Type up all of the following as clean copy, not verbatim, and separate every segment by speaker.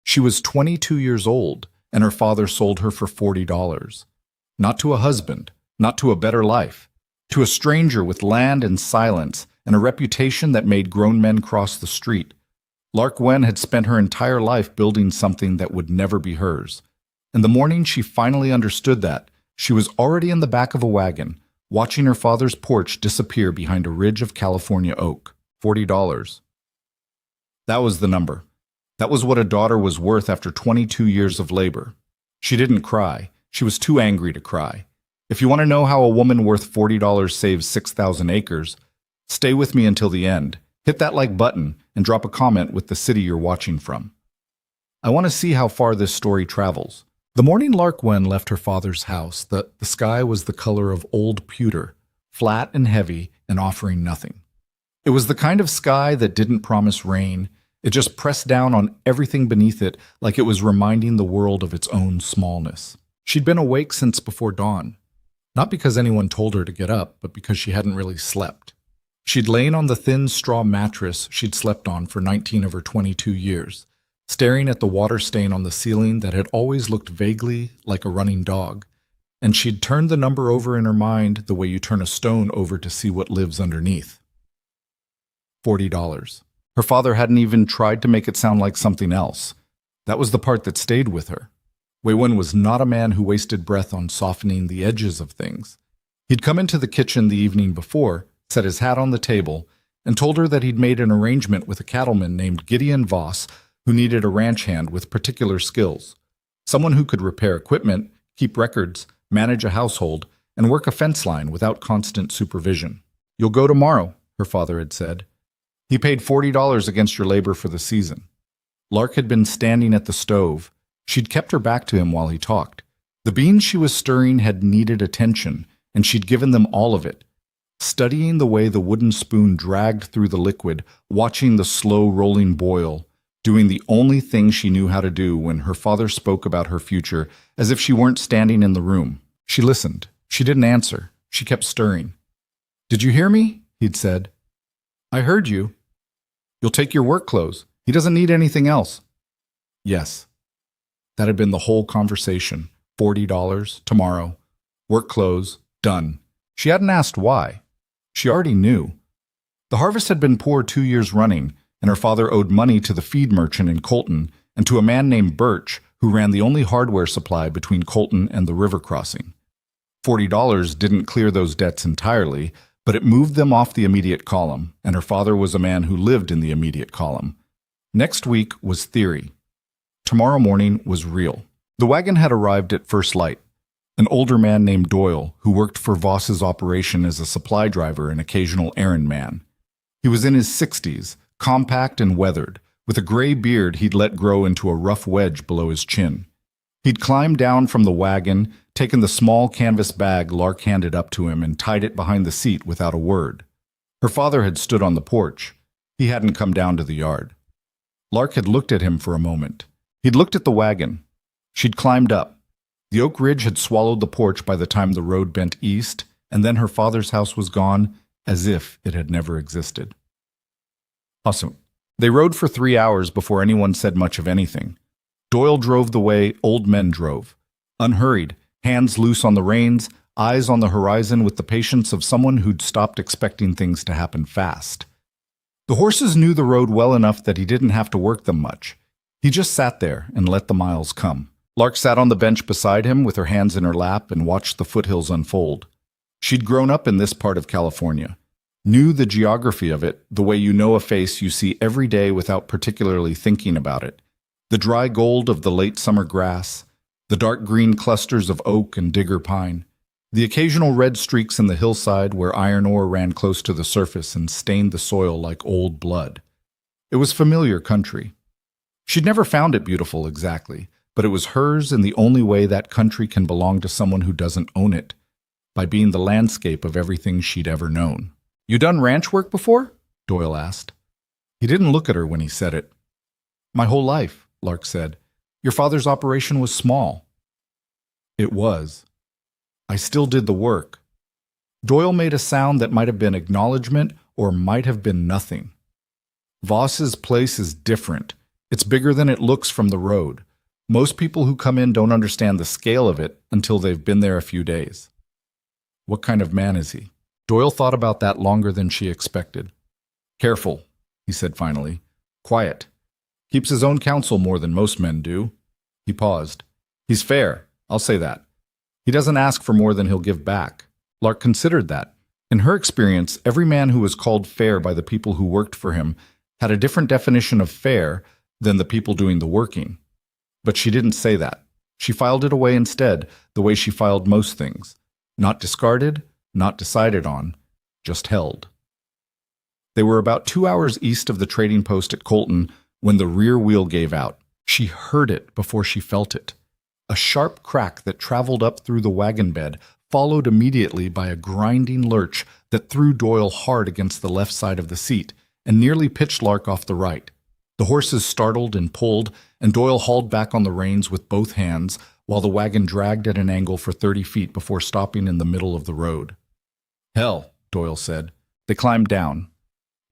Speaker 1: She was 22 years old, and her father sold her for $40. Not to a husband, not to a better life, to a stranger with land and silence and a reputation that made grown men cross the street. Lark Wen had spent her entire life building something that would never be hers. And the morning she finally understood that, she was already in the back of a wagon, watching her father's porch disappear behind a ridge of California oak. $40. That was the number. That was what a daughter was worth after 22 years of labor. She didn't cry. She was too angry to cry. If you want to know how a woman worth $40 saves 6,000 acres, stay with me until the end. Hit that like button and drop a comment with the city you're watching from. I want to see how far this story travels. The morning Lark Wen left her father's house, the sky was the color of old pewter, flat and heavy and offering nothing. It was the kind of sky that didn't promise rain. It just pressed down on everything beneath it like it was reminding the world of its own smallness. She'd been awake since before dawn, not because anyone told her to get up, but because she hadn't really slept. She'd lain on the thin straw mattress she'd slept on for 19 of her 22 years, staring at the water stain on the ceiling that had always looked vaguely like a running dog, and she'd turned the number over in her mind the way you turn a stone over to see what lives underneath. $40. Her father hadn't even tried to make it sound like something else. That was the part that stayed with her. Wei Wen was not a man who wasted breath on softening the edges of things. He'd come into the kitchen the evening before, set his hat on the table, and told her that he'd made an arrangement with a cattleman named Gideon Voss who needed a ranch hand with particular skills. Someone who could repair equipment, keep records, manage a household, and work a fence line without constant supervision. "You'll go tomorrow," her father had said. He paid $40 against your labor for the season. Lark had been standing at the stove. She'd kept her back to him while he talked. The beans she was stirring had needed attention, and she'd given them all of it. Studying the way the wooden spoon dragged through the liquid, watching the slow rolling boil, doing the only thing she knew how to do when her father spoke about her future as if she weren't standing in the room. She listened. She didn't answer. She kept stirring. "Did you hear me?" he'd said. "I heard you. You'll take your work clothes. He doesn't need anything else." Yes. That had been the whole conversation. $40, tomorrow. Work clothes, done. She hadn't asked why. She already knew. The harvest had been poor 2 years running, and her father owed money to the feed merchant in Colton and to a man named Birch who ran the only hardware supply between Colton and the river crossing. $40 didn't clear those debts entirely, but it moved them off the immediate column, and her father was a man who lived in the immediate column. Next week was theory. Tomorrow morning was real. The wagon had arrived at first light. An older man named Doyle, who worked for Voss's operation as a supply driver and occasional errand man. He was in his 60s, compact and weathered, with a gray beard he'd let grow into a rough wedge below his chin. He'd climbed down from the wagon, taken the small canvas bag Lark handed up to him, and tied it behind the seat without a word. Her father had stood on the porch. He hadn't come down to the yard. Lark had looked at him for a moment. He'd looked at the wagon. She'd climbed up. The oak ridge had swallowed the porch by the time the road bent east, and then her father's house was gone, as if it had never existed. Awesome. They rode for 3 hours before anyone said much of anything. Doyle drove the way old men drove, unhurried, hands loose on the reins, eyes on the horizon with the patience of someone who'd stopped expecting things to happen fast. The horses knew the road well enough that he didn't have to work them much. He just sat there and let the miles come. Lark sat on the bench beside him with her hands in her lap and watched the foothills unfold. She'd grown up in this part of California, knew the geography of it the way you know a face you see every day without particularly thinking about it. The dry gold of the late summer grass, the dark green clusters of oak and digger pine, the occasional red streaks in the hillside where iron ore ran close to the surface and stained the soil like old blood. It was familiar country. She'd never found it beautiful exactly, but it was hers in the only way that country can belong to someone who doesn't own it, by being the landscape of everything she'd ever known. "You done ranch work before?" Doyle asked. He didn't look at her when he said it. "My whole life," Lark said. "Your father's operation was small." It was. I still did the work. Doyle made a sound that might have been acknowledgement or might have been nothing. "Voss's place is different. It's bigger than it looks from the road. Most people who come in don't understand the scale of it until they've been there a few days. What kind of man is he? Doyle thought about that longer than she expected. Careful, he said finally. Quiet. Keeps his own counsel more than most men do. He paused. He's fair, I'll say that. He doesn't ask for more than he'll give back. Lark considered that. In her experience, every man who was called fair by the people who worked for him had a different definition of fair than the people doing the working. But she didn't say that. She filed it away instead, the way she filed most things. Not discarded, not decided on, just held. They were about 2 hours east of the trading post at Colton when the rear wheel gave out. She heard it before she felt it. A sharp crack that traveled up through the wagon bed, followed immediately by a grinding lurch that threw Doyle hard against the left side of the seat and nearly pitched Lark off the right. The horses startled and pulled, and Doyle hauled back on the reins with both hands while the wagon dragged at an angle for 30 feet before stopping in the middle of the road. Hell, Doyle said. They climbed down.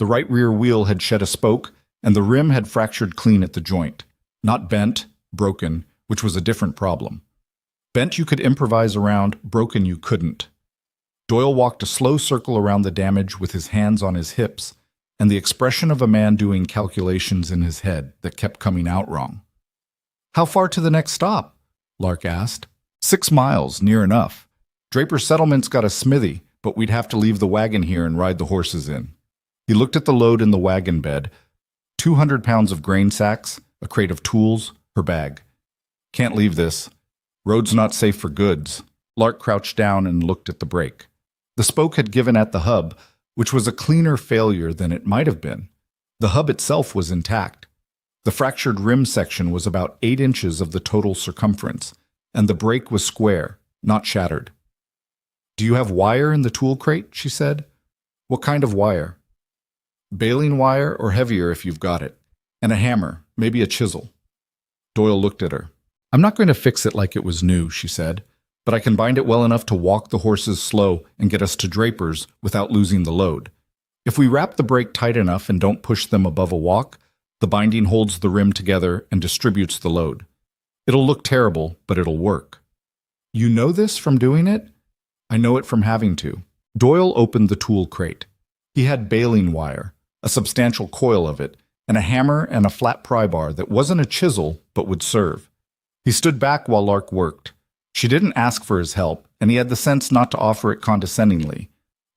Speaker 1: The right rear wheel had shed a spoke, and the rim had fractured clean at the joint. Not bent, broken, which was a different problem. Bent you could improvise around, broken you couldn't. Doyle walked a slow circle around the damage with his hands on his hips, and the expression of a man doing calculations in his head that kept coming out wrong. How far to the next stop? Lark asked. 6 miles, near enough. Draper Settlement's got a smithy, but we'd have to leave the wagon here and ride the horses in. He looked at the load in the wagon bed. 200 pounds of grain sacks, a crate of tools, her bag. Can't leave this. Road's not safe for goods. Lark crouched down and looked at the brake. The spoke had given at the hub, which was a cleaner failure than it might have been. The hub itself was intact. The fractured rim section was about 8 inches of the total circumference, and the brake was square, not shattered. Do you have wire in the tool crate? She said. What kind of wire? Baling wire or heavier if you've got it. And a hammer, maybe a chisel. Doyle looked at her. I'm not going to fix it like it was new, she said, but I can bind it well enough to walk the horses slow and get us to Draper's without losing the load. If we wrap the brake tight enough and don't push them above a walk, the binding holds the rim together and distributes the load. It'll look terrible, but it'll work. You know this from doing it? I know it from having to. Doyle opened the tool crate. He had baling wire, a substantial coil of it, and a hammer and a flat pry bar that wasn't a chisel but would serve. He stood back while Lark worked. She didn't ask for his help, and he had the sense not to offer it condescendingly.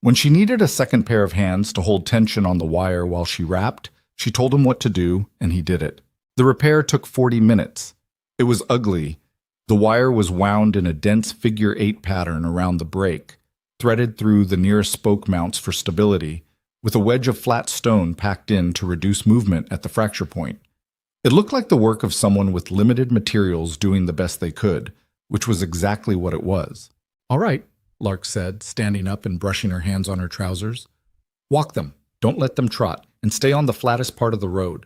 Speaker 1: When she needed a second pair of hands to hold tension on the wire while she wrapped, she told him what to do, and he did it. The repair took 40 minutes. It was ugly. The wire was wound in a dense figure-8 pattern around the brake, threaded through the nearest spoke mounts for stability, with a wedge of flat stone packed in to reduce movement at the fracture point. It looked like the work of someone with limited materials doing the best they could, which was exactly what it was. All right, Lark said, standing up and brushing her hands on her trousers. Walk them, don't let them trot, and stay on the flattest part of the road.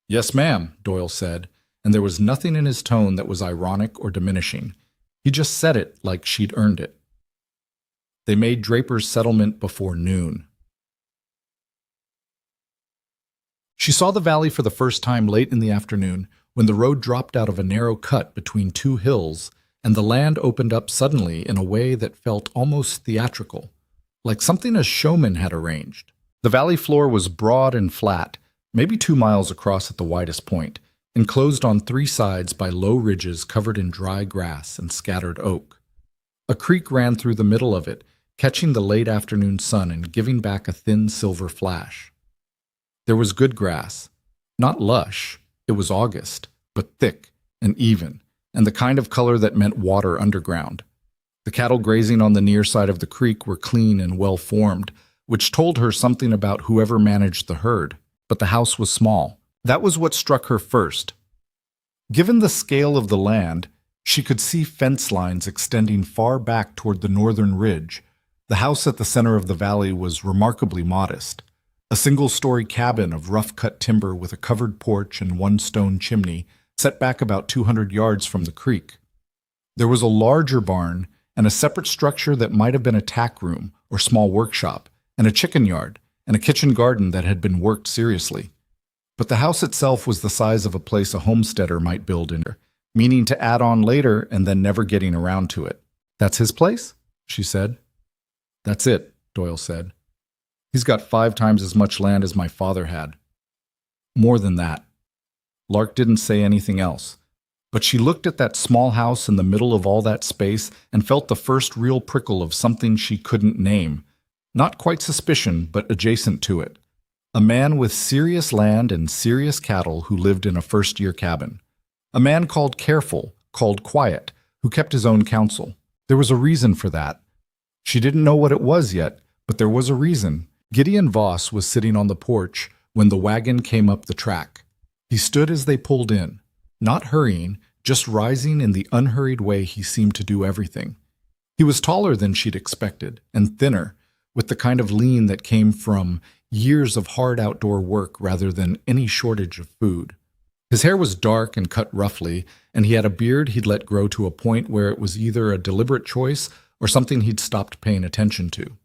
Speaker 1: Yes, ma'am, Doyle said, and there was nothing in his tone that was ironic or diminishing. He just said it like she'd earned it. They made Draper's Settlement before noon. She saw the valley for the first time late in the afternoon, when the road dropped out of a narrow cut between 2 hills, and the land opened up suddenly in a way that felt almost theatrical, like something a showman had arranged. The valley floor was broad and flat, maybe 2 miles across at the widest point, enclosed on 3 sides by low ridges covered in dry grass and scattered oak. A creek ran through the middle of it, catching the late afternoon sun and giving back a thin silver flash. There was good grass, not lush, it was August, but thick and even, and the kind of color that meant water underground. The cattle grazing on the near side of the creek were clean and well-formed, which told her something about whoever managed the herd, but the house was small. That was what struck her first. Given the scale of the land, she could see fence lines extending far back toward the northern ridge. The house at the center of the valley was remarkably modest. A single-story cabin of rough-cut timber with a covered porch and 1 stone chimney set back about 200 yards from the creek. There was a larger barn and a separate structure that might have been a tack room or small workshop, and a chicken yard, and a kitchen garden that had been worked seriously. But the house itself was the size of a place a homesteader might build in, meaning to add on later and then never getting around to it. That's his place? She said. That's it, Doyle said. He's got 5 times as much land as my father had. More than that. Lark didn't say anything else, but she looked at that small house in the middle of all that space and felt the first real prickle of something she couldn't name. Not quite suspicion, but adjacent to it. A man with serious land and serious cattle who lived in a first-year cabin. A man called Careful, called Quiet, who kept his own counsel. There was a reason for that. She didn't know what it was yet, but there was a reason. Gideon Voss was sitting on the porch when the wagon came up the track. He stood as they pulled in, not hurrying, just rising in the unhurried way he seemed to do everything. He was taller than she'd expected, and thinner, with the kind of lean that came from years of hard outdoor work rather than any shortage of food. His hair was dark and cut roughly, and he had a beard he'd let grow to a point where it was either a deliberate choice or something he'd stopped paying attention to.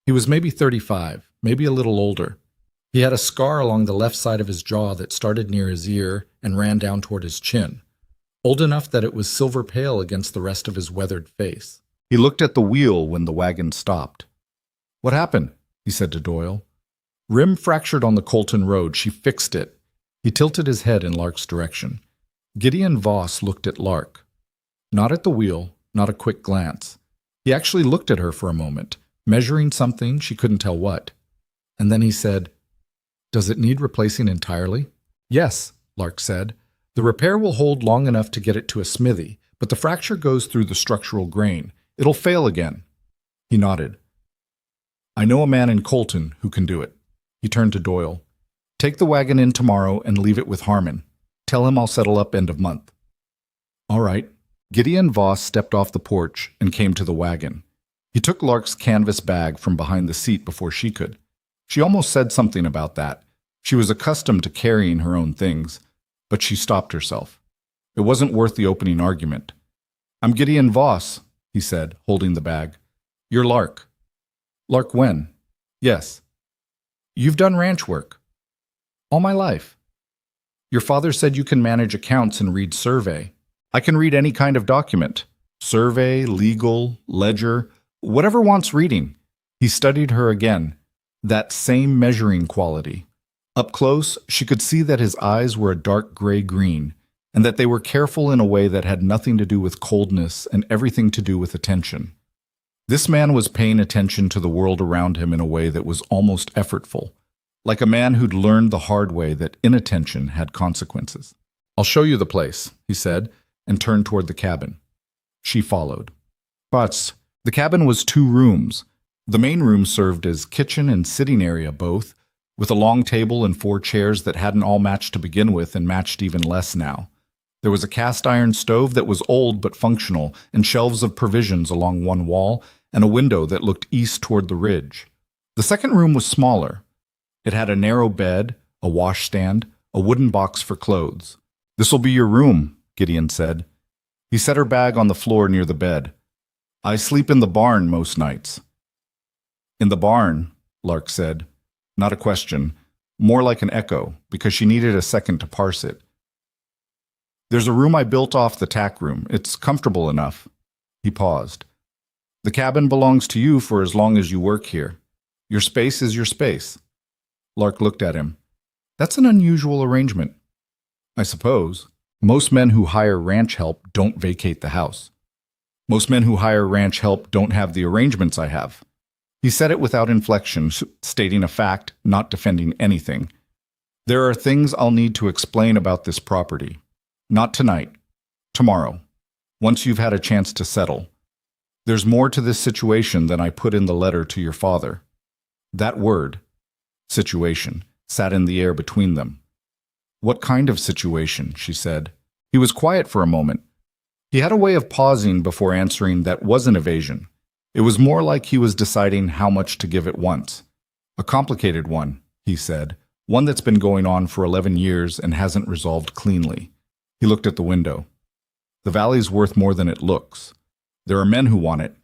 Speaker 1: He was maybe 35, maybe a little older. He had a scar along the left side of his jaw that started near his ear and ran down toward his chin, old enough that it was silver pale against the rest of his weathered face. He looked at the wheel when the wagon stopped. "What happened?" he said to Doyle. "Rim fractured on the Colton Road. She fixed it." He tilted his head in Lark's direction. Gideon Voss looked at Lark. Not at the wheel, not a quick glance. He actually looked at her for a moment, measuring something, she couldn't tell what. And then he said, "Does it need replacing entirely?" "Yes," Lark said. "The repair will hold long enough to get it to a smithy, but the fracture goes through the structural grain. It'll fail again." He nodded. "I know a man in Colton who can do it." He turned to Doyle. "Take the wagon in tomorrow and leave it with Harmon. Tell him I'll settle up end of month." "All right." Gideon Voss stepped off the porch and came to the wagon. He took Lark's canvas bag from behind the seat before she could. She almost said something about that. She was accustomed to carrying her own things, but she stopped herself. It wasn't worth the opening argument. "I'm Gideon Voss," he said, holding the bag. "You're Lark." "Lark when?" "Yes." "You've done ranch work." "All my life." "Your father said you can manage accounts and read survey." "I can read any kind of document. Survey, legal, ledger, whatever wants reading." He studied her again. That same measuring quality. Up close, she could see that his eyes were a dark gray-green, and that they were careful in a way that had nothing to do with coldness and everything to do with attention. This man was paying attention to the world around him in a way that was almost effortful, like a man who'd learned the hard way that inattention had consequences. "I'll show you the place," he said, and turned toward the cabin. She followed. But the cabin was 2 rooms. The main room served as kitchen and sitting area both, with a long table and 4 chairs that hadn't all matched to begin with and matched even less now. There was a cast iron stove that was old but functional, and shelves of provisions along one wall, and a window that looked east toward the ridge. The second room was smaller. It had a narrow bed, a washstand, a wooden box for clothes. "This'll be your room," Gideon said. He set her bag on the floor near the bed. "I sleep in the barn most nights." "In the barn," Lark said. Not a question, more like an echo, because she needed a second to parse it. "There's a room I built off the tack room. It's comfortable enough." He paused. "The cabin belongs to you for as long as you work here. Your space is your space." Lark looked at him. "That's an unusual arrangement." "I suppose. Most men who hire ranch help don't vacate the house. Most men who hire ranch help don't have the arrangements I have." He said it without inflection, stating a fact, not defending anything. "There are things I'll need to explain about this property. Not tonight. Tomorrow. Once you've had a chance to settle. There's more to this situation than I put in the letter to your father." That word, situation, sat in the air between them. "What kind of situation?" she said. He was quiet for a moment. He had a way of pausing before answering that wasn't evasion. It was more like he was deciding how much to give at once. "A complicated one," he said. "One that's been going on for 11 years and hasn't resolved cleanly." He looked at the window. "The valley's worth more than it looks. There are men who want it,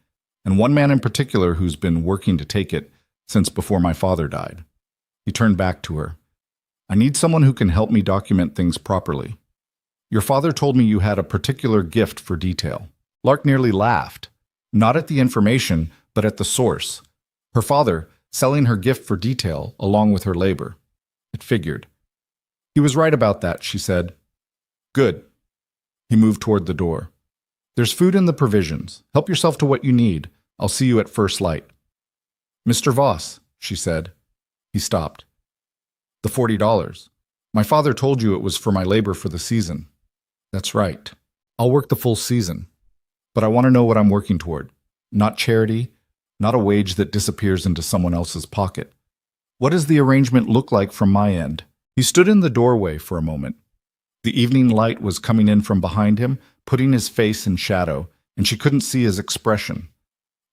Speaker 1: and one man in particular who's been working to take it since before my father died." He turned back to her. I need someone who can help me document things properly. Your father told me you had a particular gift for detail. Lark nearly laughed, not at the information, but at the source. Her father, selling her gift for detail along with her labor. It figured. He was right about that, she said. Good. He moved toward the door. There's food in the provisions. Help yourself to what you need. I'll see you at first light. Mr. Voss, she said. He stopped. The $40. My father told you it was for my labor for the season. That's right. I'll work the full season. But I want to know what I'm working toward. Not charity, not a wage that disappears into someone else's pocket. What does the arrangement look like from my end? He stood in the doorway for a moment. The evening light was coming in from behind him, putting his face in shadow, and she couldn't see his expression.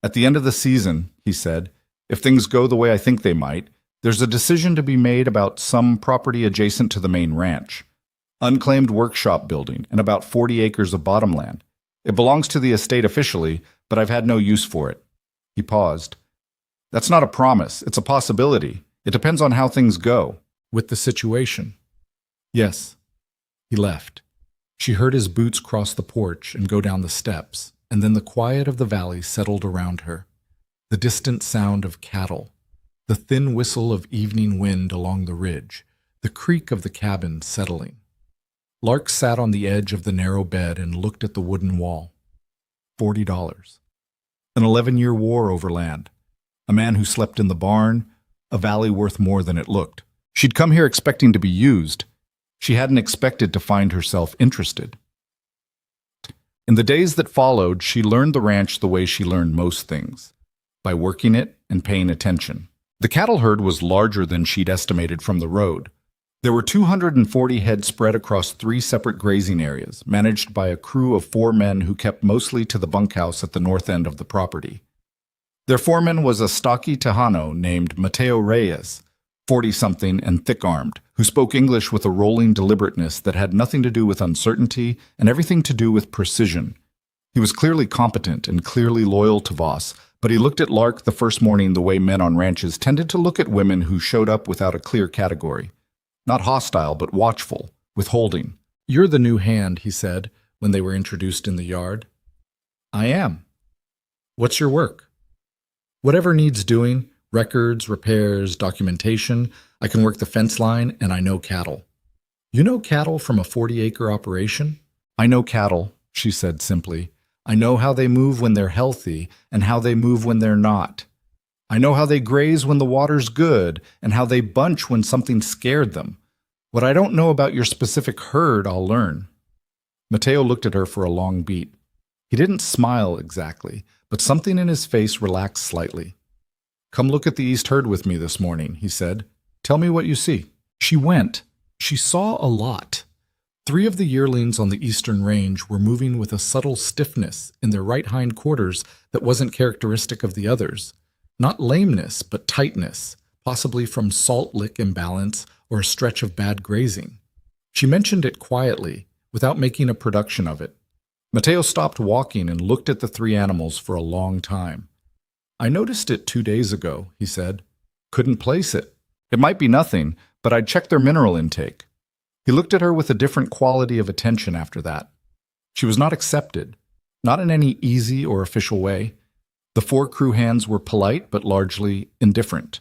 Speaker 1: At the end of the season, he said, if things go the way I think they might, there's a decision to be made about some property adjacent to the main ranch. Unclaimed workshop building and about 40 acres of bottomland. It belongs to the estate officially, but I've had no use for it. He paused. That's not a promise. It's a possibility. It depends on how things go. With the situation. Yes. He left. She heard his boots cross the porch and go down the steps, and then the quiet of the valley settled around her. The distant sound of cattle, the thin whistle of evening wind along the ridge, the creak of the cabin settling. Lark sat on the edge of the narrow bed and looked at the wooden wall. $40. An 11-year war over land. A man who slept in the barn, a valley worth more than it looked. She'd come here expecting to be used. She hadn't expected to find herself interested. In the days that followed, she learned the ranch the way she learned most things, by working it and paying attention. The cattle herd was larger than she'd estimated from the road. There were 240 head spread across 3 separate grazing areas, managed by a crew of 4 men who kept mostly to the bunkhouse at the north end of the property. Their foreman was a stocky Tejano named Mateo Reyes, 40-something and thick-armed, who spoke English with a rolling deliberateness that had nothing to do with uncertainty and everything to do with precision. He was clearly competent and clearly loyal to Voss, but he looked at Lark the first morning the way men on ranches tended to look at women who showed up without a clear category. Not hostile, but watchful, withholding. You're the new hand, he said, when they were introduced in the yard. I am. What's your work? Whatever needs doing, records, repairs, documentation. I can work the fence line, and I know cattle. You know cattle from a 40-acre operation? I know cattle, she said simply. I know how they move when they're healthy and how they move when they're not. I know how they graze when the water's good and how they bunch when something scared them. What I don't know about your specific herd, I'll learn. Mateo looked at her for a long beat. He didn't smile exactly, but something in his face relaxed slightly. Come look at the east herd with me this morning, he said. Tell me what you see. She went. She saw a lot. 3 of the yearlings on the eastern range were moving with a subtle stiffness in their right hind quarters that wasn't characteristic of the others. Not lameness, but tightness, possibly from salt lick imbalance or a stretch of bad grazing. She mentioned it quietly, without making a production of it. Mateo stopped walking and looked at the 3 animals for a long time. I noticed it 2 days ago, he said. Couldn't place it. It might be nothing, but I'd check their mineral intake. He looked at her with a different quality of attention after that. She was not accepted, not in any easy or official way. The 4 crew hands were polite but largely indifferent,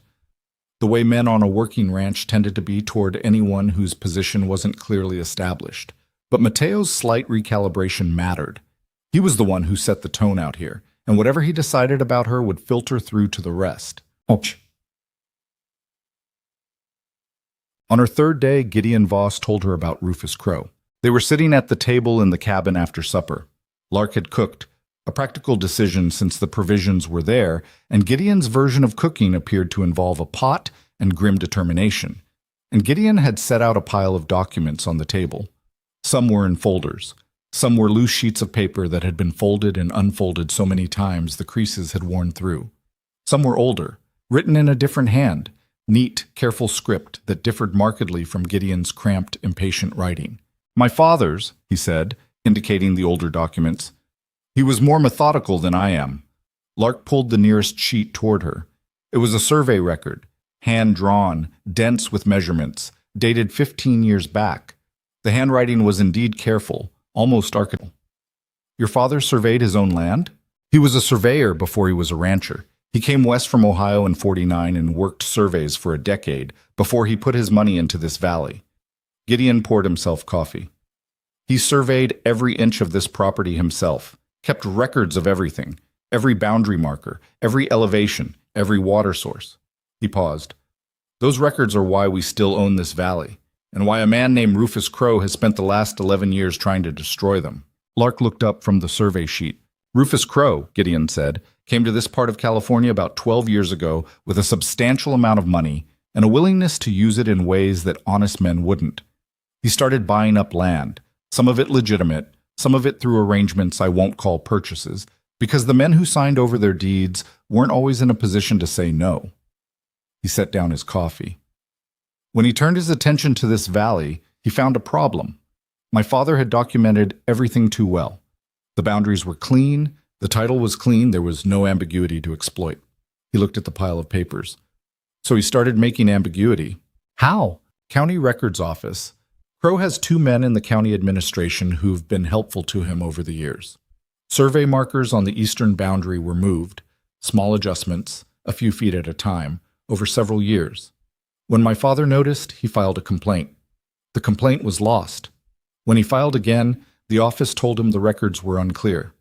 Speaker 1: the way men on a working ranch tended to be toward anyone whose position wasn't clearly established. But Mateo's slight recalibration mattered. He was the one who set the tone out here, and whatever he decided about her would filter through to the rest. On her 3rd day, Gideon Voss told her about Rufus Crow. They were sitting at the table in the cabin after supper. Lark had cooked, a practical decision since the provisions were there, and Gideon's version of cooking appeared to involve a pot and grim determination. And Gideon had set out a pile of documents on the table. Some were in folders. Some were loose sheets of paper that had been folded and unfolded so many times the creases had worn through. Some were older, written in a different hand, neat, careful script that differed markedly from Gideon's cramped, impatient writing. My father's, he said, indicating the older documents. He was more methodical than I am. Lark pulled the nearest sheet toward her. It was a survey record, hand-drawn, dense with measurements, dated 15 years back. The handwriting was indeed careful, almost architectural. Your father surveyed his own land? He was a surveyor before he was a rancher. He came west from Ohio in '49 and worked surveys for a decade before he put his money into this valley. Gideon poured himself coffee. He surveyed every inch of this property himself, kept records of everything, every boundary marker, every elevation, every water source. He paused. Those records are why we still own this valley, and why a man named Rufus Crowe has spent the last 11 years trying to destroy them. Lark looked up from the survey sheet. Rufus Crowe, Gideon said, came to this part of California about 12 years ago with a substantial amount of money and a willingness to use it in ways that honest men wouldn't. He started buying up land, some of it legitimate, some of it through arrangements I won't call purchases, because the men who signed over their deeds weren't always in a position to say no. He set down his coffee. When he turned his attention to this valley, he found a problem. My father had documented everything too well. The boundaries were clean, the title was clean, there was no ambiguity to exploit. He looked at the pile of papers. So he started making ambiguity. How? County Records Office. Crowe has 2 men in the county administration who've been helpful to him over the years. Survey markers on the eastern boundary were moved, small adjustments, a few feet at a time, over several years. When my father noticed, he filed a complaint. The complaint was lost. When he filed again, the office told him the records were unclear.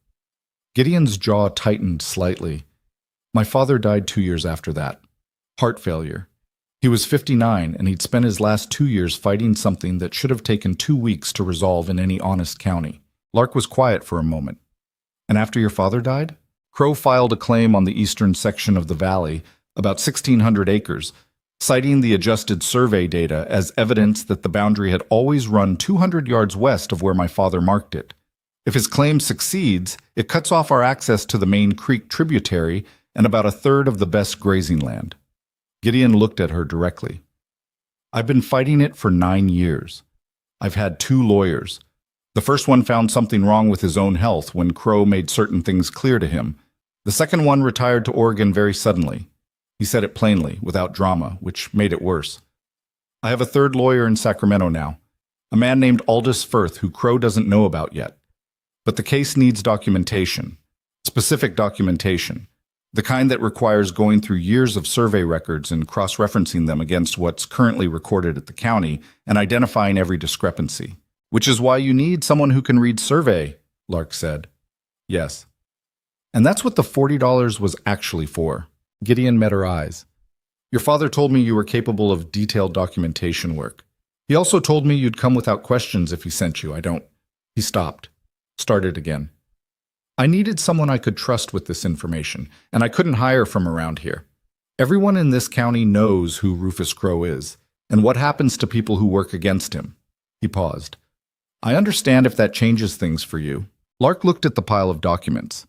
Speaker 1: Gideon's jaw tightened slightly. My father died 2 years after that. Heart failure. He was 59, and he'd spent his last 2 years fighting something that should have taken 2 weeks to resolve in any honest county. Lark was quiet for a moment. And after your father died? Crowe filed a claim on the eastern section of the valley, about 1,600 acres, citing the adjusted survey data as evidence that the boundary had always run 200 yards west of where my father marked it. If his claim succeeds, it cuts off our access to the main creek tributary and about a third of the best grazing land. Gideon looked at her directly. I've been fighting it for 9 years. I've had 2 lawyers. The first one found something wrong with his own health when Crowe made certain things clear to him. The second one retired to Oregon very suddenly. He said it plainly, without drama, which made it worse. I have a third lawyer in Sacramento now, a man named Aldous Firth who Crowe doesn't know about yet. But the case needs documentation, specific documentation, the kind that requires going through years of survey records and cross-referencing them against what's currently recorded at the county and identifying every discrepancy. Which is why you need someone who can read survey, Lark said. Yes. And that's what the $40 was actually for. Gideon met her eyes. Your father told me you were capable of detailed documentation work. He also told me you'd come without questions if he sent you. I don't. He stopped. Started again. I needed someone I could trust with this information, and I couldn't hire from around here. Everyone in this county knows who Rufus Crowe is, and what happens to people who work against him. He paused. I understand if that changes things for you. Lark looked at the pile of documents.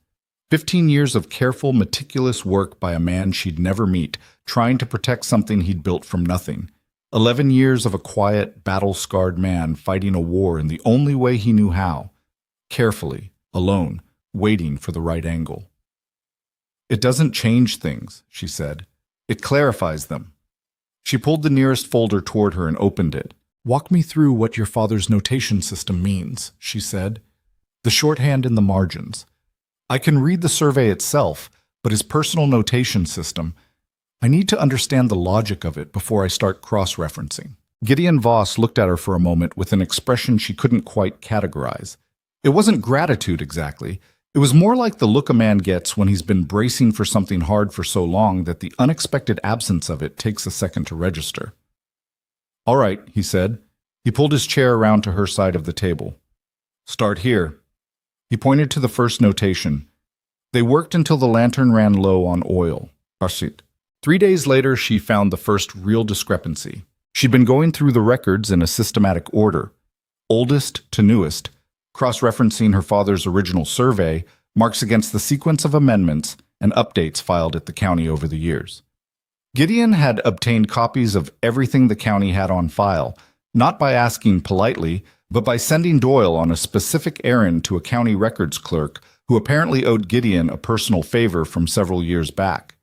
Speaker 1: 15 years of careful, meticulous work by a man she'd never meet, trying to protect something he'd built from nothing. 11 years of a quiet, battle-scarred man fighting a war in the only way he knew how. Carefully, alone, waiting for the right angle. It doesn't change things, she said. It clarifies them. She pulled the nearest folder toward her and opened it. Walk me through what your father's notation system means, she said. The shorthand in the margins. I can read the survey itself, but his personal notation system, I need to understand the logic of it before I start cross-referencing. Gideon Voss looked at her for a moment with an expression she couldn't quite categorize. It wasn't gratitude exactly. It was more like the look a man gets when he's been bracing for something hard for so long that the unexpected absence of it takes a second to register. All right, he said. He pulled his chair around to her side of the table. Start here. He pointed to the first notation. They worked until the lantern ran low on oil. 3 days later, she found the first real discrepancy. She'd been going through the records in a systematic order, oldest to newest, cross-referencing her father's original survey, marks against the sequence of amendments and updates filed at the county over the years. Gideon had obtained copies of everything the county had on file, not by asking politely, but by sending Doyle on a specific errand to a county records clerk who apparently owed Gideon a personal favor from several years back.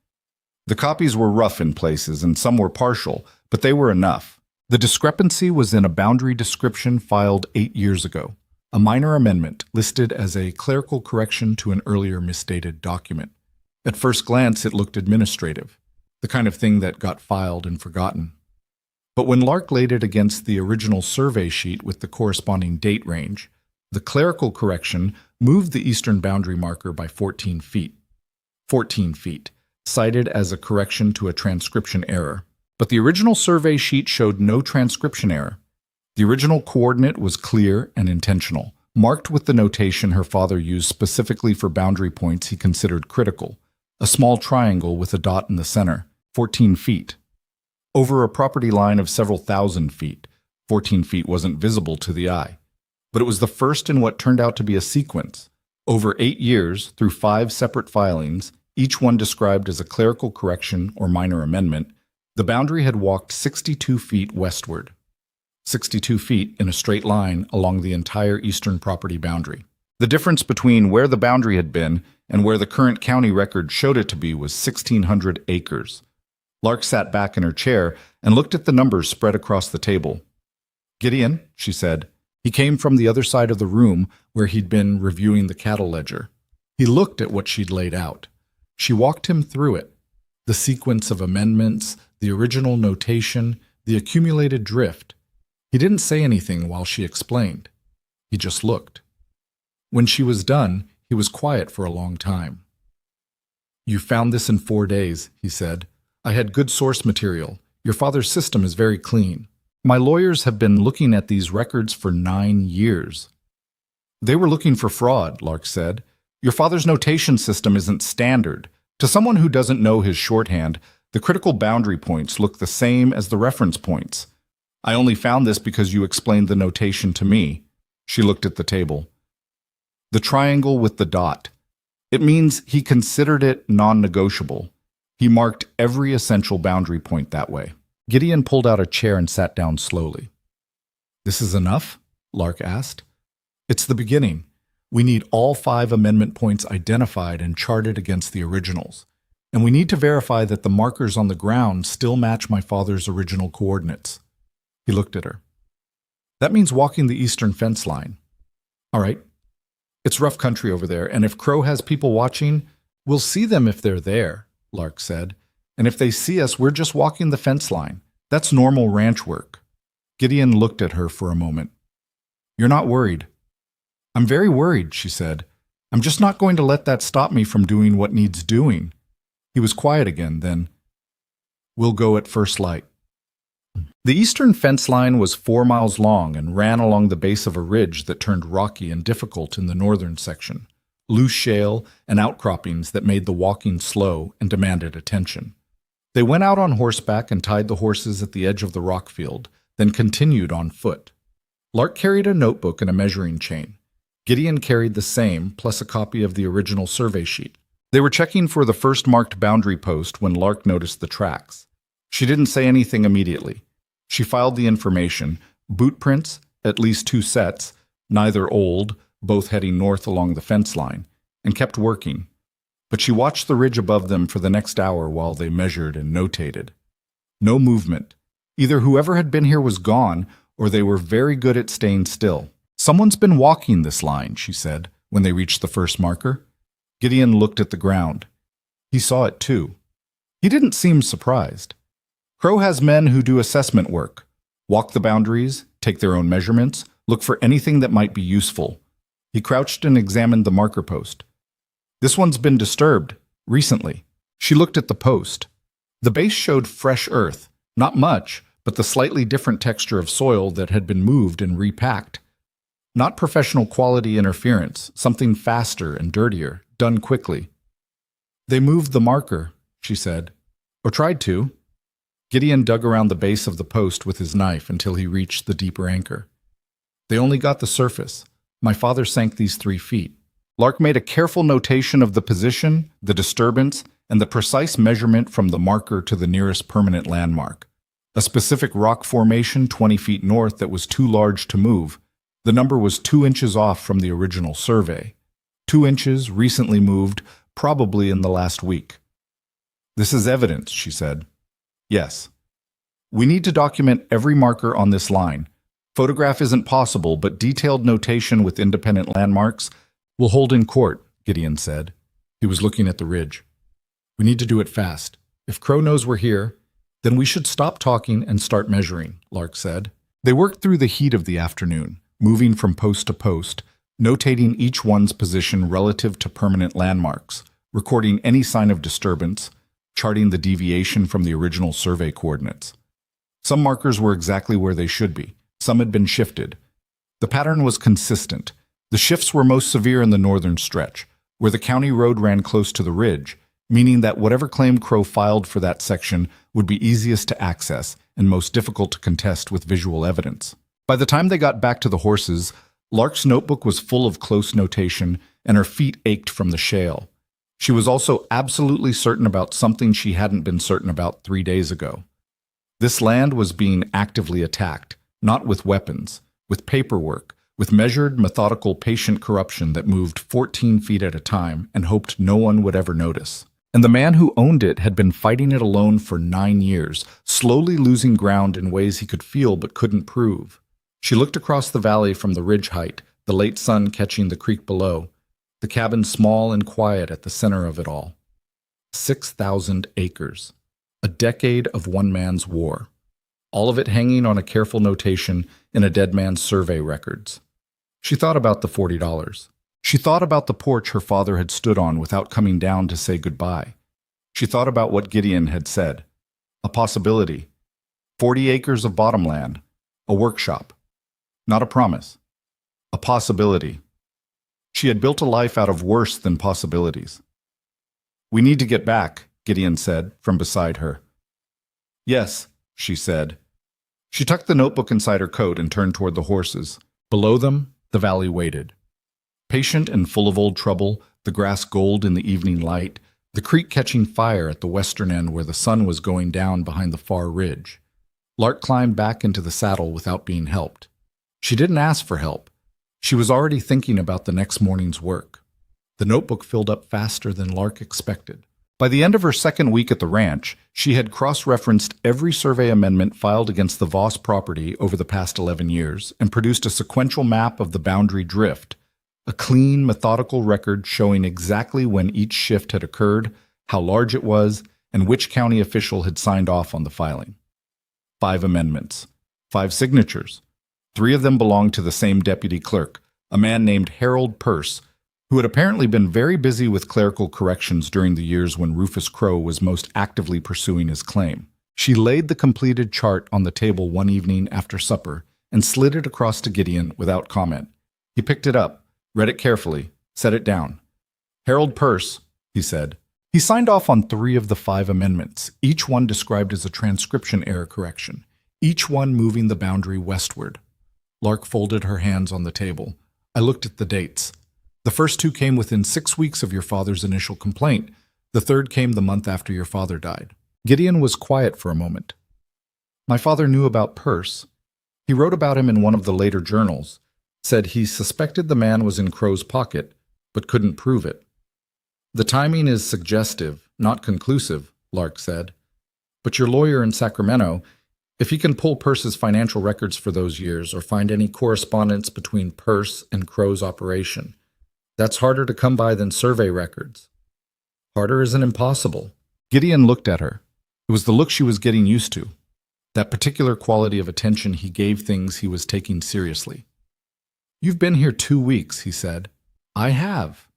Speaker 1: The copies were rough in places and some were partial, but they were enough. The discrepancy was in a boundary description filed 8 years ago, a minor amendment listed as a clerical correction to an earlier misdated document. At first glance, it looked administrative, the kind of thing that got filed and forgotten. But when Lark laid it against the original survey sheet with the corresponding date range, the clerical correction moved the eastern boundary marker by 14 feet. 14 feet, cited as a correction to a transcription error. But the original survey sheet showed no transcription error. The original coordinate was clear and intentional, marked with the notation her father used specifically for boundary points he considered critical, a small triangle with a dot in the center, 14 feet. Over a property line of several thousand feet, 14 feet wasn't visible to the eye. But it was the first in what turned out to be a sequence. Over 8 years, through 5 separate filings, each one described as a clerical correction or minor amendment, the boundary had walked 62 feet westward. 62 feet in a straight line along the entire eastern property boundary. The difference between where the boundary had been and where the current county record showed it to be was 1,600 acres. Lark sat back in her chair and looked at the numbers spread across the table. "Gideon," she said. He came from the other side of the room where he'd been reviewing the cattle ledger. He looked at what she'd laid out. She walked him through it. The sequence of amendments, the original notation, the accumulated drift. He didn't say anything while she explained. He just looked. When she was done, he was quiet for a long time. "You found this in 4 days," he said. "I had good source material. Your father's system is very clean. My lawyers have been looking at these records for 9 years. They were looking for fraud," Lark said. "Your father's notation system isn't standard. To someone who doesn't know his shorthand, the critical boundary points look the same as the reference points. I only found this because you explained the notation to me." She looked at the table. "The triangle with the dot. It means he considered it non-negotiable. He marked every essential boundary point that way." Gideon pulled out a chair and sat down slowly. "This is enough?" Lark asked. "It's the beginning. We need all 5 amendment points identified and charted against the originals. And we need to verify that the markers on the ground still match my father's original coordinates." He looked at her. "That means walking the eastern fence line." "All right. It's rough country over there, and if Crow has people watching, we'll see them if they're there," Lark said. "And if they see us, we're just walking the fence line. That's normal ranch work." Gideon looked at her for a moment. "You're not worried?" "I'm very worried," she said. "I'm just not going to let that stop me from doing what needs doing." He was quiet again, then, "We'll go at first light." The eastern fence line was 4 miles long and ran along the base of a ridge that turned rocky and difficult in the northern section, loose shale and outcroppings that made the walking slow and demanded attention. They went out on horseback and tied the horses at the edge of the rock field, then continued on foot. Lark carried a notebook and a measuring chain. Gideon carried the same, plus a copy of the original survey sheet. They were checking for the first marked boundary post when Lark noticed the tracks. She didn't say anything immediately. She filed the information, boot prints, at least 2 sets, neither old, both heading north along the fence line, and kept working. But she watched the ridge above them for the next hour while they measured and notated. No movement. Either whoever had been here was gone, or they were very good at staying still. "Someone's been walking this line," she said, when they reached the first marker. Gideon looked at the ground. He saw it too. He didn't seem surprised. Crow has men who do assessment work, walk the boundaries, take their own measurements, look for anything that might be useful. He crouched and examined the marker post. "This one's been disturbed, recently." She looked at the post. The base showed fresh earth, not much, but the slightly different texture of soil that had been moved and repacked. Not professional quality interference, something faster and dirtier, done quickly. "They moved the marker," she said. "Or tried to." Gideon dug around the base of the post with his knife until he reached the deeper anchor. "They only got the surface. My father sank these 3 feet." Lark made a careful notation of the position, the disturbance, and the precise measurement from the marker to the nearest permanent landmark. A specific rock formation 20 feet north that was too large to move. The number was 2 inches off from the original survey. 2 inches, recently moved, probably in the last week. "This is evidence," she said. "Yes." We need to document every marker on this line. Photograph isn't possible, but detailed notation with independent landmarks will hold in court, Gideon said. He was looking at the ridge. We need to do it fast. If Crow knows we're here, then we should stop talking and start measuring, Lark said. They worked through the heat of the afternoon, moving from post to post, notating each one's position relative to permanent landmarks, recording any sign of disturbance, charting the deviation from the original survey coordinates. Some markers were exactly where they should be. Some had been shifted. The pattern was consistent. The shifts were most severe in the northern stretch, where the county road ran close to the ridge, meaning that whatever claim Crow filed for that section would be easiest to access and most difficult to contest with visual evidence. By the time they got back to the horses, Lark's notebook was full of close notation, and her feet ached from the shale. She was also absolutely certain about something she hadn't been certain about 3 days ago. This land was being actively attacked, not with weapons, with paperwork, with measured, methodical, patient corruption that moved 14 feet at a time and hoped no one would ever notice. And the man who owned it had been fighting it alone for 9 years, slowly losing ground in ways he could feel but couldn't prove. She looked across the valley from the ridge height, the late sun catching the creek below, the cabin small and quiet at the center of it all. 6,000 acres. A decade of one man's war. All of it hanging on a careful notation in a dead man's survey records. She thought about the $40. She thought about the porch her father had stood on without coming down to say goodbye. She thought about what Gideon had said. A possibility. 40 acres of bottomland. A workshop. Not a promise. A possibility. She had built a life out of worse than possibilities. We need to get back, Gideon said from beside her. Yes, she said. She tucked the notebook inside her coat and turned toward the horses. Below them, the valley waited. Patient and full of old trouble, the grass gold in the evening light, the creek catching fire at the western end where the sun was going down behind the far ridge. Lark climbed back into the saddle without being helped. She didn't ask for help. She was already thinking about the next morning's work. The notebook filled up faster than Lark expected. By the end of her second week at the ranch, she had cross-referenced every survey amendment filed against the Voss property over the past 11 years and produced a sequential map of the boundary drift, a clean, methodical record showing exactly when each shift had occurred, how large it was, and which county official had signed off on the filing. 5 amendments, 5 signatures. 3 of them belonged to the same deputy clerk, a man named Harold Pearce, who had apparently been very busy with clerical corrections during the years when Rufus Crow was most actively pursuing his claim. She laid the completed chart on the table one evening after supper and slid it across to Gideon without comment. He picked it up, read it carefully, set it down. Harold Pearce, he said. He signed off on 3 of the 5 amendments, each one described as a transcription error correction, each one moving the boundary westward. Lark folded her hands on the table. I looked at the dates. The first 2 came within 6 weeks of your father's initial complaint. The third came the month after your father died. Gideon was quiet for a moment. My father knew about Pearce. He wrote about him in one of the later journals, said he suspected the man was in Crow's pocket, but couldn't prove it. The timing is suggestive, not conclusive, Lark said. But your lawyer in Sacramento, if he can pull Pearce's financial records for those years or find any correspondence between Pearce and Crow's operation, that's harder to come by than survey records. Harder isn't impossible. Gideon looked at her. It was the look she was getting used to, that particular quality of attention he gave things he was taking seriously. You've been here 2 weeks, he said. I have.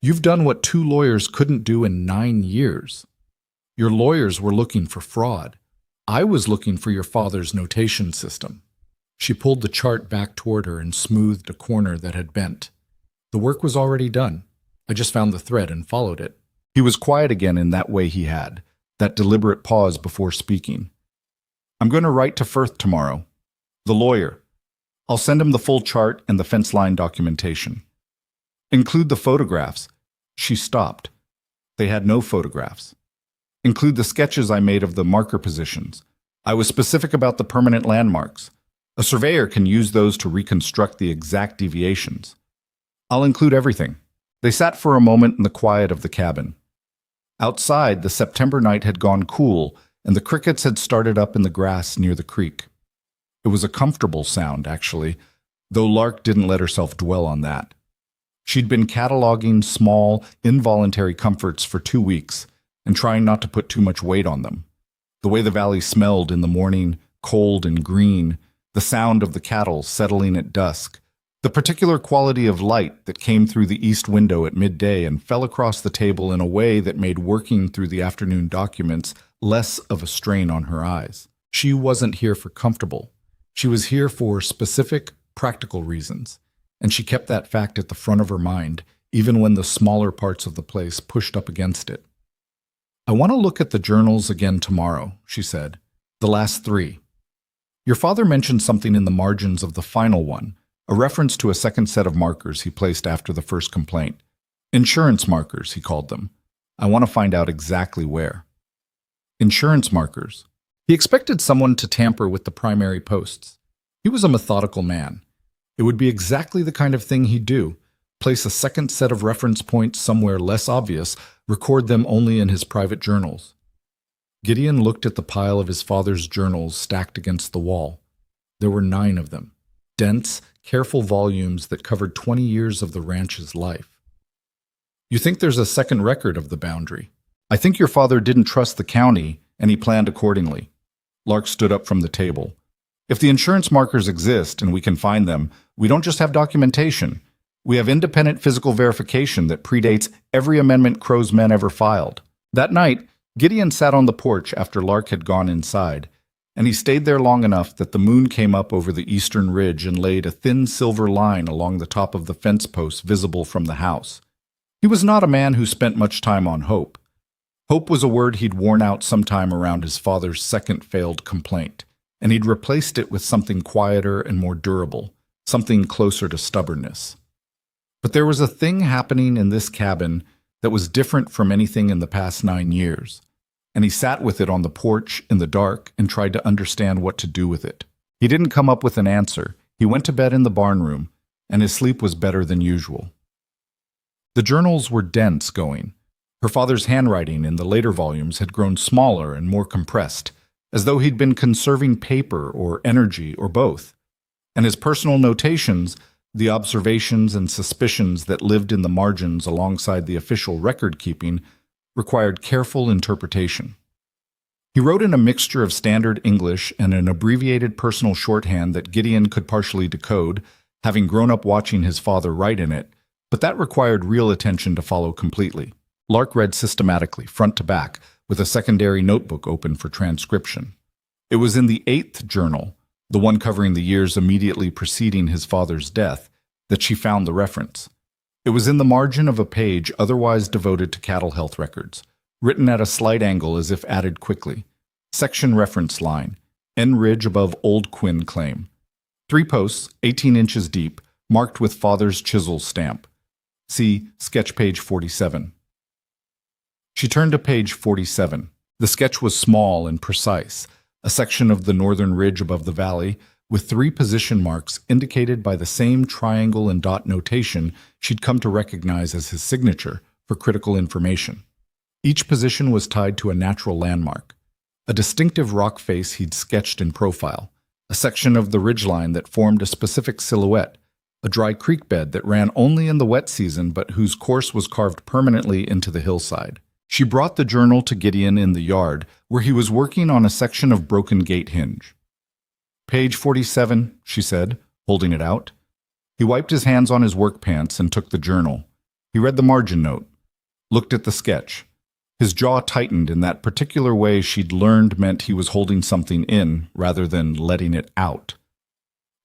Speaker 1: You've done what 2 lawyers couldn't do in 9 years. Your lawyers were looking for fraud. I was looking for your father's notation system. She pulled the chart back toward her and smoothed a corner that had bent. The work was already done. I just found the thread and followed it. He was quiet again in that way he had, that deliberate pause before speaking. I'm going to write to Firth tomorrow. The lawyer. I'll send him the full chart and the fence line documentation. Include the photographs. She stopped. They had no photographs. Include the sketches I made of the marker positions. I was specific about the permanent landmarks. A surveyor can use those to reconstruct the exact deviations. I'll include everything. They sat for a moment in the quiet of the cabin. Outside, the September night had gone cool, and the crickets had started up in the grass near the creek. It was a comfortable sound, actually, though Lark didn't let herself dwell on that. She'd been cataloging small, involuntary comforts for 2 weeks and trying not to put too much weight on them. The way the valley smelled in the morning, cold and green, the sound of the cattle settling at dusk, the particular quality of light that came through the east window at midday and fell across the table in a way that made working through the afternoon documents less of a strain on her eyes. She wasn't here for comfortable. She was here for specific, practical reasons, and she kept that fact at the front of her mind, even when the smaller parts of the place pushed up against it. "I want to look at the journals again tomorrow," she said. "The last 3. Your father mentioned something in the margins of the final one, a reference to a second set of markers he placed after the first complaint. Insurance markers, he called them. I want to find out exactly where." Insurance markers. He expected someone to tamper with the primary posts. He was a methodical man. It would be exactly the kind of thing he'd do: place a second set of reference points somewhere less obvious, record them only in his private journals. Gideon looked at the pile of his father's journals stacked against the wall. There were 9 of them, dense, careful volumes that covered 20 years of the ranch's life. "You think there's a second record of the boundary? I think your father didn't trust the county, and he planned accordingly." Lark stood up from the table. "If the insurance markers exist and we can find them, we don't just have documentation. We have independent physical verification that predates every amendment Crow's men ever filed." That night, Gideon sat on the porch after Lark had gone inside, and he stayed there long enough that the moon came up over the eastern ridge and laid a thin silver line along the top of the fence posts visible from the house. He was not a man who spent much time on hope. Hope was a word he'd worn out sometime around his father's second failed complaint, and he'd replaced it with something quieter and more durable, something closer to stubbornness. But there was a thing happening in this cabin that was different from anything in the past 9 years, and he sat with it on the porch in the dark and tried to understand what to do with it. He didn't come up with an answer. He went to bed in the barn room, and his sleep was better than usual. The journals were dense going. Her father's handwriting in the later volumes had grown smaller and more compressed, as though he'd been conserving paper or energy or both. And his personal notations, the observations and suspicions that lived in the margins alongside the official record-keeping, required careful interpretation. He wrote in a mixture of standard English and an abbreviated personal shorthand that Gideon could partially decode, having grown up watching his father write in it, but that required real attention to follow completely. Lark read systematically, front to back, with a secondary notebook open for transcription. It was in the 8th journal, the one covering the years immediately preceding his father's death, that she found the reference. It was in the margin of a page otherwise devoted to cattle health records, written at a slight angle as if added quickly. Section reference line, N ridge above Old Quinn claim. 3 posts, 18 inches deep, marked with father's chisel stamp. See sketch page 47. She turned to page 47. The sketch was small and precise, a section of the northern ridge above the valley, with 3 position marks indicated by the same triangle and dot notation she'd come to recognize as his signature for critical information. Each position was tied to a natural landmark, a distinctive rock face he'd sketched in profile, a section of the ridgeline that formed a specific silhouette, a dry creek bed that ran only in the wet season but whose course was carved permanently into the hillside. She brought the journal to Gideon in the yard, where he was working on a section of broken gate hinge. "Page 47, she said, holding it out. He wiped his hands on his work pants and took the journal. He read the margin note, looked at the sketch. His jaw tightened in that particular way she'd learned meant he was holding something in rather than letting it out.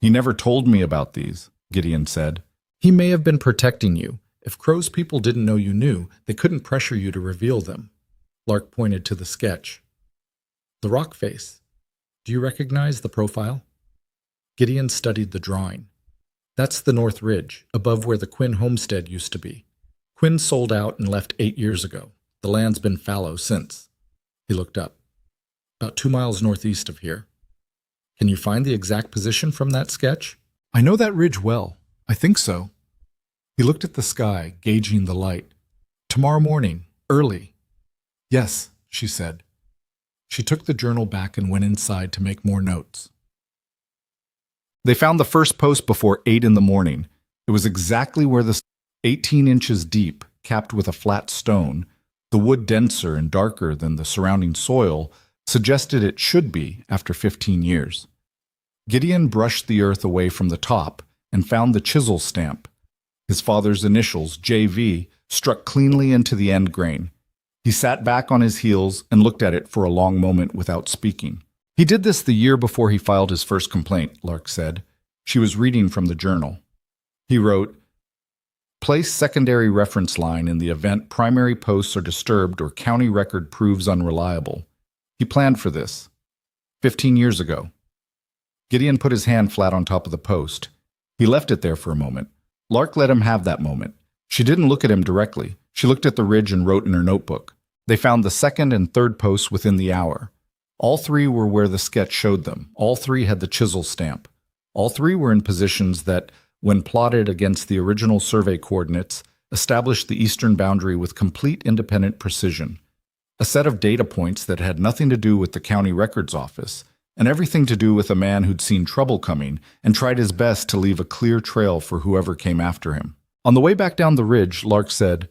Speaker 1: "He never told me about these," Gideon said. "He may have been protecting you. If Crow's people didn't know you knew, they couldn't pressure you to reveal them." Lark pointed to the sketch. "The rock face. Do you recognize the profile?" Gideon studied the drawing. "That's the North Ridge, above where the Quinn homestead used to be. Quinn sold out and left 8 years ago. The land's been fallow since." He looked up. "About 2 miles northeast of here. Can you find the exact position from that sketch?" "I know that ridge well. I think so." He looked at the sky, gauging the light. "Tomorrow morning, early." "Yes," she said. She took the journal back and went inside to make more notes. They found the first post before 8 in the morning. It was exactly where the 18 inches deep, capped with a flat stone, the wood denser and darker than the surrounding soil, suggested it should be after 15 years. Gideon brushed the earth away from the top and found the chisel stamp. His father's initials, JV, struck cleanly into the end grain. He sat back on his heels and looked at it for a long moment without speaking. He did this the year before he filed his first complaint, Lark said. She was reading from the journal. He wrote, "Place secondary reference line in the event primary posts are disturbed or county record proves unreliable." He planned for this. 15 years ago. Gideon put his hand flat on top of the post. He left it there for a moment. Lark let him have that moment. She didn't look at him directly. She looked at the ridge and wrote in her notebook. They found the second and third posts within the hour. All three were where the sketch showed them. All three had the chisel stamp. All three were in positions that, when plotted against the original survey coordinates, established the eastern boundary with complete independent precision. A set of data points that had nothing to do with the county records office, and everything to do with a man who'd seen trouble coming and tried his best to leave a clear trail for whoever came after him. On the way back down the ridge, Lark said,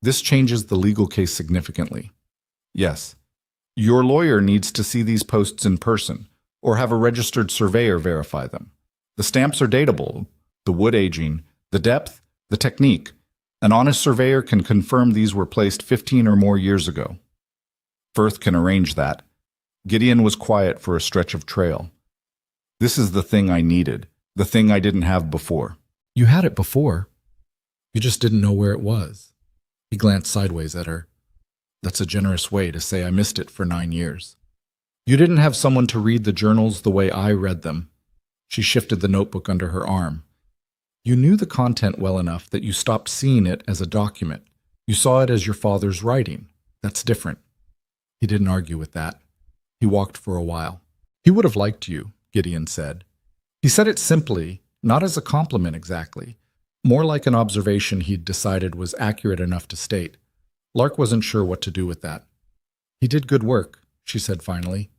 Speaker 1: "This changes the legal case significantly." "Yes. Your lawyer needs to see these posts in person, or have a registered surveyor verify them. The stamps are datable, the wood aging, the depth, the technique. An honest surveyor can confirm these were placed 15 or more years ago. Firth can arrange that." Gideon was quiet for a stretch of trail. "This is the thing I needed, the thing I didn't have before." "You had it before. You just didn't know where it was." He glanced sideways at her. "That's a generous way to say I missed it for 9 years. You didn't have someone to read the journals the way I read them." She shifted the notebook under her arm. "You knew the content well enough that you stopped seeing it as a document. You saw it as your father's writing. That's different." He didn't argue with that. He walked for a while. "He would have liked you," Gideon said. He said it simply, not as a compliment exactly, more like an observation he'd decided was accurate enough to state. Lark wasn't sure what to do with that. "He did good work," she said finally.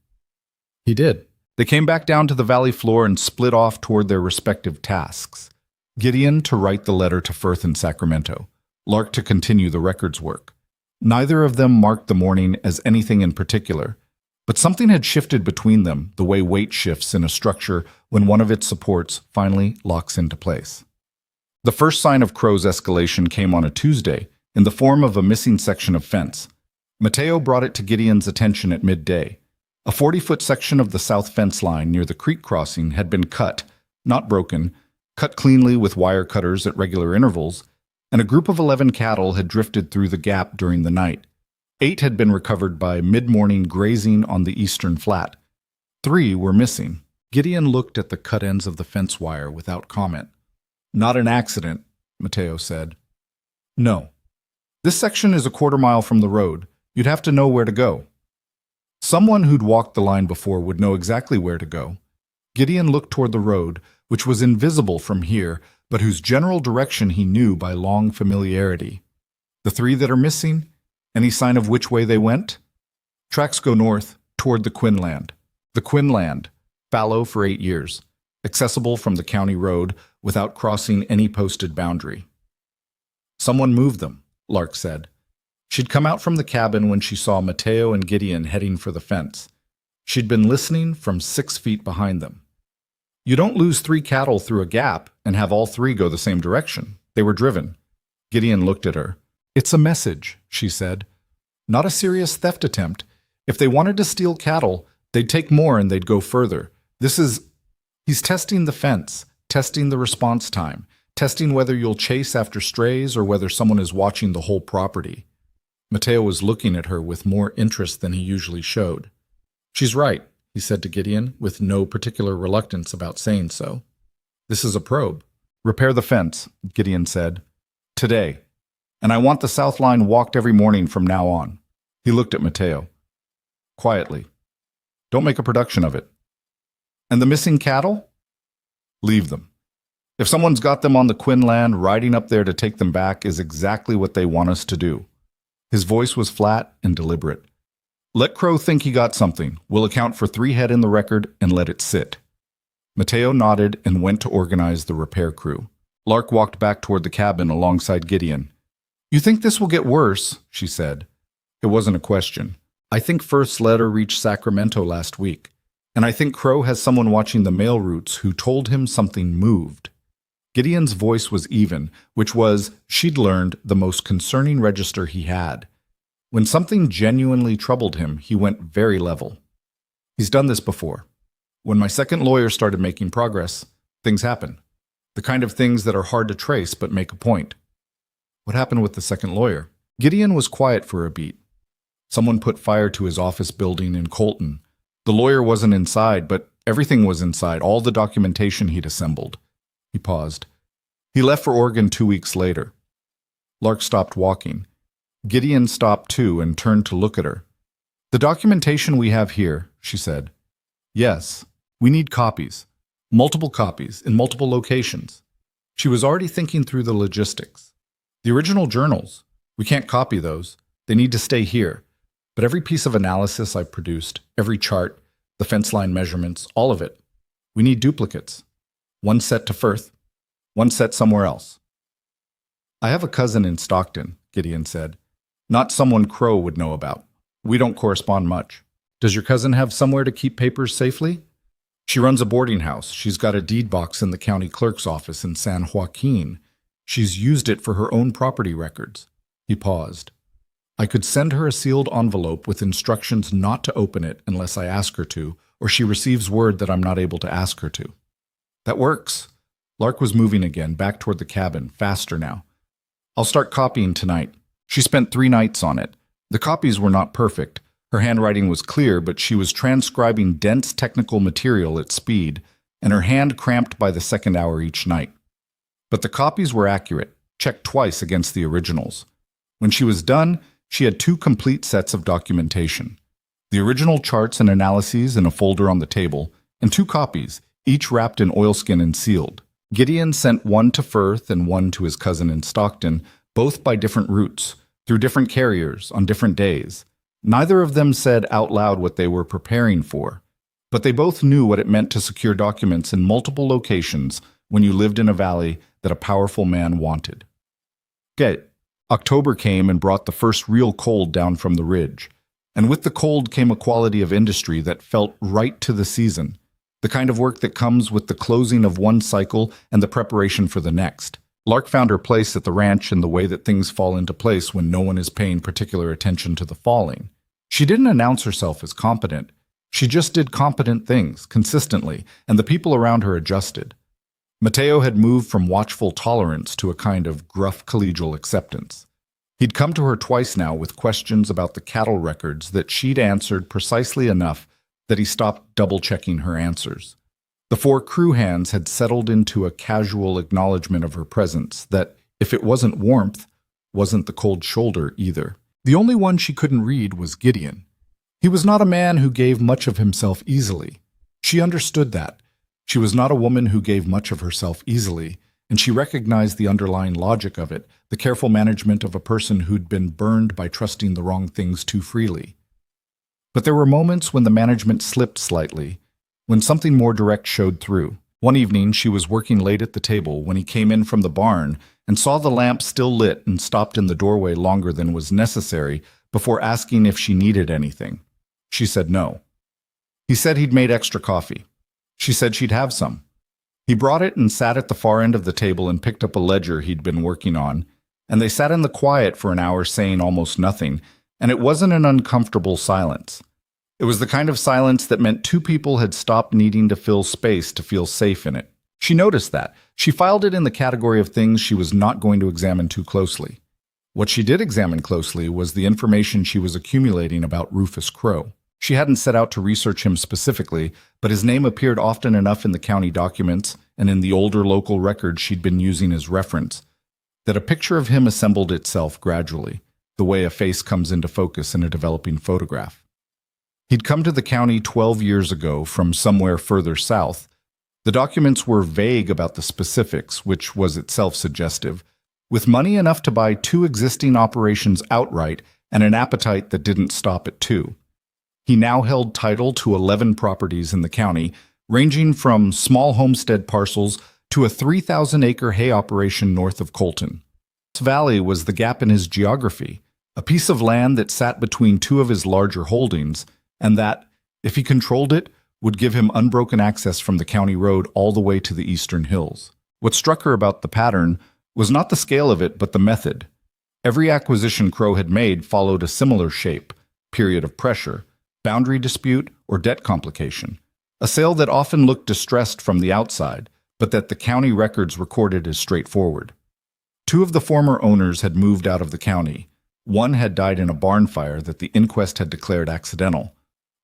Speaker 1: He did. They came back down to the valley floor and split off toward their respective tasks. Gideon to write the letter to Firth in Sacramento, Lark to continue the records work. Neither of them marked the morning as anything in particular, but something had shifted between them, the way weight shifts in a structure when one of its supports finally locks into place. The first sign of Crow's escalation came on a Tuesday, in the form of a missing section of fence. Mateo brought it to Gideon's attention at midday. A 40-foot section of the south fence line near the creek crossing had been cut, not broken, cut cleanly with wire cutters at regular intervals, and a group of 11 cattle had drifted through the gap during the night. 8 had been recovered by mid-morning grazing on the eastern flat. 3 were missing. Gideon looked at the cut ends of the fence wire without comment. "Not an accident," Mateo said. "No. This section is a quarter-mile from the road. You'd have to know where to go." Someone who'd walked the line before would know exactly where to go. Gideon looked toward the road, which was invisible from here, but whose general direction he knew by long familiarity. The 3 that are missing? Any sign of which way they went? Tracks go north, toward the Quinland. The Quinland, fallow for 8 years, accessible from the county road without crossing any posted boundary. "Someone moved them," Lark said. She'd come out from the cabin when she saw Mateo and Gideon heading for the fence. She'd been listening from 6 feet behind them. You don't lose 3 cattle through a gap and have all 3 go the same direction. They were driven. Gideon looked at her. "It's a message," she said. "Not a serious theft attempt. If they wanted to steal cattle, they'd take more and they'd go further. This is..." He's testing the fence, testing the response time, testing whether you'll chase after strays or whether someone is watching the whole property. Mateo was looking at her with more interest than he usually showed. "She's right," he said to Gideon, with no particular reluctance about saying so. "This is a probe." "Repair the fence," Gideon said. "Today. And I want the south line walked every morning from now on." He looked at Mateo. "Quietly. Don't make a production of it." "And the missing cattle?" "Leave them. If someone's got them on the Quinland, riding up there to take them back is exactly what they want us to do." His voice was flat and deliberate. Let Crow think he got something. We'll account for 3 head in the record and let it sit. Mateo nodded and went to organize the repair crew. Lark walked back toward the cabin alongside Gideon. You think this will get worse, she said. It wasn't a question. I think Firth's letter reached Sacramento last week, and I think Crow has someone watching the mail routes who told him something moved. Gideon's voice was even, which was, she'd learned, the most concerning register he had. When something genuinely troubled him, he went very level. He's done this before. When my second lawyer started making progress, things happen. The kind of things that are hard to trace but make a point. What happened with the second lawyer? Gideon was quiet for a beat. Someone put fire to his office building in Colton. The lawyer wasn't inside, but everything was inside, all the documentation he'd assembled. He paused. He left for Oregon 2 weeks later. Lark stopped walking. Gideon stopped too and turned to look at her. The documentation we have here, she said. Yes, we need copies. Multiple copies, in multiple locations. She was already thinking through the logistics. The original journals, we can't copy those. They need to stay here. But every piece of analysis I produced, every chart, the fence line measurements, all of it, we need duplicates. One set to Firth, one set somewhere else. I have a cousin in Stockton, Gideon said. Not someone Crow would know about. We don't correspond much. Does your cousin have somewhere to keep papers safely? She runs a boarding house. She's got a deed box in the county clerk's office in San Joaquin. She's used it for her own property records. He paused. I could send her a sealed envelope with instructions not to open it unless I ask her to, or she receives word that I'm not able to ask her to. That works. Lark was moving again, back toward the cabin, faster now. I'll start copying tonight. She spent 3 nights on it. The copies were not perfect. Her handwriting was clear, but she was transcribing dense technical material at speed, and her hand cramped by the second hour each night. But the copies were accurate, checked twice against the originals. When she was done, she had 2 complete sets of documentation. The original charts and analyses in a folder on the table, and 2 copies, each wrapped in oilskin and sealed. Gideon sent one to Firth and one to his cousin in Stockton, both by different routes, through different carriers, on different days. Neither of them said out loud what they were preparing for, but they both knew what it meant to secure documents in multiple locations when you lived in a valley that a powerful man wanted. October came and brought the first real cold down from the ridge, and with the cold came a quality of industry that felt right to the season, the kind of work that comes with the closing of one cycle and the preparation for the next. Lark found her place at the ranch in the way that things fall into place when no one is paying particular attention to the falling. She didn't announce herself as competent. She just did competent things, consistently, and the people around her adjusted. Mateo had moved from watchful tolerance to a kind of gruff collegial acceptance. He'd come to her twice now with questions about the cattle records that she'd answered precisely enough that he stopped double-checking her answers. The 4 crew hands had settled into a casual acknowledgement of her presence that, if it wasn't warmth, wasn't the cold shoulder either. The only one she couldn't read was Gideon. He was not a man who gave much of himself easily. She understood that. She was not a woman who gave much of herself easily, and she recognized the underlying logic of it, the careful management of a person who'd been burned by trusting the wrong things too freely. But there were moments when the management slipped slightly, when something more direct showed through. One evening, she was working late at the table when he came in from the barn and saw the lamp still lit and stopped in the doorway longer than was necessary before asking if she needed anything. She said no. He said he'd made extra coffee. She said she'd have some. He brought it and sat at the far end of the table and picked up a ledger he'd been working on, and they sat in the quiet for an hour saying almost nothing, and it wasn't an uncomfortable silence. It was the kind of silence that meant 2 people had stopped needing to fill space to feel safe in it. She noticed that. She filed it in the category of things she was not going to examine too closely. What she did examine closely was the information she was accumulating about Rufus Crow. She hadn't set out to research him specifically, but his name appeared often enough in the county documents and in the older local records she'd been using as reference, that a picture of him assembled itself gradually, the way a face comes into focus in a developing photograph. He'd come to the county 12 years ago from somewhere further south. The documents were vague about the specifics, which was itself suggestive, with money enough to buy 2 existing operations outright and an appetite that didn't stop at 2. He now held title to 11 properties in the county, ranging from small homestead parcels to a 3,000-acre hay operation north of Colton. This valley was the gap in his geography, a piece of land that sat between two of his larger holdings, and that, if he controlled it, would give him unbroken access from the county road all the way to the eastern hills. What struck her about the pattern was not the scale of it, but the method. Every acquisition Crow had made followed a similar shape: period of pressure, boundary dispute, or debt complication. A sale that often looked distressed from the outside, but that the county records recorded as straightforward. Two of the former owners had moved out of the county. One had died in a barn fire that the inquest had declared accidental.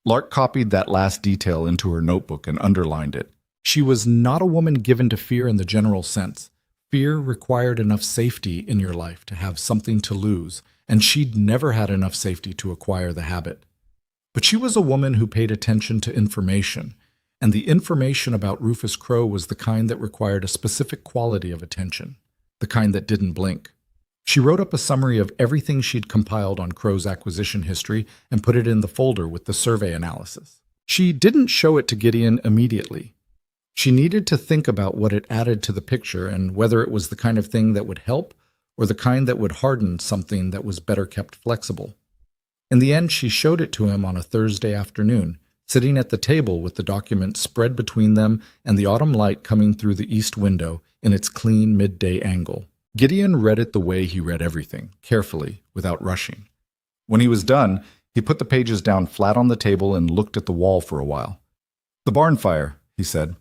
Speaker 1: Lark copied that last detail into her notebook and underlined it. She was not a woman given to fear in the general sense. Fear required enough safety in your life to have something to lose, and she'd never had enough safety to acquire the habit. But she was a woman who paid attention to information, and the information about Rufus Crow was the kind that required a specific quality of attention, the kind that didn't blink. She wrote up a summary of everything she'd compiled on Crow's acquisition history and put it in the folder with the survey analysis. She didn't show it to Gideon immediately. She needed to think about what it added to the picture and whether it was the kind of thing that would help or the kind that would harden something that was better kept flexible. In the end, she showed it to him on a Thursday afternoon, sitting at the table with the document spread between them and the autumn light coming through the east window in its clean midday angle. Gideon read it the way he read everything, carefully, without rushing. When he was done, he put the pages down flat on the table and looked at the wall for a while. "The barn fire," he said.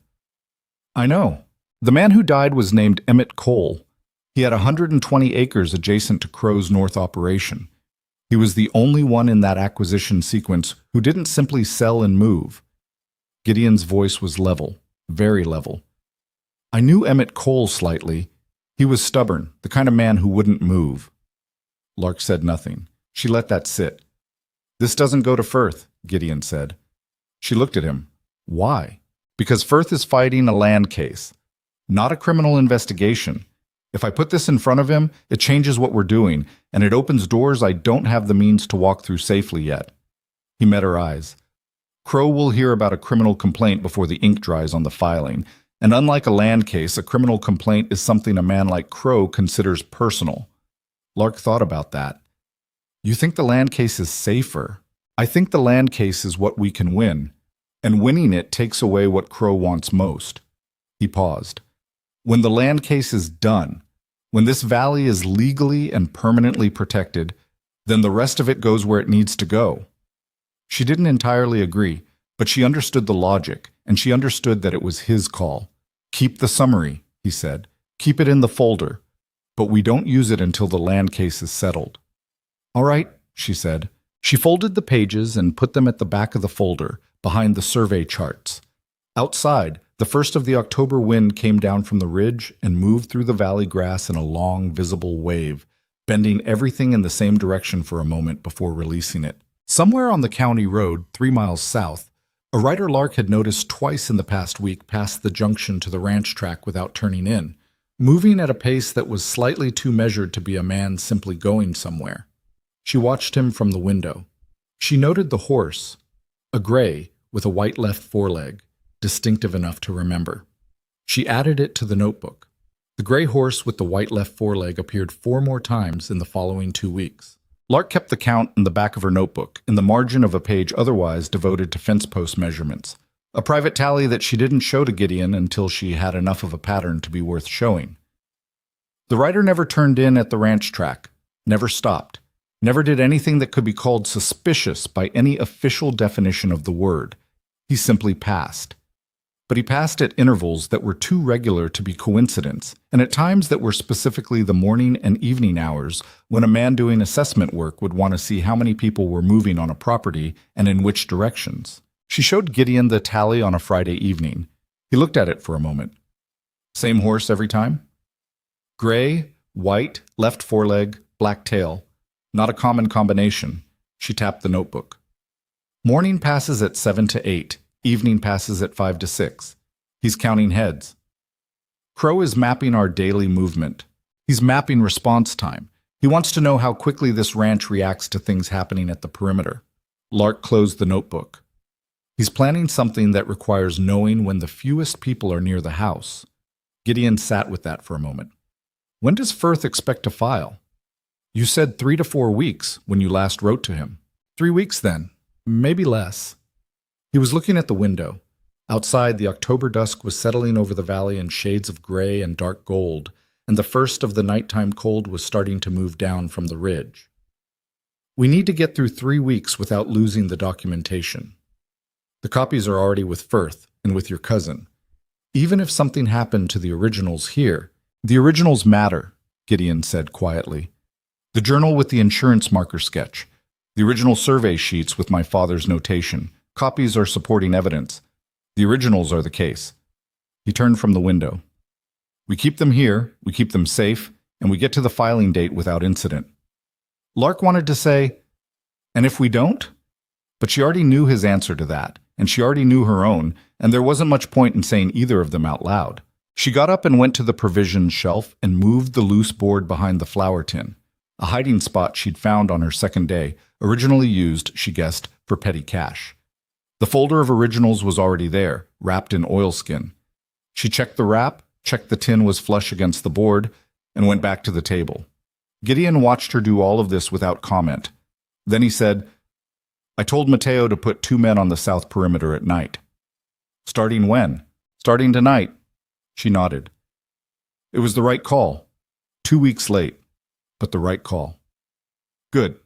Speaker 1: "I know. The man who died was named Emmett Cole. He had 120 acres adjacent to Crow's North operation. He was the only one in that acquisition sequence who didn't simply sell and move." Gideon's voice was level, very level. "I knew Emmett Cole slightly. He was stubborn, the kind of man who wouldn't move." Lark said nothing. She let that sit. "This doesn't go to Firth," Gideon said. She looked at him. "Why?" "Because Firth is fighting a land case, not a criminal investigation. If I put this in front of him, it changes what we're doing, and it opens doors I don't have the means to walk through safely yet." He met her eyes. "Crow will hear about a criminal complaint before the ink dries on the filing, and unlike a land case, a criminal complaint is something a man like Crow considers personal." Lark thought about that. "You think the land case is safer? I think the land case is what we can win, and winning it takes away what Crow wants most." He paused. "When the land case is done, when this valley is legally and permanently protected, then the rest of it goes where it needs to go." She didn't entirely agree, but she understood the logic, and she understood that it was his call. "Keep the summary," he said. "Keep it in the folder, but we don't use it until the land case is settled." "All right," she said. She folded the pages and put them at the back of the folder, behind the survey charts. Outside, the first of the October wind came down from the ridge and moved through the valley grass in a long, visible wave, bending everything in the same direction for a moment before releasing it. Somewhere on the county road, 3 miles south, a rider Lark had noticed twice in the past week passed the junction to the ranch track without turning in, moving at a pace that was slightly too measured to be a man simply going somewhere. She watched him from the window. She noted the horse, a gray with a white left foreleg, distinctive enough to remember. She added it to the notebook. The gray horse with the white left foreleg appeared 4 more times in the following 2 weeks. Lark kept the count in the back of her notebook, in the margin of a page otherwise devoted to fence post measurements, a private tally that she didn't show to Gideon until she had enough of a pattern to be worth showing. The rider never turned in at the ranch track, never stopped, never did anything that could be called suspicious by any official definition of the word. He simply passed. But he passed at intervals that were too regular to be coincidence, and at times that were specifically the morning and evening hours when a man doing assessment work would want to see how many people were moving on a property and in which directions. She showed Gideon the tally on a Friday evening. He looked at it for a moment. "Same horse every time?" "Gray, white, left foreleg, black tail. Not a common combination." She tapped the notebook. "Morning passes at 7 to 8. Evening passes at 5 to 6. He's counting heads. Crow is mapping our daily movement. He's mapping response time. He wants to know how quickly this ranch reacts to things happening at the perimeter." Lark closed the notebook. He's planning something that requires knowing when the fewest people are near the house. Gideon sat with that for a moment. When does Firth expect to file? You said 3 to 4 weeks when you last wrote to him. 3 weeks then, maybe less. He was looking at the window. Outside, the October dusk was settling over the valley in shades of gray and dark gold, and the first of the nighttime cold was starting to move down from the ridge. We need to get through 3 weeks without losing the documentation. The copies are already with Firth and with your cousin. Even if something happened to the originals here, the originals matter, Gideon said quietly. The journal with the insurance marker sketch, the original survey sheets with my father's notation, copies are supporting evidence. The originals are the case. He turned from the window. We keep them here, we keep them safe, and we get to the filing date without incident. Lark wanted to say, and if we don't? But she already knew his answer to that, and she already knew her own, and there wasn't much point in saying either of them out loud. She got up and went to the provisions shelf and moved the loose board behind the flour tin, a hiding spot she'd found on her second day, originally used, she guessed, for petty cash. The folder of originals was already there, wrapped in oilskin. She checked the wrap, checked the tin was flush against the board, and went back to the table. Gideon watched her do all of this without comment. Then he said, I told Mateo to put 2 men on the south perimeter at night. Starting when? Starting tonight. She nodded. It was the right call. 2 weeks late, but the right call. Good.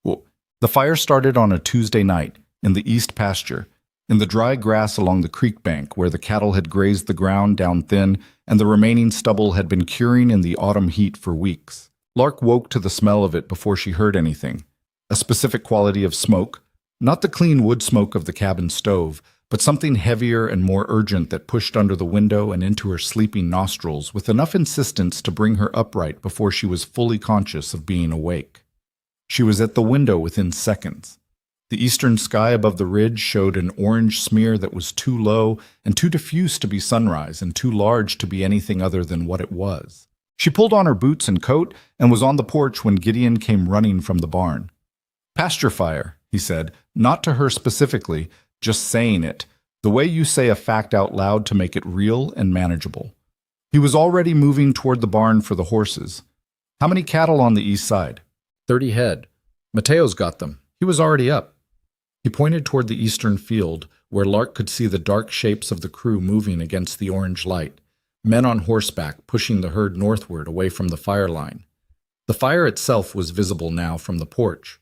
Speaker 1: Well, the fire started on a Tuesday night in the east pasture, in the dry grass along the creek bank where the cattle had grazed the ground down thin and the remaining stubble had been curing in the autumn heat for weeks. Lark woke to the smell of it before she heard anything. A specific quality of smoke, not the clean wood smoke of the cabin stove, but something heavier and more urgent that pushed under the window and into her sleeping nostrils with enough insistence to bring her upright before she was fully conscious of being awake. She was at the window within seconds. The eastern sky above the ridge showed an orange smear that was too low and too diffuse to be sunrise and too large to be anything other than what it was. She pulled on her boots and coat and was on the porch when Gideon came running from the barn. Pasture fire, he said, not to her specifically, just saying it, the way you say a fact out loud to make it real and manageable. He was already moving toward the barn for the horses. How many cattle on the east side? 30 head. Mateo's got them. He was already up. He pointed toward the eastern field, where Lark could see the dark shapes of the crew moving against the orange light, men on horseback pushing the herd northward away from the fire line. The fire itself was visible now from the porch.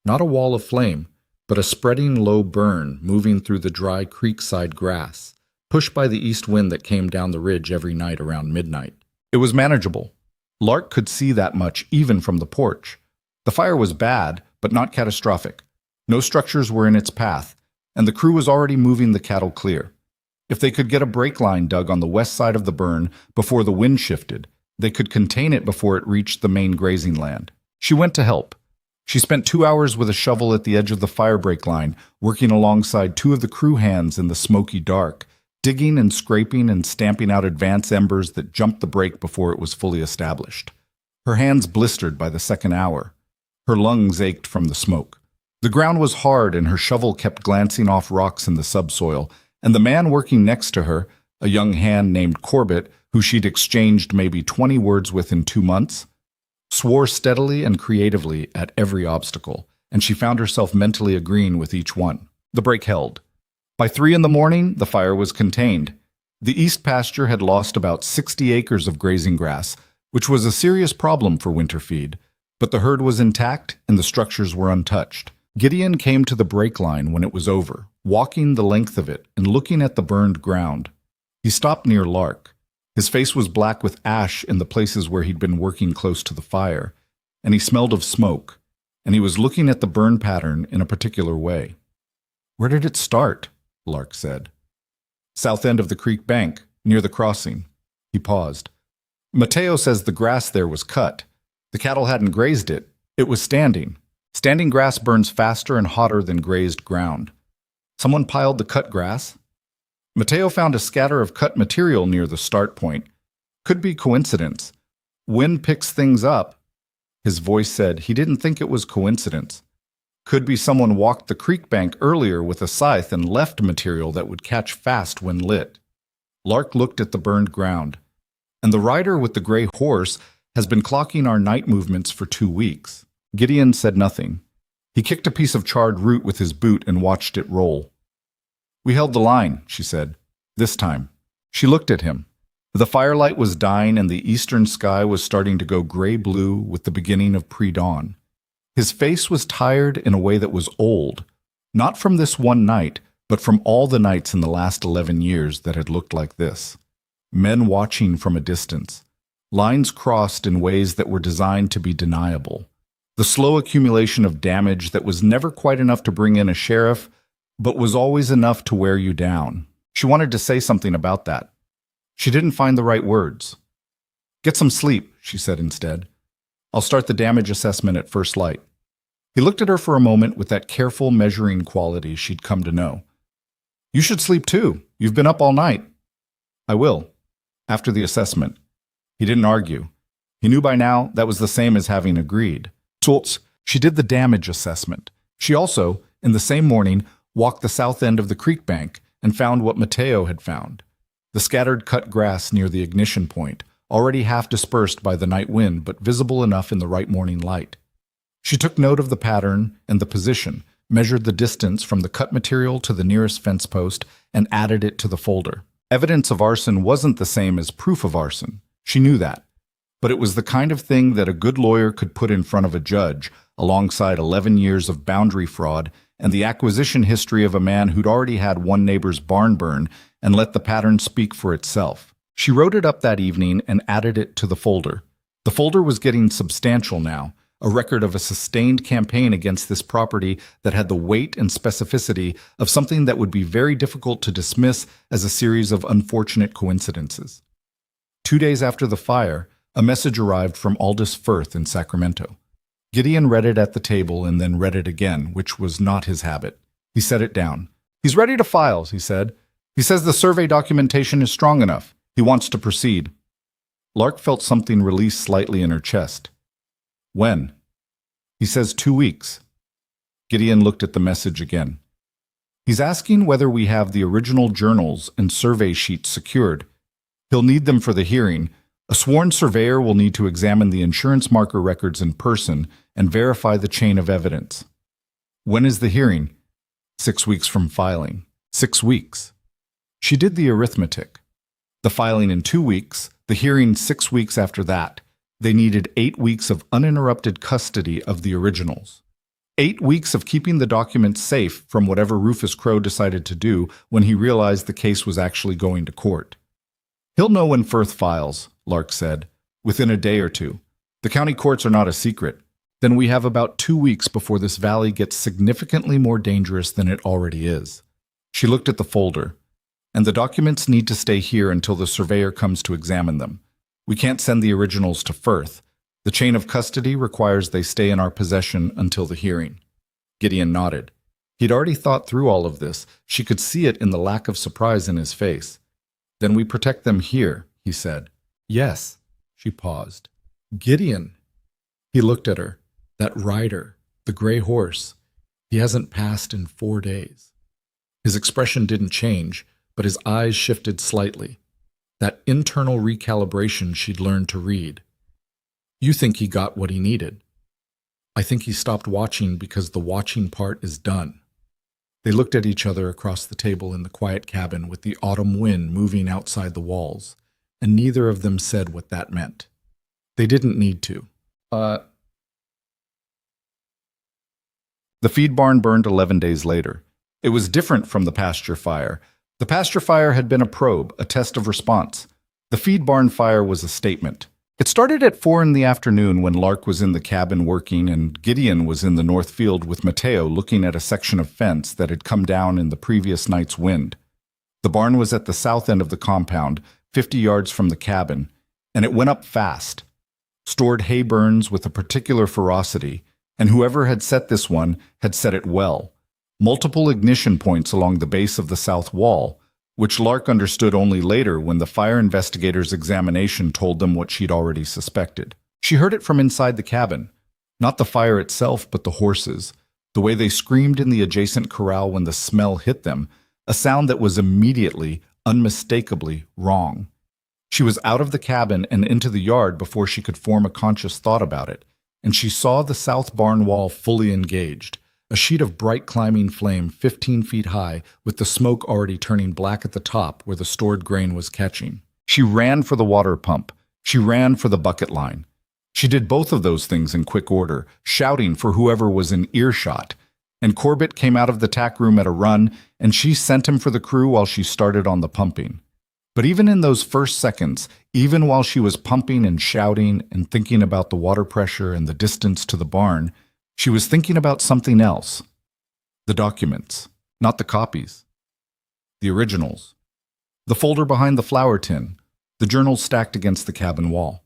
Speaker 1: Not a wall of flame, but a spreading low burn moving through the dry creekside grass, pushed by the east wind that came down the ridge every night around midnight. It was manageable. Lark could see that much even from the porch. The fire was bad, but not catastrophic. No structures were in its path, and the crew was already moving the cattle clear. If they could get a brake line dug on the west side of the burn before the wind shifted, they could contain it before it reached the main grazing land. She went to help. She spent 2 hours with a shovel at the edge of the fire break line, working alongside 2 of the crew hands in the smoky dark, digging and scraping and stamping out advance embers that jumped the break before it was fully established. Her hands blistered by the second hour. Her lungs ached from the smoke. The ground was hard and her shovel kept glancing off rocks in the subsoil, and the man working next to her, a young hand named Corbett, who she'd exchanged maybe 20 words with in 2 months, swore steadily and creatively at every obstacle, and she found herself mentally agreeing with each one. The break held. By 3 a.m, the fire was contained. The east pasture had lost about 60 acres of grazing grass, which was a serious problem for winter feed, but the herd was intact and the structures were untouched. Gideon came to the break line when it was over, walking the length of it and looking at the burned ground. He stopped near Lark. His face was black with ash in the places where he'd been working close to the fire, and he smelled of smoke, and he was looking at the burn pattern in a particular way. Where did it start? Lark said. South end of the creek bank, near the crossing. He paused. Mateo says the grass there was cut. The cattle hadn't grazed it. It was standing. Standing grass burns faster and hotter than grazed ground. Someone piled the cut grass. Mateo found a scatter of cut material near the start point. Could be coincidence. Wind picks things up. His voice said he didn't think it was coincidence. Could be someone walked the creek bank earlier with a scythe and left material that would catch fast when lit. Lark looked at the burned ground. And the rider with the gray horse has been clocking our night movements for 2 weeks. Gideon said nothing. He kicked a piece of charred root with his boot and watched it roll. We held the line, she said. This time. She looked at him. The firelight was dying and the eastern sky was starting to go gray-blue with the beginning of pre-dawn. His face was tired in a way that was old, not from this one night, but from all the nights in the last 11 years that had looked like this. Men watching from a distance. Lines crossed in ways that were designed to be deniable. The slow accumulation of damage that was never quite enough to bring in a sheriff, but was always enough to wear you down. She wanted to say something about that. She didn't find the right words. Get some sleep, she said instead. I'll start the damage assessment at first light. He looked at her for a moment with that careful measuring quality she'd come to know. You should sleep too. You've been up all night. I will. After the assessment. He didn't argue. He knew by now that was the same as having agreed. So she did the damage assessment. She also, in the same morning, walked the south end of the creek bank and found what Mateo had found. The scattered cut grass near the ignition point, already half dispersed by the night wind but visible enough in the right morning light. She took note of the pattern and the position, measured the distance from the cut material to the nearest fence post, and added it to the folder. Evidence of arson wasn't the same as proof of arson. She knew that. But it was the kind of thing that a good lawyer could put in front of a judge, alongside 11 years of boundary fraud and the acquisition history of a man who'd already had one neighbor's barn burn and let the pattern speak for itself. She wrote it up that evening and added it to the folder. The folder was getting substantial now, a record of a sustained campaign against this property that had the weight and specificity of something that would be very difficult to dismiss as a series of unfortunate coincidences. 2 days after the fire, a message arrived from Aldous Firth in Sacramento. Gideon read it at the table and then read it again, which was not his habit. He set it down. He's ready to file, he said. He says the survey documentation is strong enough. He wants to proceed. Lark felt something release slightly in her chest. When? He says 2 weeks. Gideon looked at the message again. He's asking whether we have the original journals and survey sheets secured. He'll need them for the hearing. A sworn surveyor will need to examine the insurance marker records in person and verify the chain of evidence. When is the hearing? 6 weeks from filing. 6 weeks. She did the arithmetic. The filing in 2 weeks, the hearing 6 weeks after that. They needed 8 weeks of uninterrupted custody of the originals. 8 weeks of keeping the documents safe from whatever Rufus Crowe decided to do when he realized the case was actually going to court. He'll know when Firth files, Lark said, within a day or two. The county courts are not a secret. Then we have about 2 weeks before this valley gets significantly more dangerous than it already is. She looked at the folder. And the documents need to stay here until the surveyor comes to examine them. We can't send the originals to Firth. The chain of custody requires they stay in our possession until the hearing. Gideon nodded. He'd already thought through all of this. She could see it in the lack of surprise in his face. Then we protect them here, he said. Yes. She paused. Gideon. He looked at her. That rider, the gray horse. He hasn't passed in 4 days. His expression didn't change, but his eyes shifted slightly. That internal recalibration she'd learned to read. You think he got what he needed. I think he stopped watching because the watching part is done. They looked at each other across the table in the quiet cabin with the autumn wind moving outside the walls, and neither of them said what that meant. They didn't need to. The feed barn burned 11 days later. It was different from the pasture fire. The pasture fire had been a probe, a test of response. The feed barn fire was a statement. It started at 4 in the afternoon when Lark was in the cabin working and Gideon was in the north field with Mateo looking at a section of fence that had come down in the previous night's wind. The barn was at the south end of the compound, 50 yards from the cabin, and it went up fast. Stored hay burns with a particular ferocity, and whoever had set this one had set it well. Multiple ignition points along the base of the south wall, which Lark understood only later when the fire investigators' examination told them what she'd already suspected. She heard it from inside the cabin. Not the fire itself, but the horses. The way they screamed in the adjacent corral when the smell hit them, a sound that was immediately, unmistakably wrong. She was out of the cabin and into the yard before she could form a conscious thought about it, and she saw the south barn wall fully engaged, a sheet of bright climbing flame 15 feet high, with the smoke already turning black at the top where the stored grain was catching. She ran for the water pump. She ran for the bucket line. She did both of those things in quick order, shouting for whoever was in earshot. And Corbett came out of the tack room at a run, and she sent him for the crew while she started on the pumping. But even in those first seconds, even while she was pumping and shouting and thinking about the water pressure and the distance to the barn, she was thinking about something else. The documents, not the copies. The originals. The folder behind the flour tin, the journals stacked against the cabin wall.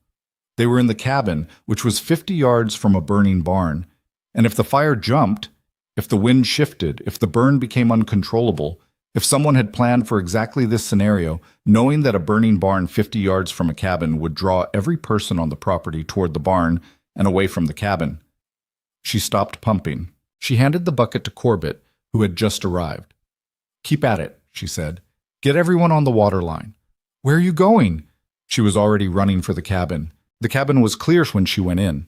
Speaker 1: They were in the cabin, which was 50 yards from a burning barn, and if the fire jumped, if the wind shifted, if the burn became uncontrollable, if someone had planned for exactly this scenario, knowing that a burning barn 50 yards from a cabin would draw every person on the property toward the barn and away from the cabin. She stopped pumping. She handed the bucket to Corbett, who had just arrived. "Keep at it," she said. "Get everyone on the water line." "Where are you going?" She was already running for the cabin. The cabin was clear when she went in.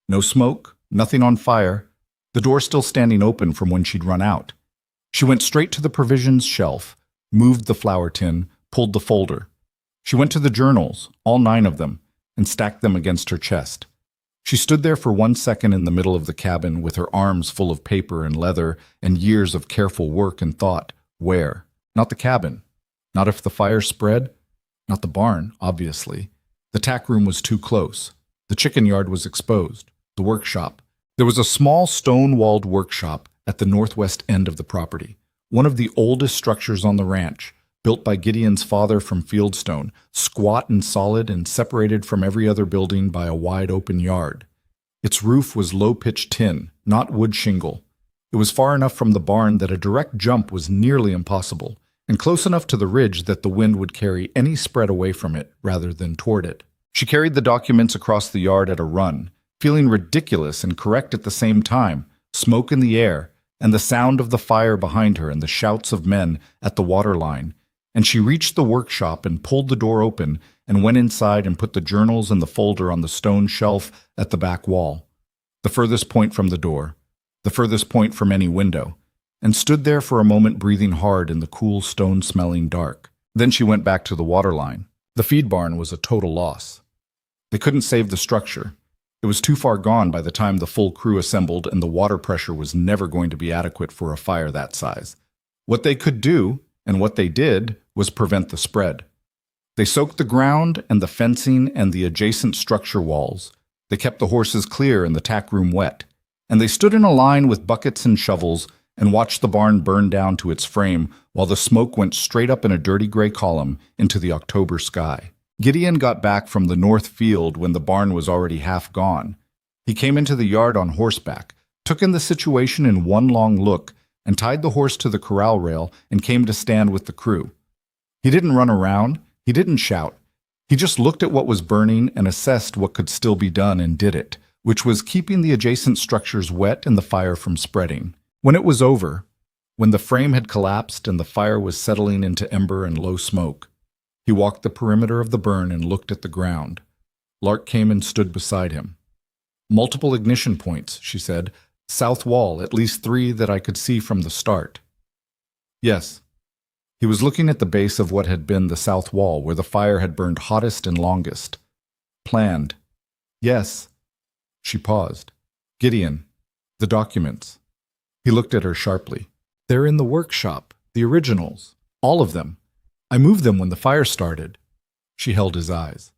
Speaker 1: No smoke, nothing on fire, the door still standing open from when she'd run out. She went straight to the provisions shelf, moved the flour tin, pulled the folder. She went to the journals, all 9 of them, and stacked them against her chest. She stood there for 1 second in the middle of the cabin with her arms full of paper and leather and years of careful work and thought. Where? Not the cabin. Not if the fire spread. Not the barn, obviously. The tack room was too close. The chicken yard was exposed. The workshop. There was a small stone-walled workshop at the northwest end of the property, one of the oldest structures on the ranch, built by Gideon's father from Fieldstone, squat and solid and separated from every other building by a wide open yard. Its roof was low-pitched tin, not wood shingle. It was far enough from the barn that a direct jump was nearly impossible, and close enough to the ridge that the wind would carry any spread away from it rather than toward it. She carried the documents across the yard at a run, feeling ridiculous and correct at the same time, smoke in the air, and the sound of the fire behind her and the shouts of men at the water line, and she reached the workshop and pulled the door open and went inside and put the journals and the folder on the stone shelf at the back wall, the furthest point from the door, the furthest point from any window, and stood there for a moment breathing hard in the cool stone-smelling dark. Then she went back to the water line. The feed barn was a total loss. They couldn't save the structure. It was too far gone by the time the full crew assembled, and the water pressure was never going to be adequate for a fire that size. What they could do, and what they did, was prevent the spread. They soaked the ground and the fencing and the adjacent structure walls. They kept the horses clear and the tack room wet. And they stood in a line with buckets and shovels and watched the barn burn down to its frame while the smoke went straight up in a dirty gray column into the October sky. Gideon got back from the north field when the barn was already half gone. He came into the yard on horseback, took in the situation in one long look, and tied the horse to the corral rail and came to stand with the crew. He didn't run around. He didn't shout. He just looked at what was burning and assessed what could still be done and did it, which was keeping the adjacent structures wet and the fire from spreading. When it was over, when the frame had collapsed and the fire was settling into ember and low smoke, he walked the perimeter of the burn and looked at the ground. Lark came and stood beside him. "Multiple ignition points," she said. "South wall, at least 3 that I could see from the start." "Yes." He was looking at the base of what had been the south wall, where the fire had burned hottest and longest. "Planned." "Yes." She paused. "Gideon, the documents." He looked at her sharply. "They're in the workshop, the originals, all of them. I moved them when the fire started." She held his eyes.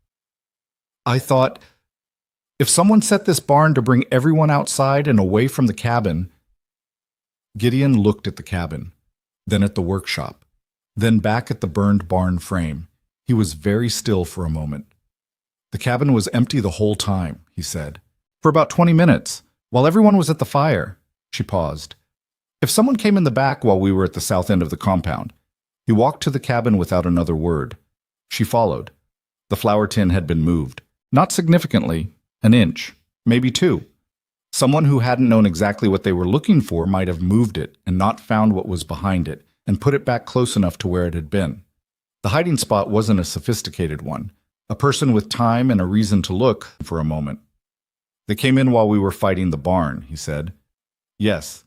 Speaker 1: "I thought, if someone set this barn to bring everyone outside and away from the cabin—" Gideon looked at the cabin, then at the workshop, then back at the burned barn frame. He was very still for a moment. "The cabin was empty the whole time," he said. "For about 20 minutes, while everyone was at the fire." She paused. "If someone came in the back while we were at the south end of the compound." He walked to the cabin without another word. She followed. The flour tin had been moved. Not significantly, an inch, maybe 2. Someone who hadn't known exactly what they were looking for might have moved it and not found what was behind it and put it back close enough to where it had been. The hiding spot wasn't a sophisticated one. A person with time and a reason to look for a moment. They came in while we were fighting the barn, he said. Yes.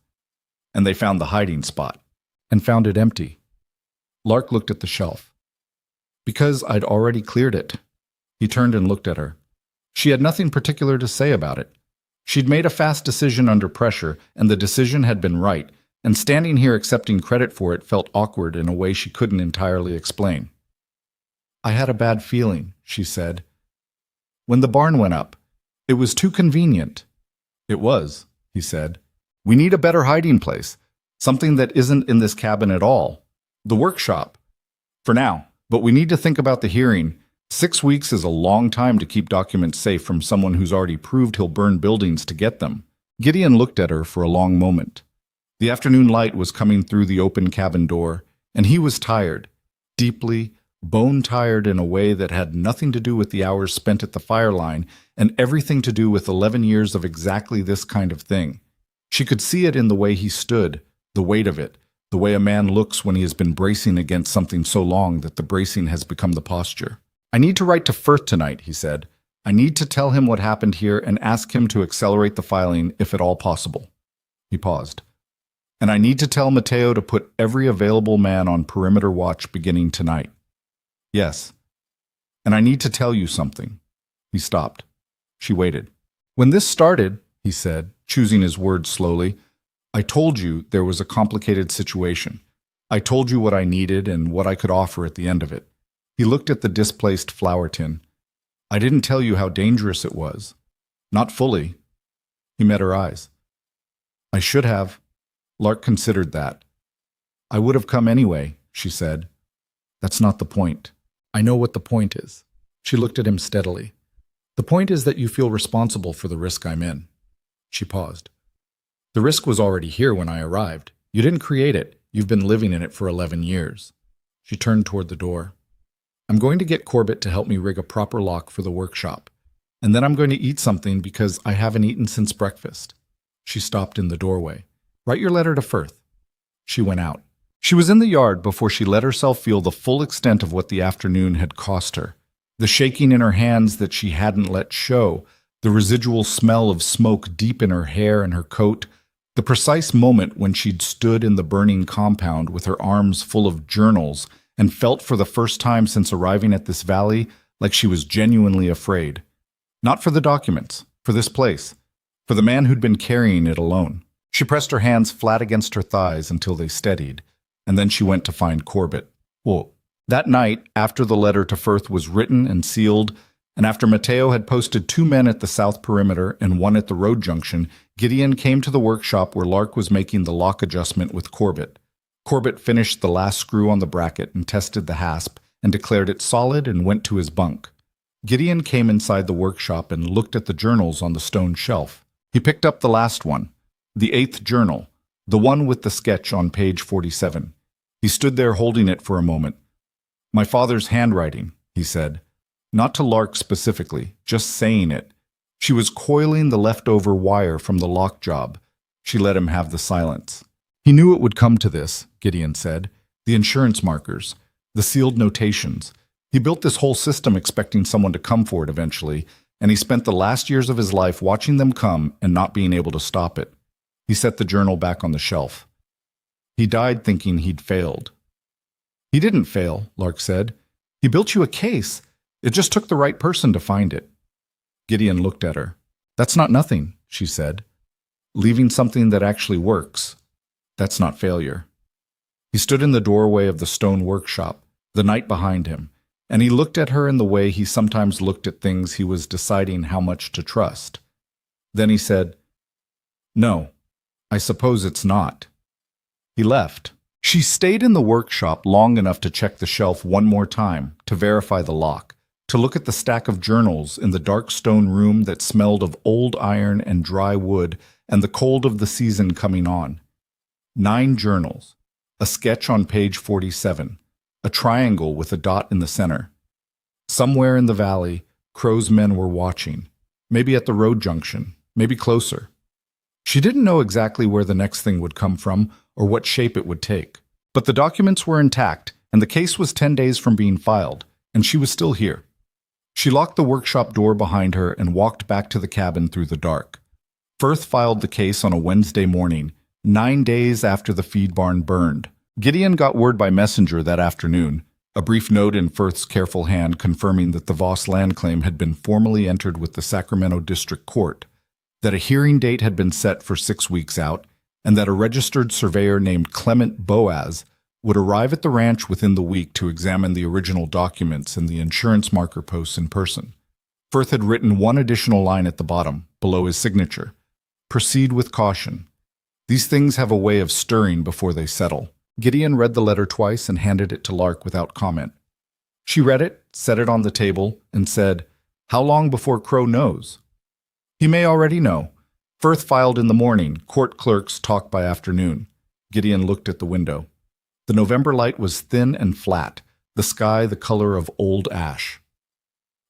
Speaker 1: And they found the hiding spot. And found it empty. Lark looked at the shelf. Because I'd already cleared it. He turned and looked at her. She had nothing particular to say about it. She'd made a fast decision under pressure, and the decision had been right, and standing here accepting credit for it felt awkward in a way she couldn't entirely explain. I had a bad feeling, she said. When the barn went up, it was too convenient. It was, he said. We need a better hiding place, something that isn't in this cabin at all. The workshop. For now, but we need to think about the hearing. 6 weeks is a long time to keep documents safe from someone who's already proved he'll burn buildings to get them. Gideon looked at her for a long moment. The afternoon light was coming through the open cabin door, and he was tired, deeply, bone-tired in a way that had nothing to do with the hours spent at the fire line and everything to do with 11 years of exactly this kind of thing. She could see it in the way he stood, the weight of it, the way a man looks when he has been bracing against something so long that the bracing has become the posture. I need to write to Firth tonight, he said. I need to tell him what happened here and ask him to accelerate the filing if at all possible. He paused. And I need to tell Mateo to put every available man on perimeter watch beginning tonight. Yes. And I need to tell you something. He stopped. She waited. When this started, he said, choosing his words slowly, I told you there was a complicated situation. I told you what I needed and what I could offer at the end of it. He looked at the displaced flour tin. I didn't tell you how dangerous it was. Not fully. He met her eyes. I should have. Lark considered that. I would have come anyway, she said. That's not the point. I know what the point is. She looked at him steadily. The point is that you feel responsible for the risk I'm in. She paused. The risk was already here when I arrived. You didn't create it. You've been living in it for 11 years. She turned toward the door. I'm going to get Corbett to help me rig a proper lock for the workshop. And then I'm going to eat something because I haven't eaten since breakfast. She stopped in the doorway. Write your letter to Firth. She went out. She was in the yard before she let herself feel the full extent of what the afternoon had cost her. The shaking in her hands that she hadn't let show, the residual smell of smoke deep in her hair and her coat, the precise moment when she'd stood in the burning compound with her arms full of journals and felt for the first time since arriving at this valley like she was genuinely afraid. Not for the documents, for this place, for the man who'd been carrying it alone. She pressed her hands flat against her thighs until they steadied, and then she went to find Corbett. Well, that night, after the letter to Firth was written and sealed, and after Mateo had posted 2 men at the south perimeter and 1 at the road junction, Gideon came to the workshop where Lark was making the lock adjustment with Corbett. Corbett finished the last screw on the bracket and tested the hasp and declared it solid and went to his bunk. Gideon came inside the workshop and looked at the journals on the stone shelf. He picked up the last one, the 8th journal, the one with the sketch on page 47. He stood there holding it for a moment. My father's handwriting, he said. Not to Lark specifically, just saying it. She was coiling the leftover wire from the lock job. She let him have the silence. He knew it would come to this, Gideon said. The insurance markers, the sealed notations. He built this whole system expecting someone to come for it eventually, and he spent the last years of his life watching them come and not being able to stop it. He set the journal back on the shelf. He died thinking he'd failed. He didn't fail, Lark said. He built you a case. It just took the right person to find it. Gideon looked at her. That's not nothing, she said. Leaving something that actually works. That's not failure. He stood in the doorway of the stone workshop, the night behind him, and he looked at her in the way he sometimes looked at things he was deciding how much to trust. Then he said, No, I suppose it's not. He left. She stayed in the workshop long enough to check the shelf one more time, to verify the lock, to look at the stack of journals in the dark stone room that smelled of old iron and dry wood and the cold of the season coming on. 9 journals, a sketch on page 47, a triangle with a dot in the center. Somewhere in the valley, Crow's men were watching, maybe at the road junction, maybe closer. She didn't know exactly where the next thing would come from or what shape it would take. But the documents were intact, and the case was 10 days from being filed, and she was still here. She locked the workshop door behind her and walked back to the cabin through the dark. Firth filed the case on a Wednesday morning, 9 days after the feed barn burned. Gideon got word by messenger that afternoon, a brief note in Firth's careful hand confirming that the Voss land claim had been formally entered with the Sacramento District Court, that a hearing date had been set for 6 weeks out, and that a registered surveyor named Clement Boaz would arrive at the ranch within the week to examine the original documents and the insurance marker posts in person. Firth had written one additional line at the bottom, below his signature. Proceed with caution. These things have a way of stirring before they settle. Gideon read the letter twice and handed it to Lark without comment. She read it, set it on the table, and said, "How long before Crow knows?" "He may already know. Firth filed in the morning, court clerks talk by afternoon." Gideon looked at the window. The November light was thin and flat, the sky the color of old ash.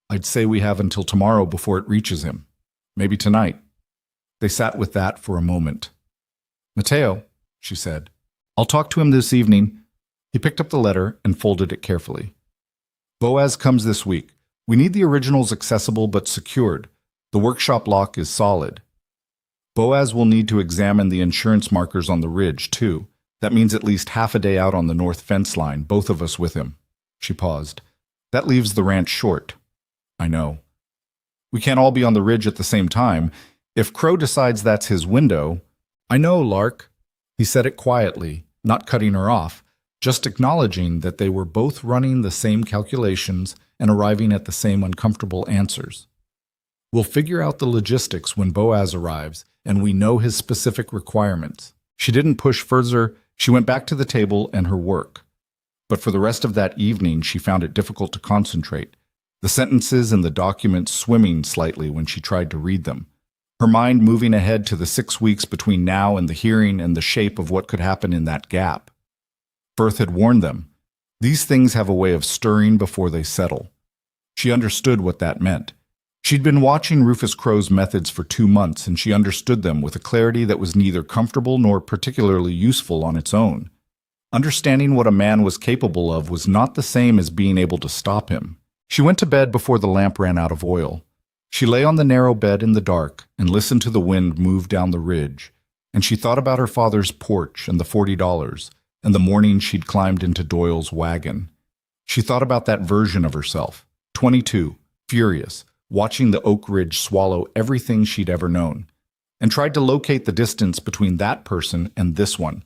Speaker 1: "I'd say we have until tomorrow before it reaches him. Maybe tonight." They sat with that for a moment. "Mateo," she said, "I'll talk to him this evening." He picked up the letter and folded it carefully. "Boaz comes this week. We need the originals accessible but secured. The workshop lock is solid. Boaz will need to examine the insurance markers on the ridge, too. That means at least half a day out on the north fence line, both of us with him." She paused. "That leaves the ranch short." "I know. We can't all be on the ridge at the same time. If Crow decides that's his window—" "I know, Lark." He said it quietly, not cutting her off, just acknowledging that they were both running the same calculations and arriving at the same uncomfortable answers. "We'll figure out the logistics when Boaz arrives, and we know his specific requirements." She didn't push further. She went back to the table and her work. But for the rest of that evening, she found it difficult to concentrate, the sentences in the documents swimming slightly when she tried to read them, her mind moving ahead to the 6 weeks between now and the hearing and the shape of what could happen in that gap. Firth had warned them. These things have a way of stirring before they settle. She understood what that meant. She'd been watching Rufus Crow's methods for 2 months, and she understood them with a clarity that was neither comfortable nor particularly useful on its own. Understanding what a man was capable of was not the same as being able to stop him. She went to bed before the lamp ran out of oil. She lay on the narrow bed in the dark and listened to the wind move down the ridge, and she thought about her father's porch and the $40, and the morning she'd climbed into Doyle's wagon. She thought about that version of herself, 22, furious, watching the Oak Ridge swallow everything she'd ever known, and tried to locate the distance between that person and this one.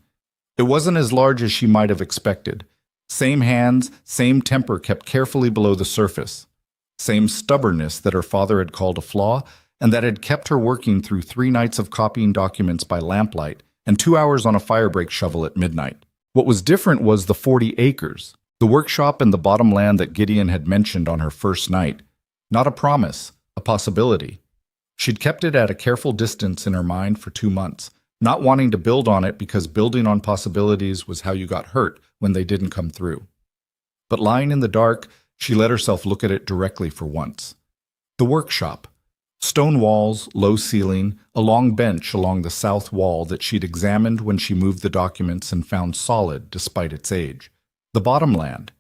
Speaker 1: It wasn't as large as she might have expected. Same hands, same temper kept carefully below the surface. Same stubbornness that her father had called a flaw, and that had kept her working through 3 nights of copying documents by lamplight and 2 hours on a firebrake shovel at midnight. What was different was the 40 acres, the workshop and the bottom land that Gideon had mentioned on her first night. Not a promise, a possibility. She'd kept it at a careful distance in her mind for 2 months, not wanting to build on it because building on possibilities was how you got hurt when they didn't come through. But lying in the dark, she let herself look at it directly for once. The workshop. Stone walls, low ceiling, a long bench along the south wall that she'd examined when she moved the documents and found solid despite its age. The bottom land.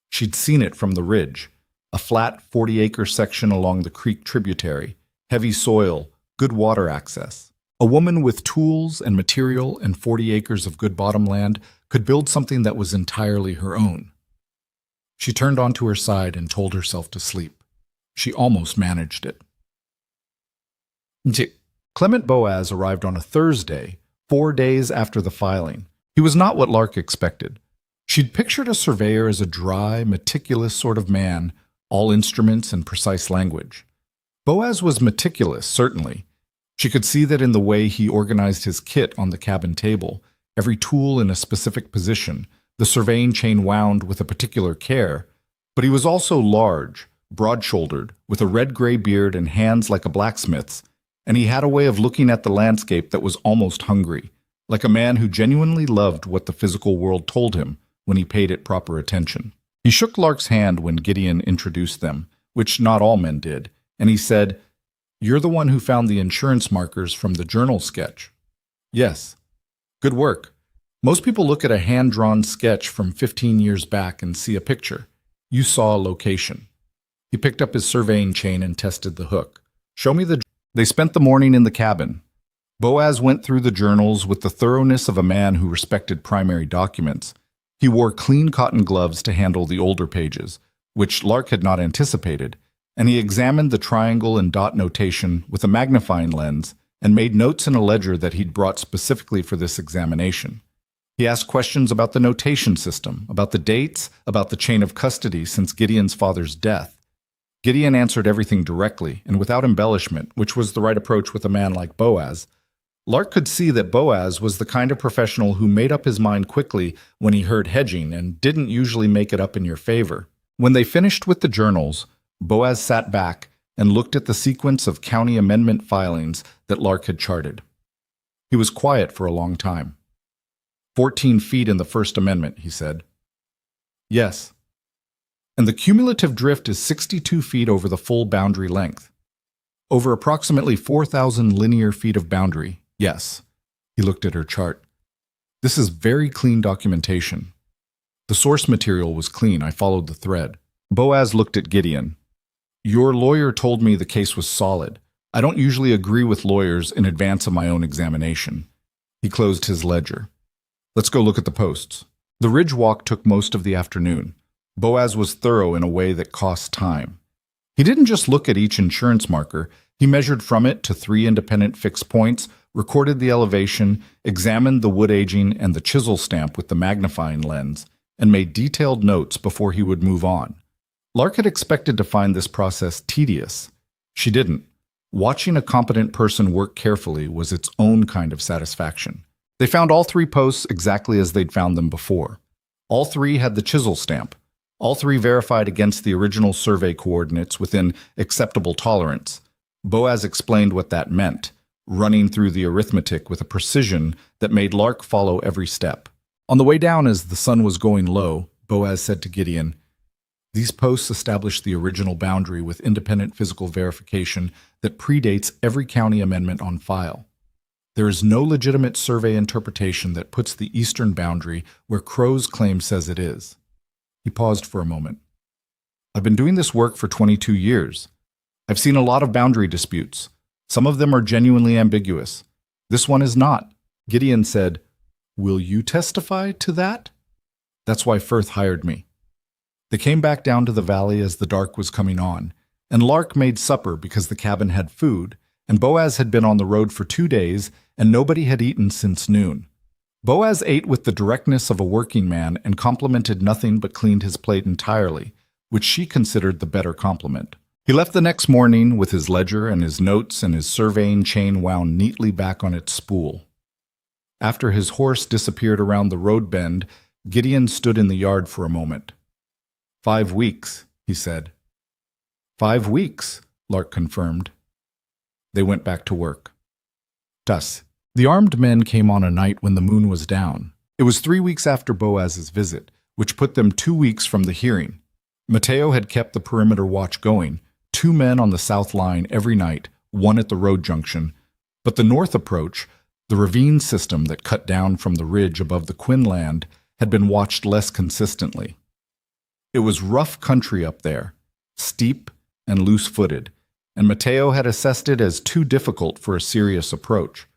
Speaker 1: She'd seen it from the ridge. A flat 40-acre section along the creek tributary, heavy soil, good water access. A woman with tools and material and 40 acres of good bottom land could build something that was entirely her own. She turned onto her side and told herself to sleep. She almost managed it. Clement Boaz arrived on a Thursday, 4 days after the filing. He was not what Lark expected. She'd pictured a surveyor as a dry, meticulous sort of man, all instruments and precise language. Boaz was meticulous, certainly. She could see that in the way he organized his kit on the cabin table, every tool in a specific position, the surveying chain wound with a particular care. But he was also large, broad-shouldered, with a red-gray beard and hands like a blacksmith's, and he had a way of looking at the landscape that was almost hungry, like a man who genuinely loved what the physical world told him when he paid it proper attention. He shook Lark's hand when Gideon introduced them, which not all men did, and he said, "You're the one who found the insurance markers from the journal sketch." Yes. Good work. Most people look at a hand-drawn sketch from 15 years back and see a picture. You saw a location. He picked up his surveying chain and tested the hook. Show me the... They spent the morning in the cabin. Boaz went through the journals with the thoroughness of a man who respected primary documents. He wore clean cotton gloves to handle the older pages, which Lark had not anticipated, and he examined the triangle and dot notation with a magnifying lens and made notes in a ledger that he'd brought specifically for this examination. He asked questions about the notation system, about the dates, about the chain of custody since Gideon's father's death. Gideon answered everything directly and without embellishment, which was the right approach with a man like Boaz. Lark could see that Boaz was the kind of professional who made up his mind quickly when he heard hedging and didn't usually make it up in your favor. When they finished with the journals, Boaz sat back and looked at the sequence of county amendment filings that Lark had charted. He was quiet for a long time. 14 feet in the First Amendment, he said. Yes. And the cumulative drift is 62 feet over the full boundary length. Over approximately 4,000 linear feet of boundary, yes. He looked at her chart. This is very clean documentation. The source material was clean. I followed the thread. Boaz looked at Gideon. Your lawyer told me the case was solid. I don't usually agree with lawyers in advance of my own examination. He closed his ledger. Let's go look at the posts. The ridge walk took most of the afternoon. Boaz was thorough in a way that cost time. He didn't just look at each insurance marker. He measured from it to 3 independent fixed points, recorded the elevation, examined the wood aging and the chisel stamp with the magnifying lens, and made detailed notes before he would move on. Lark had expected to find this process tedious. She didn't. Watching a competent person work carefully was its own kind of satisfaction. They found all 3 posts exactly as they'd found them before. All 3 had the chisel stamp. All 3 verified against the original survey coordinates within acceptable tolerance. Boaz explained what that meant, running through the arithmetic with a precision that made Lark follow every step. On the way down as the sun was going low, Boaz said to Gideon, "These posts establish the original boundary with independent physical verification that predates every county amendment on file. There is no legitimate survey interpretation that puts the eastern boundary where Crow's claim says it is." He paused for a moment. "I've been doing this work for 22 years. I've seen a lot of boundary disputes. Some of them are genuinely ambiguous. This one is not." Gideon said, "Will you testify to that?" "That's why Firth hired me." They came back down to the valley as the dark was coming on, and Lark made supper because the cabin had food, and Boaz had been on the road for 2 days, and nobody had eaten since noon. Boaz ate with the directness of a working man and complimented nothing but cleaned his plate entirely, which she considered the better compliment. He left the next morning with his ledger and his notes and his surveying chain wound neatly back on its spool. After his horse disappeared around the road bend, Gideon stood in the yard for a moment. 5 weeks, he said. 5 weeks, Lark confirmed. They went back to work. Thus, the armed men came on a night when the moon was down. It was 3 weeks after Boaz's visit, which put them 2 weeks from the hearing. Mateo had kept the perimeter watch going, 2 men on the south line every night, 1 at the road junction, but the north approach, the ravine system that cut down from the ridge above the Quinland, had been watched less consistently. It was rough country up there, steep and loose-footed, and Mateo had assessed it as too difficult for a serious approach.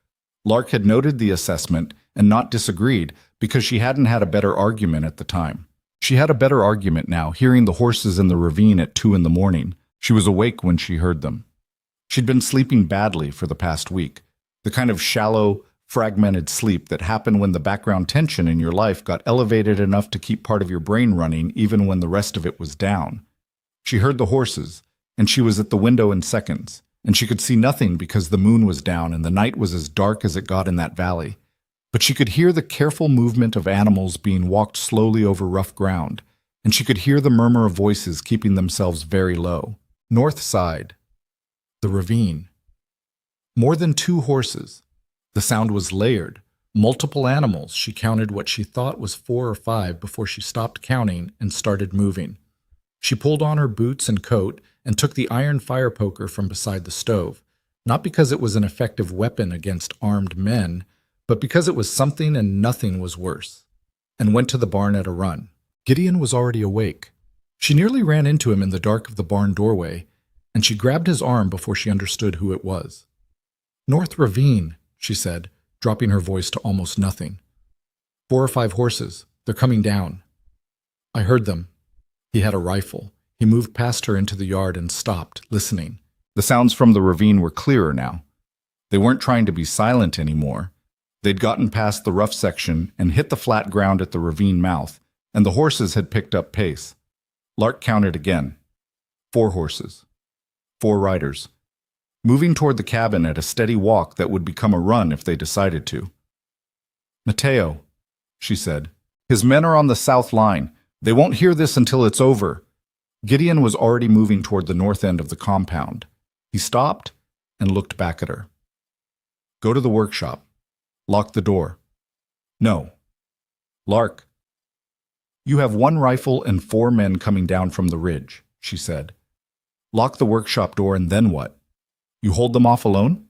Speaker 1: Lark had noted the assessment and not disagreed because she hadn't had a better argument at the time. She had a better argument now, hearing the horses in the ravine at 2 in the morning. She was awake when she heard them. She'd been sleeping badly for the past week, the kind of shallow, fragmented sleep that happened when the background tension in your life got elevated enough to keep part of your brain running even when the rest of it was down. She heard the horses, and she was at the window in seconds, and she could see nothing because the moon was down and the night was as dark as it got in that valley. But she could hear the careful movement of animals being walked slowly over rough ground, and she could hear the murmur of voices keeping themselves very low. North side. The ravine. More than 2 horses. The sound was layered. Multiple animals. She counted what she thought was 4 or 5 before she stopped counting and started moving. She pulled on her boots and coat and took the iron fire poker from beside the stove, not because it was an effective weapon against armed men, but because it was something and nothing was worse, and went to the barn at a run. Gideon was already awake. She nearly ran into him in the dark of the barn doorway, and she grabbed his arm before she understood who it was. "North Ravine," she said, dropping her voice to almost nothing. 4 or 5 horses. They're coming down." "I heard them." He had a rifle. He moved past her into the yard and stopped, listening. The sounds from the ravine were clearer now. They weren't trying to be silent anymore. They'd gotten past the rough section and hit the flat ground at the ravine mouth, and the horses had picked up pace. Lark counted again. 4 horses. 4 riders. Moving toward the cabin at a steady walk that would become a run if they decided to. "Mateo," she said. "His men are on the south line. They won't hear this until it's over." Gideon was already moving toward the north end of the compound. He stopped and looked back at her. "Go to the workshop. Lock the door." "No." "Lark, you have 1 rifle and 4 men coming down from the ridge," she said. "Lock the workshop door and then what? You hold them off alone?"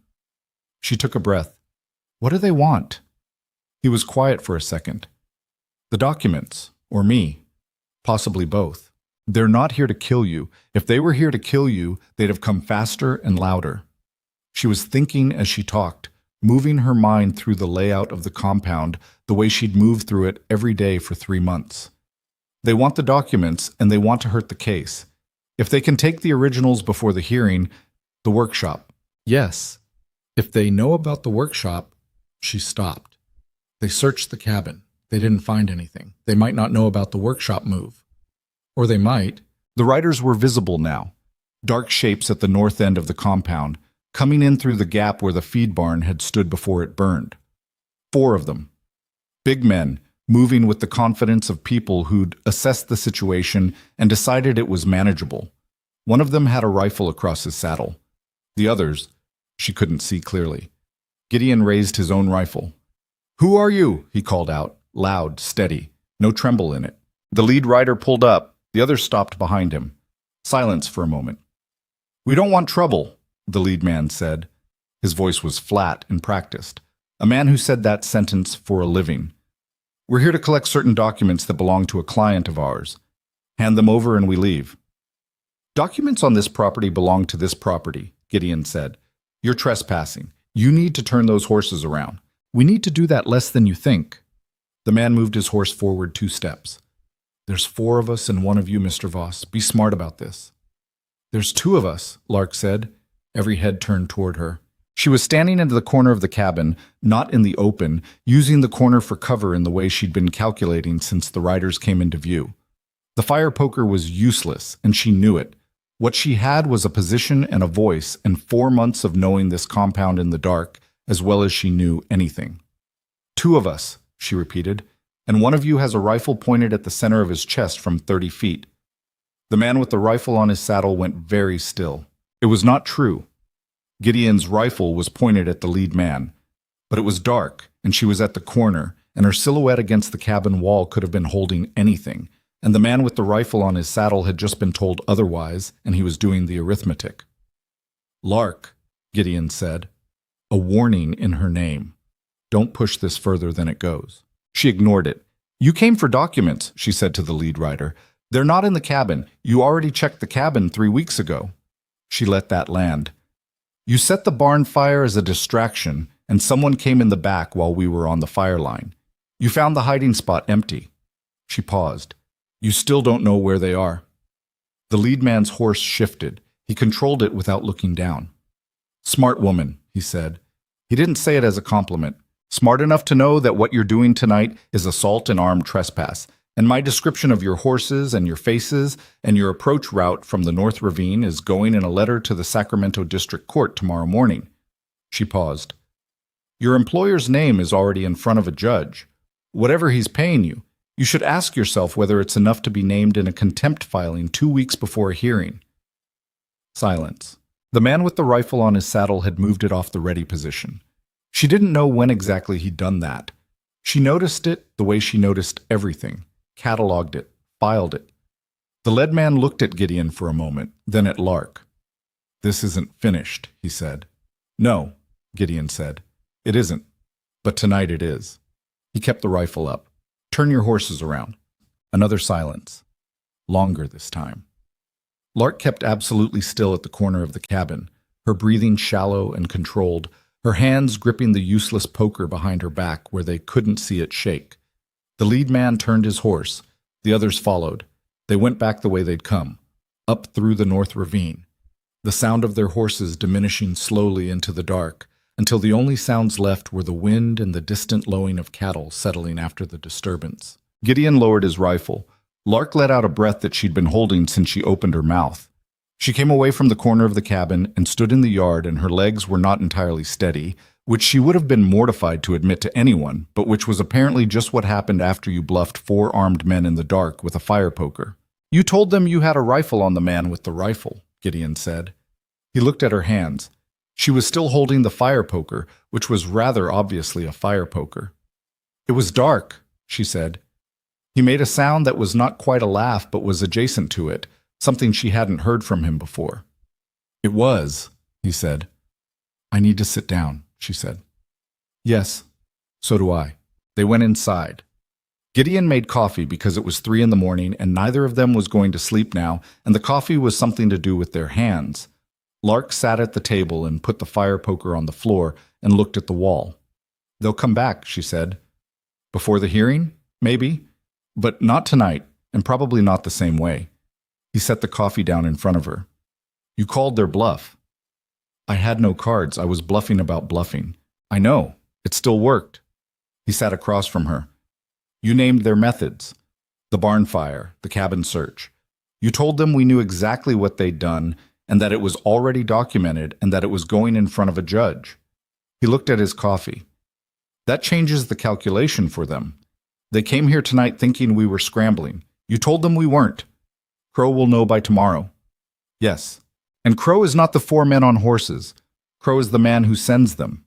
Speaker 1: She took a breath. "What do they want?" He was quiet for a second. "The documents, or me. Possibly both. They're not here to kill you. If they were here to kill you, they'd have come faster and louder." She was thinking as she talked, moving her mind through the layout of the compound the way she'd moved through it every day for 3 months. They want the documents, and they want to hurt the case. If they can take the originals before the hearing, the workshop. Yes. If they know about the workshop, she stopped. They searched the cabin. They didn't find anything. They might not know about the workshop move. Or they might. The riders were visible now, dark shapes at the north end of the compound, coming in through the gap where the feed barn had stood before it burned. 4 of them. Big men, moving with the confidence of people who'd assessed the situation and decided it was manageable. One of them had a rifle across his saddle. The others, she couldn't see clearly. Gideon raised his own rifle. "Who are you?" he called out, loud, steady, no tremble in it. The lead rider pulled up. The others stopped behind him. Silence for a moment. "We don't want trouble," the lead man said. His voice was flat and practiced. A man who said that sentence for a living. "We're here to collect certain documents that belong to a client of ours. Hand them over and we leave." "Documents on this property belong to this property," Gideon said. "You're trespassing. You need to turn those horses around. We need to do that less than you think." The man moved his horse forward 2 steps. "There's 4 of us and 1 of you, Mr. Voss. Be smart about this." "There's 2 of us," Lark said. Every head turned toward her. She was standing into the corner of the cabin, not in the open, using the corner for cover in the way she'd been calculating since the riders came into view. The fire poker was useless, and she knew it. What she had was a position and a voice and 4 months of knowing this compound in the dark, as well as she knew anything. "2 of us," she repeated, "and 1 of you has a rifle pointed at the center of his chest from 30 feet. The man with the rifle on his saddle went very still. It was not true. Gideon's rifle was pointed at the lead man, but it was dark, and she was at the corner, and her silhouette against the cabin wall could have been holding anything, and the man with the rifle on his saddle had just been told otherwise, and he was doing the arithmetic. "Lark," Gideon said, a warning in her name. "Don't push this further than it goes." She ignored it. "You came for documents," she said to the lead rider. "They're not in the cabin. You already checked the cabin 3 weeks ago." She let that land. "You set the barn fire as a distraction, and someone came in the back while we were on the fire line. You found the hiding spot empty." She paused. "You still don't know where they are." The lead man's horse shifted. He controlled it without looking down. "Smart woman," he said. He didn't say it as a compliment. "Smart enough to know that what you're doing tonight is assault and armed trespass, and my description of your horses and your faces and your approach route from the North Ravine is going in a letter to the Sacramento District Court tomorrow morning." She paused. "Your employer's name is already in front of a judge. Whatever he's paying you, you should ask yourself whether it's enough to be named in a contempt filing 2 weeks before a hearing." Silence. The man with the rifle on his saddle had moved it off the ready position. She didn't know when exactly he'd done that. She noticed it the way she noticed everything, catalogued it, filed it. The lead man looked at Gideon for a moment, then at Lark. "This isn't finished," he said. "No," Gideon said. "It isn't. But tonight it is. He kept the rifle up. Turn your horses around. Another silence. Longer this time. Lark kept absolutely still at the corner of the cabin, her breathing shallow and controlled, her hands gripping the useless poker behind her back where they couldn't see it shake. The lead man turned his horse. The others followed. They went back the way they'd come, up through the north ravine, the sound of their horses diminishing slowly into the dark, until the only sounds left were the wind and the distant lowing of cattle settling after the disturbance. Gideon lowered his rifle. Lark let out a breath that she'd been holding since she opened her mouth. She came away from the corner of the cabin and stood in the yard, and her legs were not entirely steady, which she would have been mortified to admit to anyone, but which was apparently just what happened after you bluffed 4 armed men in the dark with a fire poker. You told them you had a rifle on the man with the rifle, Gideon said. He looked at her hands. She was still holding the fire poker, which was rather obviously a fire poker. It was dark, she said. He made a sound that was not quite a laugh but was adjacent to it, something she hadn't heard from him before. It was, he said. I need to sit down, she said. Yes, so do I. They went inside. Gideon made coffee because it was 3 a.m. and neither of them was going to sleep now, and the coffee was something to do with their hands. Lark sat at the table and put the fire poker on the floor and looked at the wall. They'll come back, she said. Before the hearing? Maybe. But not tonight, and probably not the same way. He set the coffee down in front of her. You called their bluff. I had no cards. I was bluffing about bluffing. I know. It still worked. He sat across from her. You named their methods. The barn fire, the cabin search. You told them we knew exactly what they'd done and that it was already documented and that it was going in front of a judge. He looked at his coffee. That changes the calculation for them. They came here tonight thinking we were scrambling. You told them we weren't. Crow will know by tomorrow. Yes. And Crow is not the 4 men on horses. Crow is the man who sends them.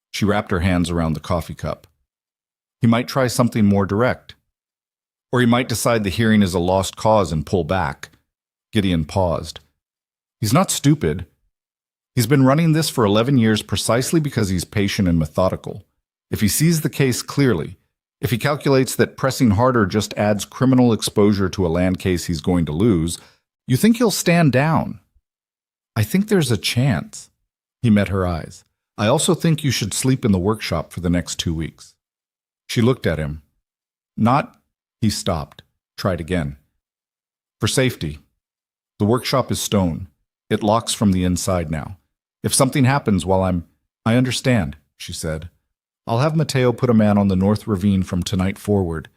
Speaker 1: She wrapped her hands around the coffee cup. He might try something more direct. Or he might decide the hearing is a lost cause and pull back. Gideon paused. He's not stupid. He's been running this for 11 years precisely because he's patient and methodical. If he sees the case clearly, if he calculates that pressing harder just adds criminal exposure to a land case he's going to lose, you think he'll stand down? I think there's a chance. He met her eyes. I also think you should sleep in the workshop for the next 2 weeks. She looked at him. Not, he stopped, tried again. For safety. The workshop is stone. It locks from the inside now. If something happens while I understand, she said. I'll have Mateo put a man on the North Ravine from tonight forward,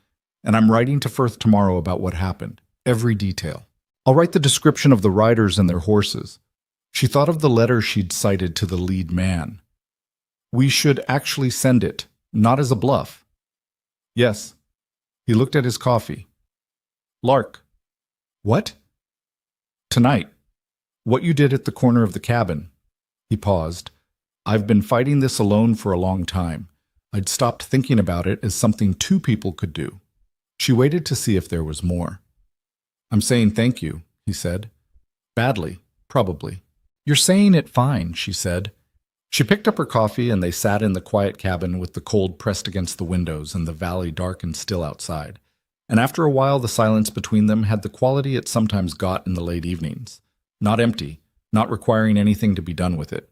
Speaker 1: and I'm writing to Firth tomorrow about what happened, every detail. I'll write the description of the riders and their horses. She thought of the letter she'd cited to the lead man. We should actually send it, not as a bluff. Yes. He looked at his coffee. Lark. What? Tonight. What you did at the corner of the cabin. He paused. I've been fighting this alone for a long time. I'd stopped thinking about it as something 2 people could do. She waited to see if there was more. I'm saying thank you, he said. Badly, probably. You're saying it fine, she said. She picked up her coffee and they sat in the quiet cabin with the cold pressed against the windows and the valley dark and still outside. And after a while the silence between them had the quality it sometimes got in the late evenings. Not empty, not requiring anything to be done with it.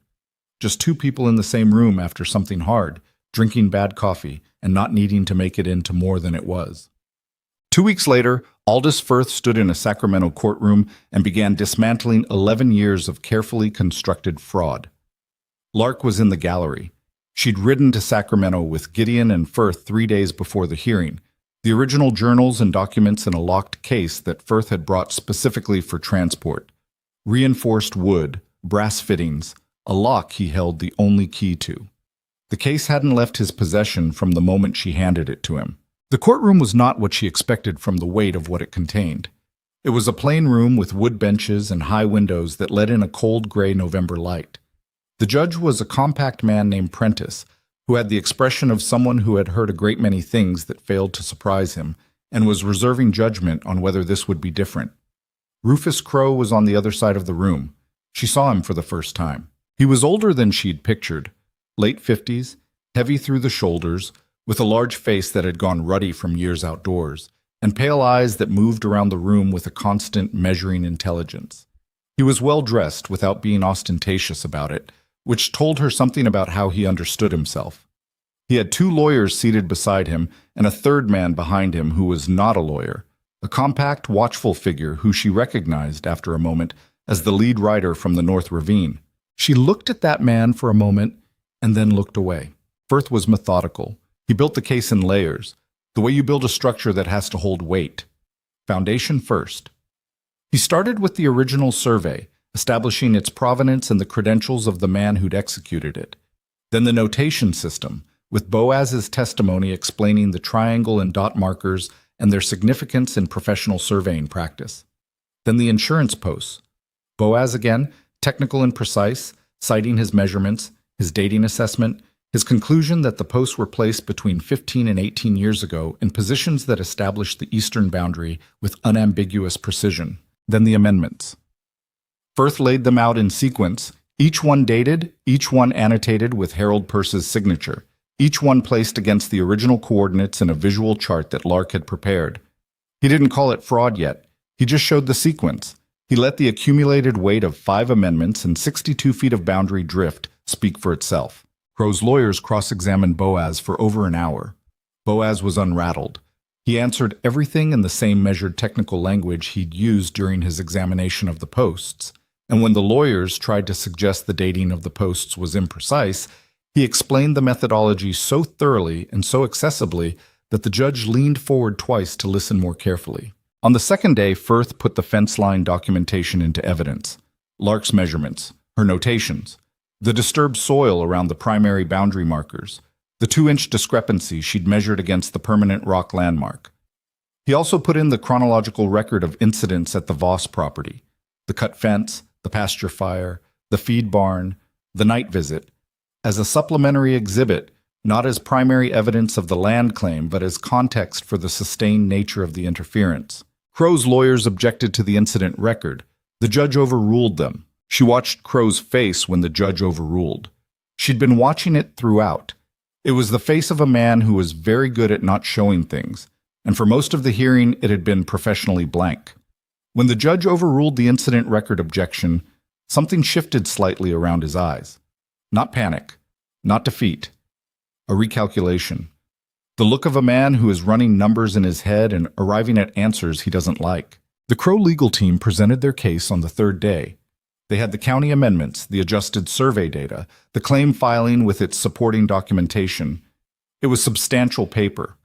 Speaker 1: Just 2 people in the same room after something hard, drinking bad coffee, and not needing to make it into more than it was. 2 weeks later, Aldous Firth stood in a Sacramento courtroom and began dismantling 11 years of carefully constructed fraud. Lark was in the gallery. She'd ridden to Sacramento with Gideon and Firth 3 days before the hearing, the original journals and documents in a locked case that Firth had brought specifically for transport. Reinforced wood, brass fittings, a lock he held the only key to. The case hadn't left his possession from the moment she handed it to him. The courtroom was not what she expected from the weight of what it contained. It was a plain room with wood benches and high windows that let in a cold gray November light. The judge was a compact man named Prentice, who had the expression of someone who had heard a great many things that failed to surprise him, and was reserving judgment on whether this would be different. Rufus Crowe was on the other side of the room. She saw him for the first time. He was older than she'd pictured, late 50s, heavy through the shoulders, with a large face that had gone ruddy from years outdoors, and pale eyes that moved around the room with a constant measuring intelligence. He was well dressed without being ostentatious about it, which told her something about how he understood himself. He had two lawyers seated beside him and a third man behind him who was not a lawyer, a compact, watchful figure who she recognized after a moment as the lead writer from the North Ravine. She looked at that man for a moment and then looked away. Firth was methodical. He built the case in layers, the way you build a structure that has to hold weight. Foundation first. He started with the original survey, establishing its provenance and the credentials of the man who'd executed it. Then the notation system, with Boaz's testimony explaining the triangle and dot markers and their significance in professional surveying practice. Then the insurance posts. Boaz again, technical and precise, citing his measurements, his dating assessment, his conclusion that the posts were placed between 15 and 18 years ago in positions that established the eastern boundary with unambiguous precision. Then the amendments. Firth laid them out in sequence, each one dated, each one annotated with Harold Peirce's signature, each one placed against the original coordinates in a visual chart that Lark had prepared. He didn't call it fraud yet. He just showed the sequence. He let the accumulated weight of 5 amendments and 62 feet of boundary drift speak for itself. Crow's lawyers cross-examined Boaz for over an hour. Boaz was unrattled. He answered everything in the same measured technical language he'd used during his examination of the posts, and when the lawyers tried to suggest the dating of the posts was imprecise, he explained the methodology so thoroughly and so accessibly that the judge leaned forward twice to listen more carefully. On the second day, Firth put the fence line documentation into evidence. Lark's measurements, her notations, the disturbed soil around the primary boundary markers, the 2-inch discrepancy she'd measured against the permanent rock landmark. He also put in the chronological record of incidents at the Voss property, the cut fence, the pasture fire, the feed barn, the night visit, as a supplementary exhibit, not as primary evidence of the land claim, but as context for the sustained nature of the interference. Crow's lawyers objected to the incident record. The judge overruled them. She watched Crow's face when the judge overruled. She'd been watching it throughout. It was the face of a man who was very good at not showing things, and for most of the hearing it had been professionally blank. When the judge overruled the incident record objection, something shifted slightly around his eyes. Not panic, not defeat, a recalculation. The look of a man who is running numbers in his head and arriving at answers he doesn't like. The Crow legal team presented their case on the third day. They had the county amendments, the adjusted survey data, the claim filing with its supporting documentation. It was substantial paper.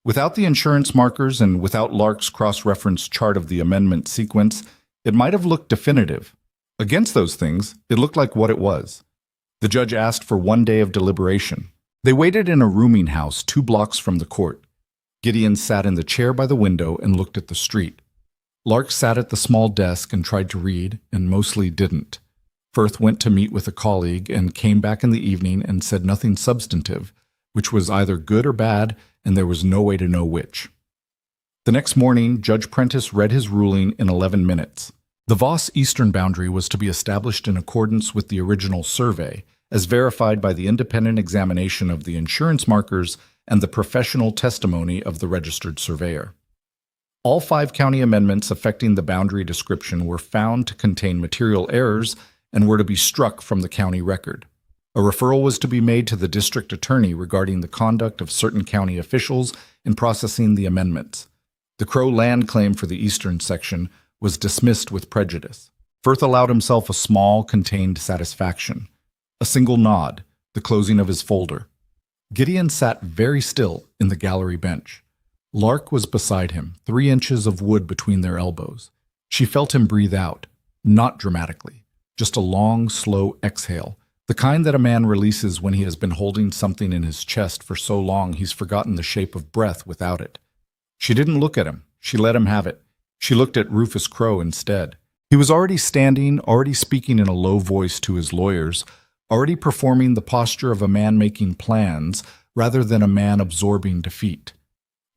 Speaker 1: Without the insurance markers and without Lark's cross-reference chart of the amendment sequence, it might have looked definitive. Against those things, it looked like what it was. The judge asked for 1 day of deliberation. They waited in a rooming house 2 blocks from the court. Gideon sat in the chair by the window and looked at the street. Lark sat at the small desk and tried to read, and mostly didn't. Firth went to meet with a colleague and came back in the evening and said nothing substantive, which was either good or bad, and there was no way to know which. The next morning, Judge Prentice read his ruling in 11 minutes. The Voss eastern boundary was to be established in accordance with the original survey, as verified by the independent examination of the insurance markers and the professional testimony of the registered surveyor. All 5 county amendments affecting the boundary description were found to contain material errors and were to be struck from the county record. A referral was to be made to the district attorney regarding the conduct of certain county officials in processing the amendments. The Crow land claim for the eastern section was dismissed with prejudice. Firth allowed himself a small, contained satisfaction. A single nod, the closing of his folder. Gideon sat very still in the gallery bench. Lark was beside him, 3 inches of wood between their elbows. She felt him breathe out, not dramatically, just a long, slow exhale, the kind that a man releases when he has been holding something in his chest for so long he's forgotten the shape of breath without it. She didn't look at him. She let him have it. She looked at Rufus Crow instead. He was already standing, already speaking in a low voice to his lawyers, already performing the posture of a man making plans rather than a man absorbing defeat.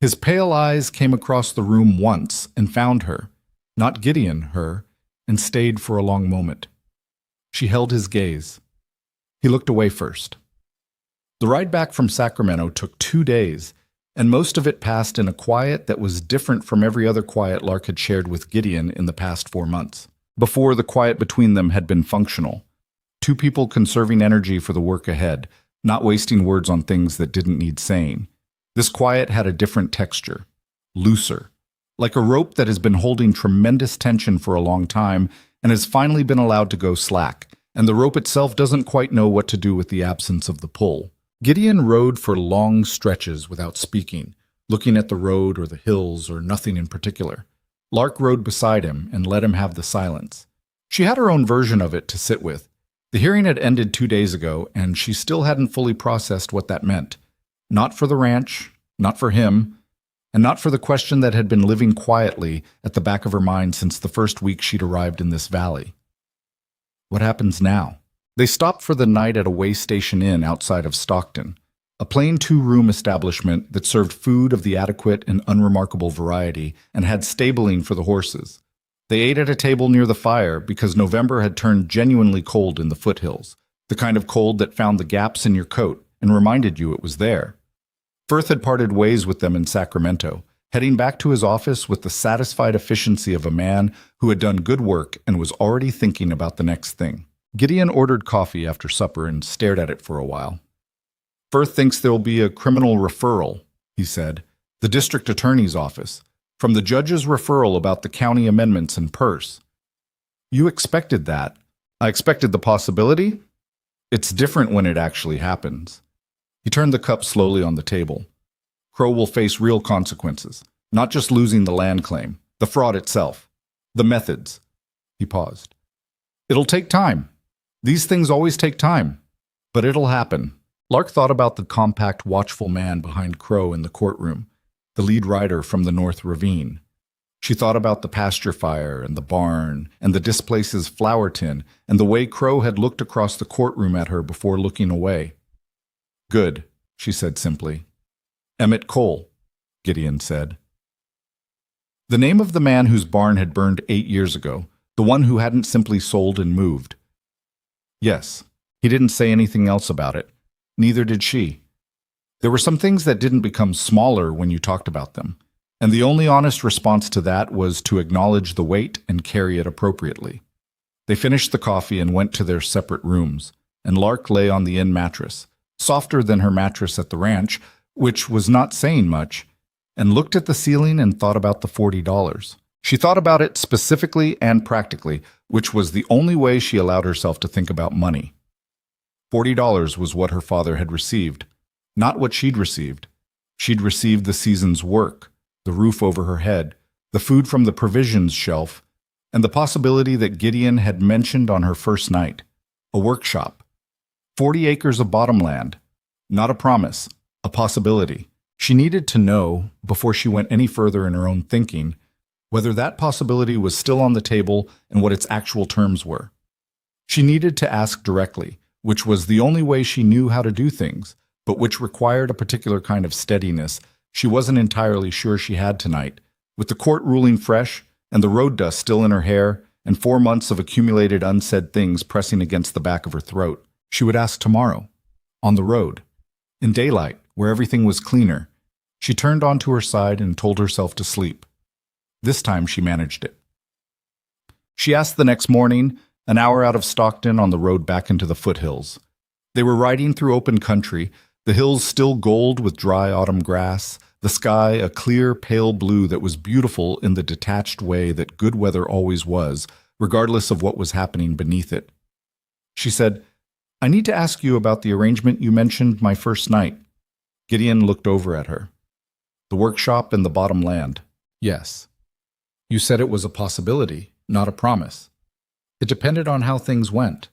Speaker 1: His pale eyes came across the room once and found her, not Gideon, her, and stayed for a long moment. She held his gaze. He looked away first. The ride back from Sacramento took 2 days, and most of it passed in a quiet that was different from every other quiet Lark had shared with Gideon in the past 4 months. Before, the quiet between them had been functional. Two people conserving energy for the work ahead, not wasting words on things that didn't need saying. This quiet had a different texture, looser, like a rope that has been holding tremendous tension for a long time and has finally been allowed to go slack, and the rope itself doesn't quite know what to do with the absence of the pull. Gideon rode for long stretches without speaking, looking at the road or the hills or nothing in particular. Lark rode beside him and let him have the silence. She had her own version of it to sit with. The hearing had ended 2 days ago, and she still hadn't fully processed what that meant. Not for the ranch, not for him, and not for the question that had been living quietly at the back of her mind since the first week she'd arrived in this valley. What happens now? They stopped for the night at a way station inn outside of Stockton, a plain 2-room establishment that served food of the adequate and unremarkable variety and had stabling for the horses. They ate at a table near the fire because November had turned genuinely cold in the foothills, the kind of cold that found the gaps in your coat and reminded you it was there. Firth had parted ways with them in Sacramento, heading back to his office with the satisfied efficiency of a man who had done good work and was already thinking about the next thing. Gideon ordered coffee after supper and stared at it for a while. Firth thinks there will be a criminal referral, he said, the district attorney's office, from the judge's referral about the county amendments and purse. You expected that. I expected the possibility. It's different when it actually happens. He turned the cup slowly on the table. Crow will face real consequences, not just losing the land claim, the fraud itself, the methods. He paused. It'll take time. These things always take time, but it'll happen. Lark thought about the compact, watchful man behind Crow in the courtroom, the lead rider from the North Ravine. She thought about the pasture fire and the barn and the displace's flour tin and the way Crow had looked across the courtroom at her before looking away. Good, she said simply. Emmett Cole, Gideon said. The name of the man whose barn had burned 8 years ago, the one who hadn't simply sold and moved. Yes, he didn't say anything else about it. Neither did she. There were some things that didn't become smaller when you talked about them, and the only honest response to that was to acknowledge the weight and carry it appropriately. They finished the coffee and went to their separate rooms, and Lark lay on the inn mattress, softer than her mattress at the ranch, which was not saying much, and looked at the ceiling and thought about the $40. She thought about it specifically and practically, which was the only way she allowed herself to think about money. $40 was what her father had received, not what she'd received. She'd received the season's work, the roof over her head, the food from the provisions shelf, and the possibility that Gideon had mentioned on her first night, a workshop. 40 acres of bottomland, not a promise, a possibility. She needed to know, before she went any further in her own thinking, whether that possibility was still on the table and what its actual terms were. She needed to ask directly, which was the only way she knew how to do things, but which required a particular kind of steadiness she wasn't entirely sure she had tonight, with the court ruling fresh and the road dust still in her hair and 4 months of accumulated unsaid things pressing against the back of her throat. She would ask tomorrow, on the road, in daylight, where everything was cleaner. She turned onto her side and told herself to sleep. This time she managed it. She asked the next morning, an hour out of Stockton on the road back into the foothills. They were riding through open country, the hills still gold with dry autumn grass, the sky a clear, pale blue that was beautiful in the detached way that good weather always was, regardless of what was happening beneath it. She said, I need to ask you about the arrangement you mentioned my first night. Gideon looked over at her. The workshop and the bottom land. Yes. You said it was a possibility, not a promise. It depended on how things went.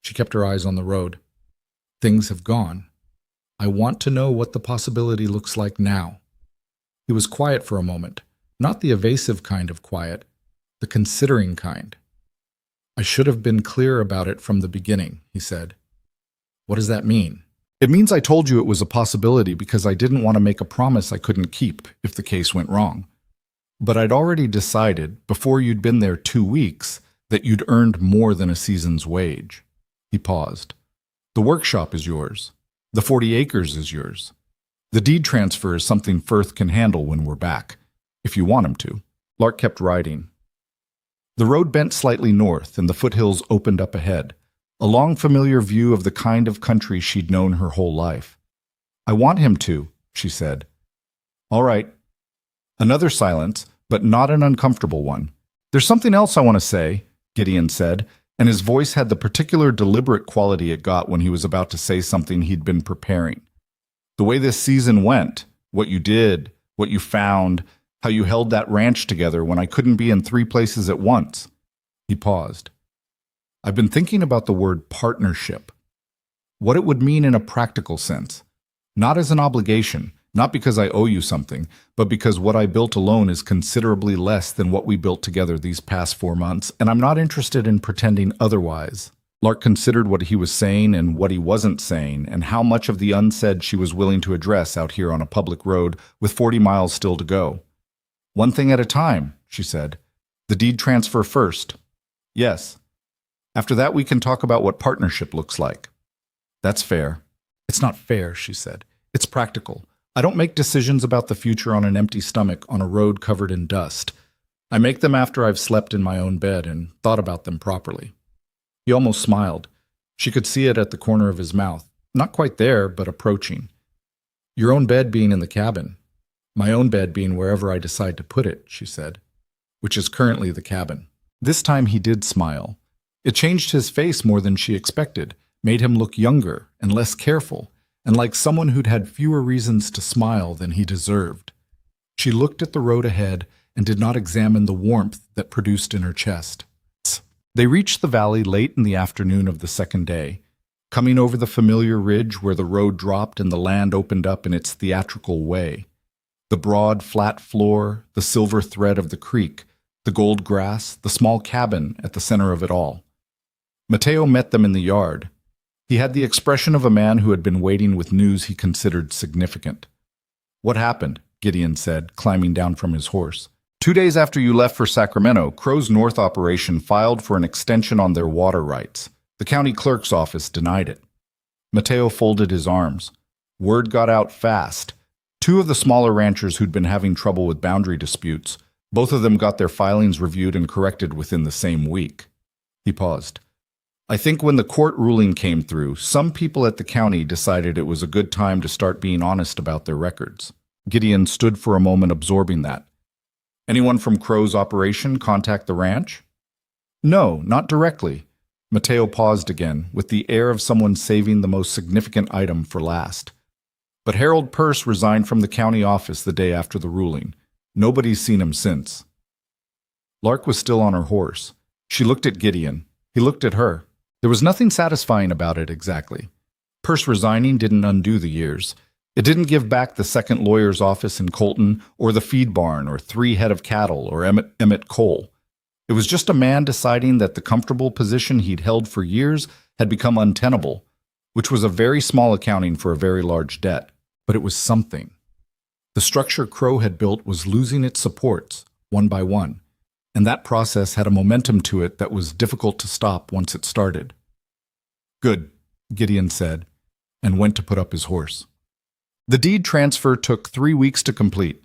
Speaker 1: She kept her eyes on the road. Things have gone. I want to know what the possibility looks like now. He was quiet for a moment, not the evasive kind of quiet, the considering kind. I should have been clear about it from the beginning, he said. What does that mean? It means I told you it was a possibility because I didn't want to make a promise I couldn't keep if the case went wrong. But I'd already decided, before you'd been there 2 weeks, that you'd earned more than a season's wage. He paused. The workshop is yours. The 40 acres is yours. The deed transfer is something Firth can handle when we're back, if you want him to. Lark kept riding. The road bent slightly north, and the foothills opened up ahead, a long familiar view of the kind of country she'd known her whole life. I want him to, she said. All right. Another silence, but not an uncomfortable one. There's something else I want to say, Gideon said, and his voice had the particular deliberate quality it got when he was about to say something he'd been preparing. The way this season went, what you did, what you found, how you held that ranch together when I couldn't be in 3 places at once. He paused. I've been thinking about the word partnership. What it would mean in a practical sense. Not as an obligation, not because I owe you something, but because what I built alone is considerably less than what we built together these past 4 months, and I'm not interested in pretending otherwise. Lark considered what he was saying and what he wasn't saying, and how much of the unsaid she was willing to address out here on a public road with 40 miles still to go. One thing at a time, she said. The deed transfer first. Yes. After that, we can talk about what partnership looks like. That's fair. It's not fair, she said. It's practical. I don't make decisions about the future on an empty stomach on a road covered in dust. I make them after I've slept in my own bed and thought about them properly. He almost smiled. She could see it at the corner of his mouth. Not quite there, but approaching. Your own bed being in the cabin. My own bed being wherever I decide to put it, she said, which is currently the cabin. This time he did smile. It changed his face more than she expected, made him look younger and less careful, and like someone who'd had fewer reasons to smile than he deserved. She looked at the road ahead and did not examine the warmth that produced in her chest. They reached the valley late in the afternoon of the second day, coming over the familiar ridge where the road dropped and the land opened up in its theatrical way. The broad, flat floor, the silver thread of the creek, the gold grass, the small cabin at the center of it all. Mateo met them in the yard. He had the expression of a man who had been waiting with news he considered significant. What happened? Gideon said, climbing down from his horse. 2 days after you left for Sacramento, Crow's North operation filed for an extension on their water rights. The county clerk's office denied it. Mateo folded his arms. Word got out fast. 2 of the smaller ranchers who'd been having trouble with boundary disputes, both of them got their filings reviewed and corrected within the same week. He paused. I think when the court ruling came through, some people at the county decided it was a good time to start being honest about their records. Gideon stood for a moment absorbing that. Anyone from Crow's operation contact the ranch? No, not directly. Mateo paused again, with the air of someone saving the most significant item for last. But Harold Pearce resigned from the county office the day after the ruling. Nobody's seen him since. Lark was still on her horse. She looked at Gideon. He looked at her. There was nothing satisfying about it exactly. Pearce resigning didn't undo the years. It didn't give back the second lawyer's office in Colton, or the feed barn, or 3 head of cattle, or Emmett Cole. It was just a man deciding that the comfortable position he'd held for years had become untenable, which was a very small accounting for a very large debt. But it was something. The structure Crow had built was losing its supports, one by one, and that process had a momentum to it that was difficult to stop once it started. Good, Gideon said, and went to put up his horse. The deed transfer took 3 weeks to complete.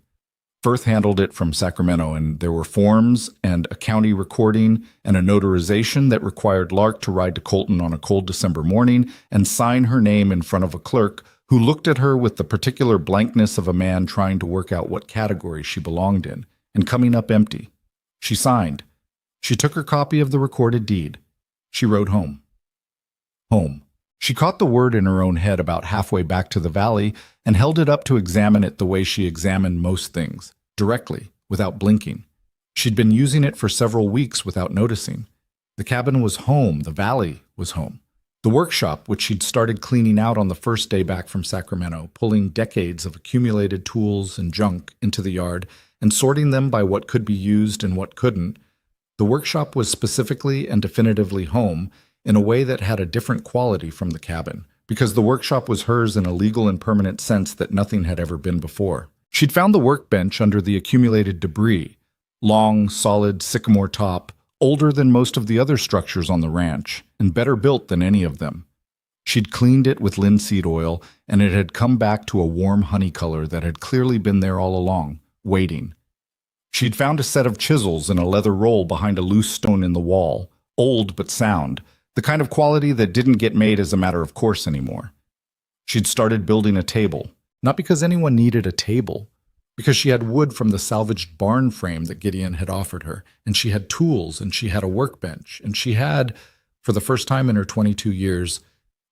Speaker 1: Firth handled it from Sacramento, and there were forms and a county recording and a notarization that required Lark to ride to Colton on a cold December morning and sign her name in front of a clerk who looked at her with the particular blankness of a man trying to work out what category she belonged in, and coming up empty. She signed. She took her copy of the recorded deed. She rode home. Home. She caught the word in her own head about halfway back to the valley and held it up to examine it the way she examined most things, directly, without blinking. She'd been using it for several weeks without noticing. The cabin was home. The valley was home. The workshop, which she'd started cleaning out on the first day back from Sacramento, pulling decades of accumulated tools and junk into the yard and sorting them by what could be used and what couldn't, the workshop was specifically and definitively home in a way that had a different quality from the cabin, because the workshop was hers in a legal and permanent sense that nothing had ever been before. She'd found the workbench under the accumulated debris, long, solid sycamore top, older than most of the other structures on the ranch, and better built than any of them. She'd cleaned it with linseed oil, and it had come back to a warm honey color that had clearly been there all along, waiting. She'd found a set of chisels in a leather roll behind a loose stone in the wall, old but sound, the kind of quality that didn't get made as a matter of course anymore. She'd started building a table, not because anyone needed a table, because she had wood from the salvaged barn frame that Gideon had offered her, and she had tools, and she had a workbench, and she had, for the first time in her 22 years,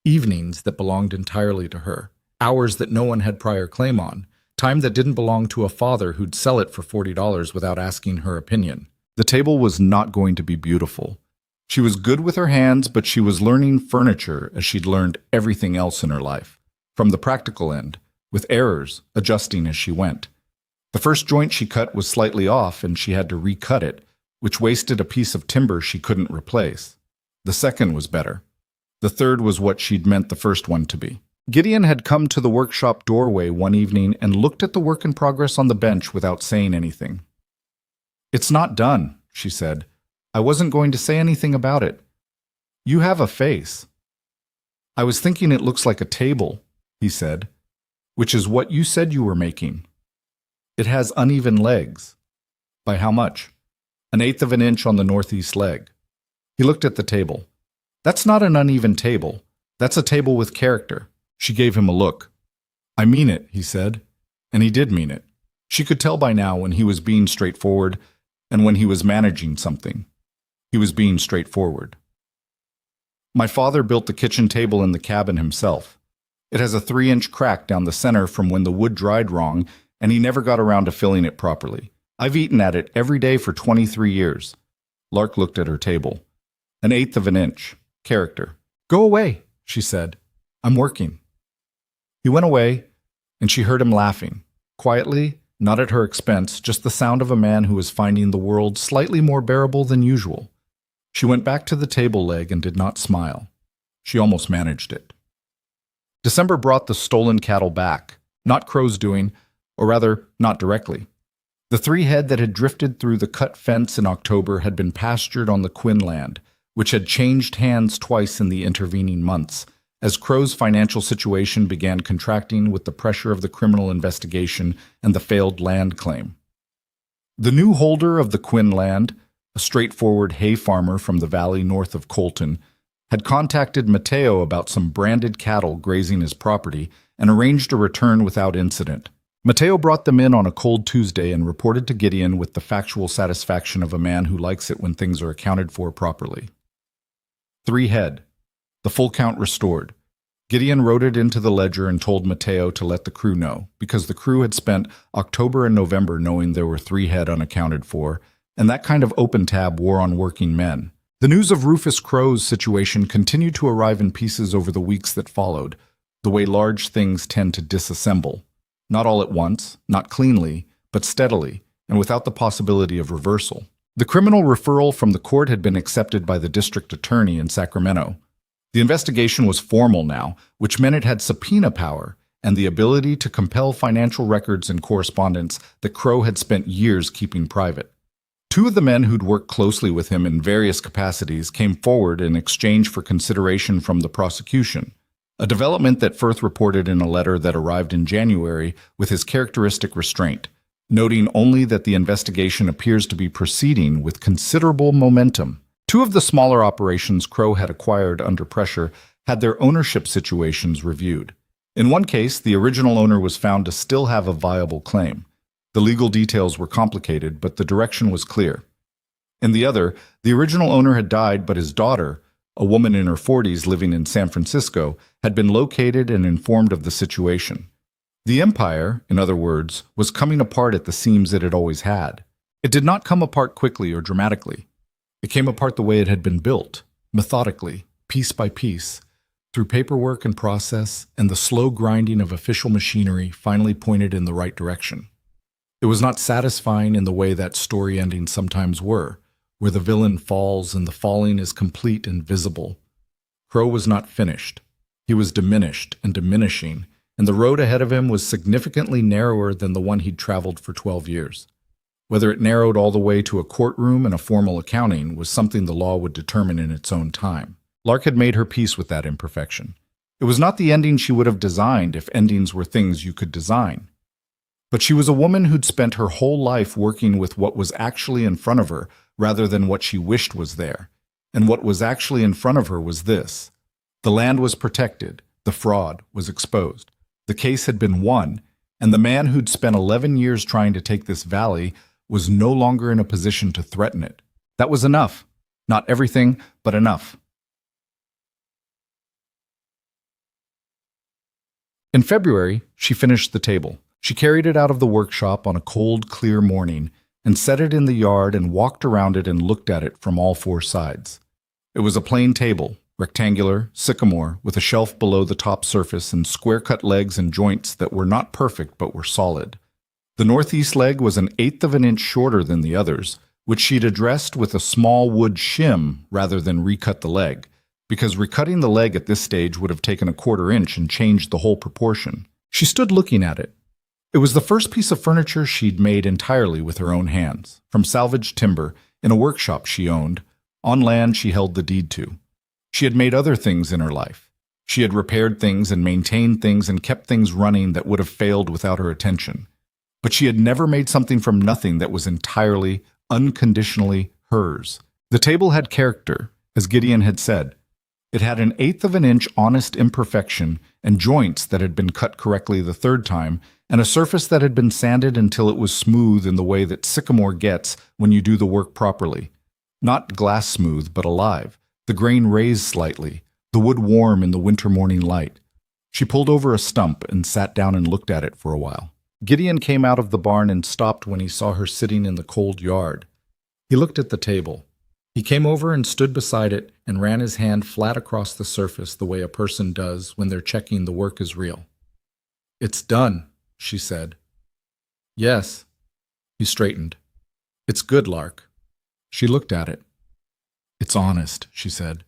Speaker 1: evenings that belonged entirely to her, hours that no one had prior claim on, time that didn't belong to a father who'd sell it for $40 without asking her opinion. The table was not going to be beautiful. She was good with her hands, but she was learning furniture as she'd learned everything else in her life, from the practical end, with errors, adjusting as she went. The first joint she cut was slightly off, and she had to recut it, which wasted a piece of timber she couldn't replace. The second was better. The third was what she'd meant the first one to be. Gideon had come to the workshop doorway one evening and looked at the work in progress on the bench without saying anything. "It's not done," she said. "I wasn't going to say anything about it. You have a face." "I was thinking it looks like a table," he said, "which is what you said you were making. It has uneven legs." "By how much?" "1/8 of an inch on the northeast leg." He looked at the table. "That's not an uneven table. That's a table with character." She gave him a look. "I mean it," he said, and he did mean it. She could tell by now when he was being straightforward and when he was managing something. He was being straightforward. "My father built the kitchen table in the cabin himself. It has a 3-inch crack down the center from when the wood dried wrong, and he never got around to filling it properly. I've eaten at it every day for 23 years. Lark looked at her table. 1/8 of an inch. Character. "Go away," she said. "I'm working." He went away, and she heard him laughing. Quietly, not at her expense, just the sound of a man who was finding the world slightly more bearable than usual. She went back to the table leg and did not smile. She almost managed it. December brought the stolen cattle back, not Crow's doing, or rather, not directly. The 3 head that had drifted through the cut fence in October had been pastured on the Quinn land, which had changed hands twice in the intervening months, as Crow's financial situation began contracting with the pressure of the criminal investigation and the failed land claim. The new holder of the Quinn land, a straightforward hay farmer from the valley north of Colton, had contacted Mateo about some branded cattle grazing his property and arranged a return without incident. Mateo brought them in on a cold Tuesday and reported to Gideon with the factual satisfaction of a man who likes it when things are accounted for properly. 3 head. The full count restored. Gideon wrote it into the ledger and told Mateo to let the crew know, because the crew had spent October and November knowing there were 3 head unaccounted for, and that kind of open tab wore on working men. The news of Rufus Crow's situation continued to arrive in pieces over the weeks that followed, the way large things tend to disassemble. Not all at once, not cleanly, but steadily, and without the possibility of reversal. The criminal referral from the court had been accepted by the district attorney in Sacramento. The investigation was formal now, which meant it had subpoena power and the ability to compel financial records and correspondence that Crow had spent years keeping private. 2 of the men who'd worked closely with him in various capacities came forward in exchange for consideration from the prosecution, a development that Firth reported in a letter that arrived in January with his characteristic restraint, noting only that the investigation appears to be proceeding with considerable momentum. 2 of the smaller operations Crow had acquired under pressure had their ownership situations reviewed. In one case, the original owner was found to still have a viable claim. The legal details were complicated, but the direction was clear. In the other, the original owner had died, but his daughter, a woman in her 40s living in San Francisco, had been located and informed of the situation. The empire, in other words, was coming apart at the seams it had always had. It did not come apart quickly or dramatically. It came apart the way it had been built, methodically, piece by piece, through paperwork and process, and the slow grinding of official machinery finally pointed in the right direction. It was not satisfying in the way that story endings sometimes were, where the villain falls and the falling is complete and visible. Crow was not finished. He was diminished and diminishing, and the road ahead of him was significantly narrower than the one he'd traveled for 12 years. Whether it narrowed all the way to a courtroom and a formal accounting was something the law would determine in its own time. Lark had made her peace with that imperfection. It was not the ending she would have designed if endings were things you could design. But she was a woman who'd spent her whole life working with what was actually in front of her rather than what she wished was there. And what was actually in front of her was this. The land was protected, the fraud was exposed, the case had been won, and the man who'd spent 11 years trying to take this valley was no longer in a position to threaten it. That was enough. Not everything, but enough. In February, she finished the table. She carried it out of the workshop on a cold, clear morning and set it in the yard and walked around it and looked at it from all four sides. It was a plain table, rectangular, sycamore, with a shelf below the top surface and square-cut legs and joints that were not perfect but were solid. The northeast leg was 1/8 of an inch shorter than the others, which she'd addressed with a small wood shim rather than recut the leg, because recutting the leg at this stage would have taken 1/4 inch and changed the whole proportion. She stood looking at it. It was the first piece of furniture she'd made entirely with her own hands, from salvaged timber, in a workshop she owned, on land she held the deed to. She had made other things in her life. She had repaired things and maintained things and kept things running that would have failed without her attention. But she had never made something from nothing that was entirely, unconditionally hers. The table had character, as Gideon had said. It had 1/8 of an inch honest imperfection and joints that had been cut correctly the third time, and a surface that had been sanded until it was smooth in the way that sycamore gets when you do the work properly. Not glass smooth, but alive, the grain raised slightly, the wood warm in the winter morning light. She pulled over a stump and sat down and looked at it for a while. Gideon came out of the barn and stopped when he saw her sitting in the cold yard. He looked at the table. He came over and stood beside it and ran his hand flat across the surface the way a person does when they're checking the work is real. "It's done," she said. "Yes." He straightened. "It's good, Lark." She looked at it. "It's honest," she said.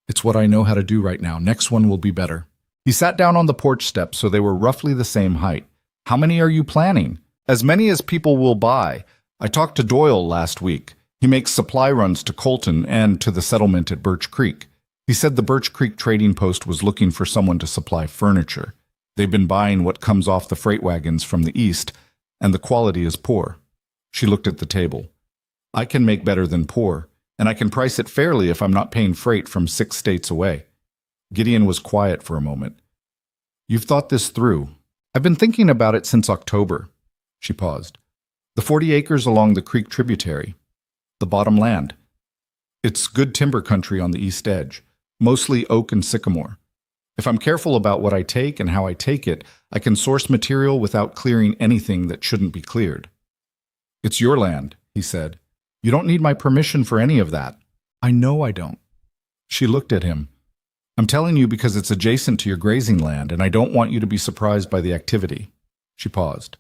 Speaker 1: "It's what I know how to do right now. Next one will be better." He sat down on the porch steps so they were roughly the same height. "How many are you planning?" "As many as people will buy. I talked to Doyle last week. He makes supply runs to Colton and to the settlement at Birch Creek. He said the Birch Creek trading post was looking for someone to supply furniture. They've been buying what comes off the freight wagons from the east, and the quality is poor." She looked at the table. "I can make better than poor, and I can price it fairly if I'm not paying freight from 6 states away." Gideon was quiet for a moment. "You've thought this through." "I've been thinking about it since October." She paused. "The 40 acres along the creek tributary. The bottom land. It's good timber country on the east edge, mostly oak and sycamore. If I'm careful about what I take and how I take it, I can source material without clearing anything that shouldn't be cleared." "It's your land," he said. "You don't need my permission for any of that." "I know I don't." She looked at him. "I'm telling you because it's adjacent to your grazing land, and I don't want you to be surprised by the activity." She paused.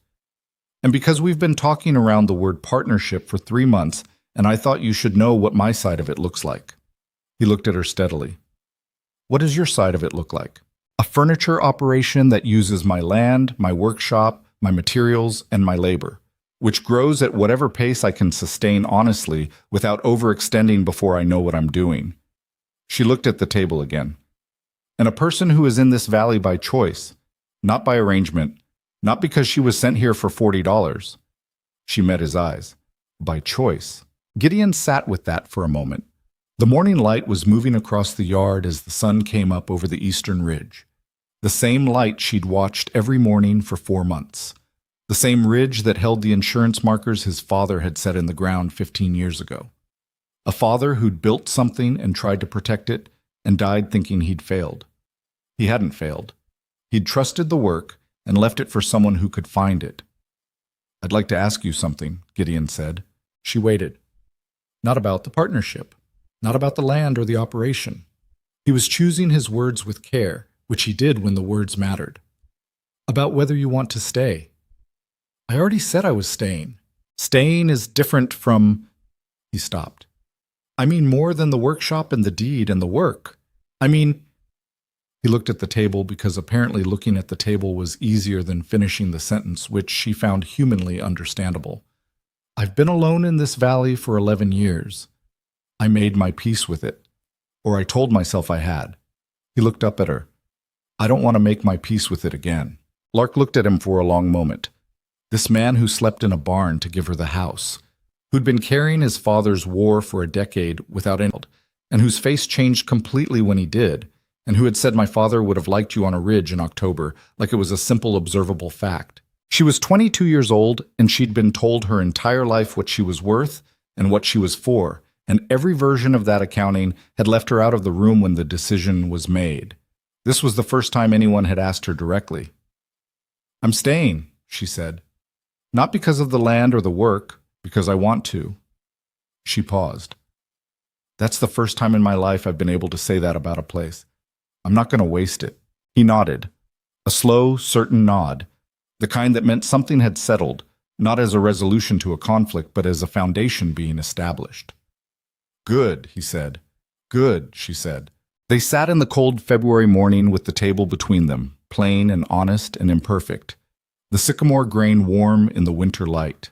Speaker 1: "And because we've been talking around the word partnership for 3 months, and I thought you should know what my side of it looks like." He looked at her steadily. "What does your side of it look like?" "A furniture operation that uses my land, my workshop, my materials, and my labor, which grows at whatever pace I can sustain honestly without overextending before I know what I'm doing." She looked at the table again. "And a person who is in this valley by choice, not by arrangement, not because she was sent here for $40. She met his eyes. By choice. Gideon sat with that for a moment. The morning light was moving across the yard as the sun came up over the eastern ridge. The same light she'd watched every morning for 4 months. The same ridge that held the insurance markers his father had set in the ground 15 years ago. A father who'd built something and tried to protect it and died thinking he'd failed. He hadn't failed. He'd trusted the work and left it for someone who could find it. "I'd like to ask you something," Gideon said. She waited. "Not about the partnership. Not about the land or the operation." He was choosing his words with care, which he did when the words mattered. "About whether you want to stay." "I already said I was staying." "Staying is different from—" He stopped. "I mean more than the workshop and the deed and the work. I mean—" He looked at the table because apparently looking at the table was easier than finishing the sentence, which she found humanly understandable. "I've been alone in this valley for 11 years. I made my peace with it. Or I told myself I had." He looked up at her. I don't want to make my peace with it again. Lark looked at him for a long moment. This man who slept in a barn to give her the house, who'd been carrying his father's war for a decade without any, and whose face changed completely when he did, and who had said my father would have liked you on a ridge in October, like it was a simple observable fact. She was 22 years old, and she'd been told her entire life what she was worth and what she was for, and every version of that accounting had left her out of the room when the decision was made. This was the first time anyone had asked her directly. "I'm staying," she said. "Not because of the land or the work, because I want to." She paused. "That's the first time in my life I've been able to say that about a place. I'm not going to waste it." He nodded. A slow, certain nod. The kind that meant something had settled, not as a resolution to a conflict, but as a foundation being established. "Good," he said. "Good," she said. They sat in the cold February morning with the table between them, plain and honest and imperfect, the sycamore grain warm in the winter light.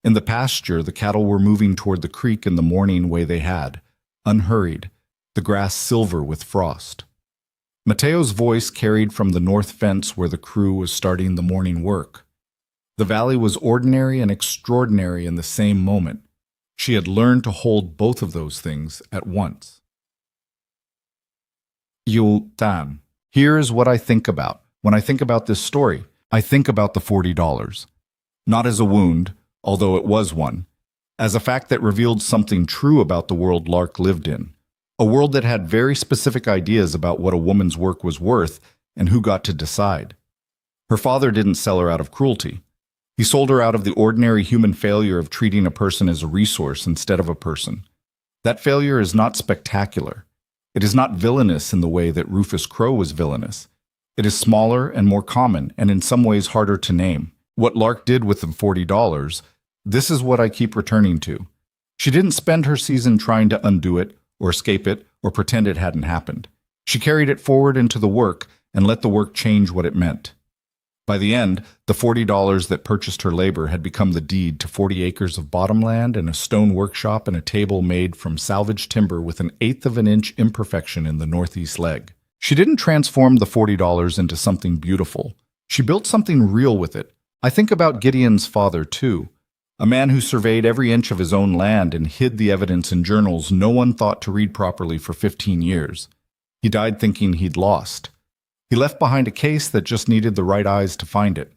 Speaker 1: In the pasture, the cattle were moving toward the creek in the morning way they had, unhurried, the grass silver with frost. Mateo's voice carried from the north fence where the crew was starting the morning work. The valley was ordinary and extraordinary in the same moment. She had learned to hold both of those things at once. Yultan. Here is what I think about. When I think about this story, I think about the $40. Not as a wound, although it was one, as a fact that revealed something true about the world Lark lived in. A world that had very specific ideas about what a woman's work was worth and who got to decide. Her father didn't sell her out of cruelty. He sold her out of the ordinary human failure of treating a person as a resource instead of a person. That failure is not spectacular. It is not villainous in the way that Rufus Crowe was villainous. It is smaller and more common, and in some ways harder to name. What Lark did with the $40, this is what I keep returning to. She didn't spend her season trying to undo it, or escape it, or pretend it hadn't happened. She carried it forward into the work and let the work change what it meant. By the end, the $40 that purchased her labor had become the deed to 40 acres of bottomland and a stone workshop and a table made from salvaged timber with an eighth of an inch imperfection in the northeast leg. She didn't transform the $40 into something beautiful. She built something real with it. I think about Gideon's father, too. A man who surveyed every inch of his own land and hid the evidence in journals no one thought to read properly for 15 years. He died thinking he'd lost. He left behind a case that just needed the right eyes to find it.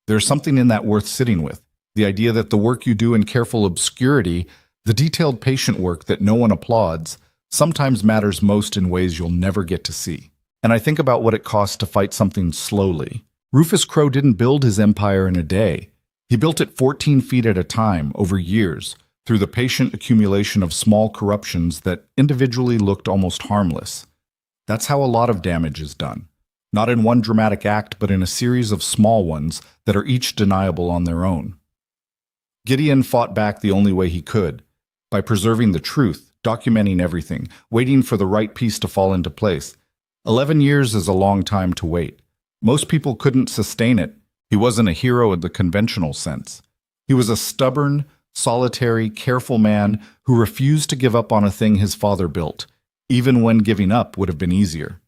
Speaker 1: There's something in that worth sitting with. The idea that the work you do in careful obscurity, the detailed patient work that no one applauds, sometimes matters most in ways you'll never get to see. And I think about what it costs to fight something slowly. Rufus Crowe didn't build his empire in a day. He built it 14 feet at a time, over years, through the patient accumulation of small corruptions that individually looked almost harmless. That's how a lot of damage is done. Not in one dramatic act, but in a series of small ones that are each deniable on their own. Gideon fought back the only way he could, by preserving the truth, documenting everything, waiting for the right piece to fall into place. 11 years is a long time to wait. Most people couldn't sustain it. He wasn't a hero in the conventional sense. He was a stubborn, solitary, careful man who refused to give up on a thing his father built, even when giving up would have been easier.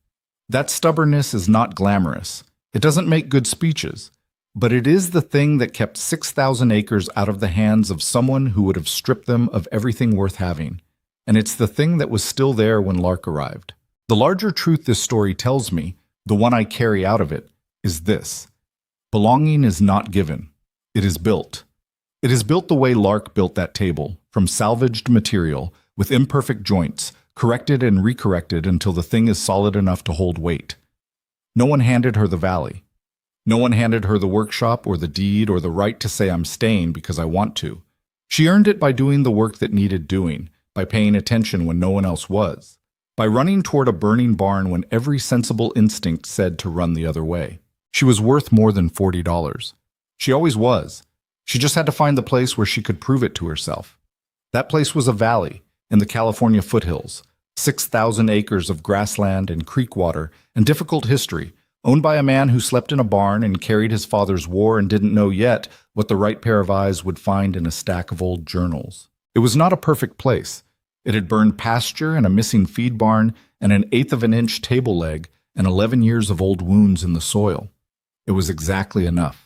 Speaker 1: That stubbornness is not glamorous. It doesn't make good speeches, but it is the thing that kept 6,000 acres out of the hands of someone who would have stripped them of everything worth having. And it's the thing that was still there when Lark arrived. The larger truth this story tells me, the one I carry out of it, is this. Belonging is not given. It is built. It is built the way Lark built that table, from salvaged material, with imperfect joints, corrected and recorrected until the thing is solid enough to hold weight. No one handed her the valley. No one handed her the workshop or the deed or the right to say I'm staying because I want to. She earned it by doing the work that needed doing, by paying attention when no one else was, by running toward a burning barn when every sensible instinct said to run the other way. She was worth more than $40. She always was. She just had to find the place where she could prove it to herself. That place was a valley in the California foothills, 6,000 acres of grassland and creek water and difficult history, owned by a man who slept in a barn and carried his father's war and didn't know yet what the right pair of eyes would find in a stack of old journals. It was not a perfect place. It had burned pasture and a missing feed barn and an eighth of an inch table leg and 11 years of old wounds in the soil. It was exactly enough.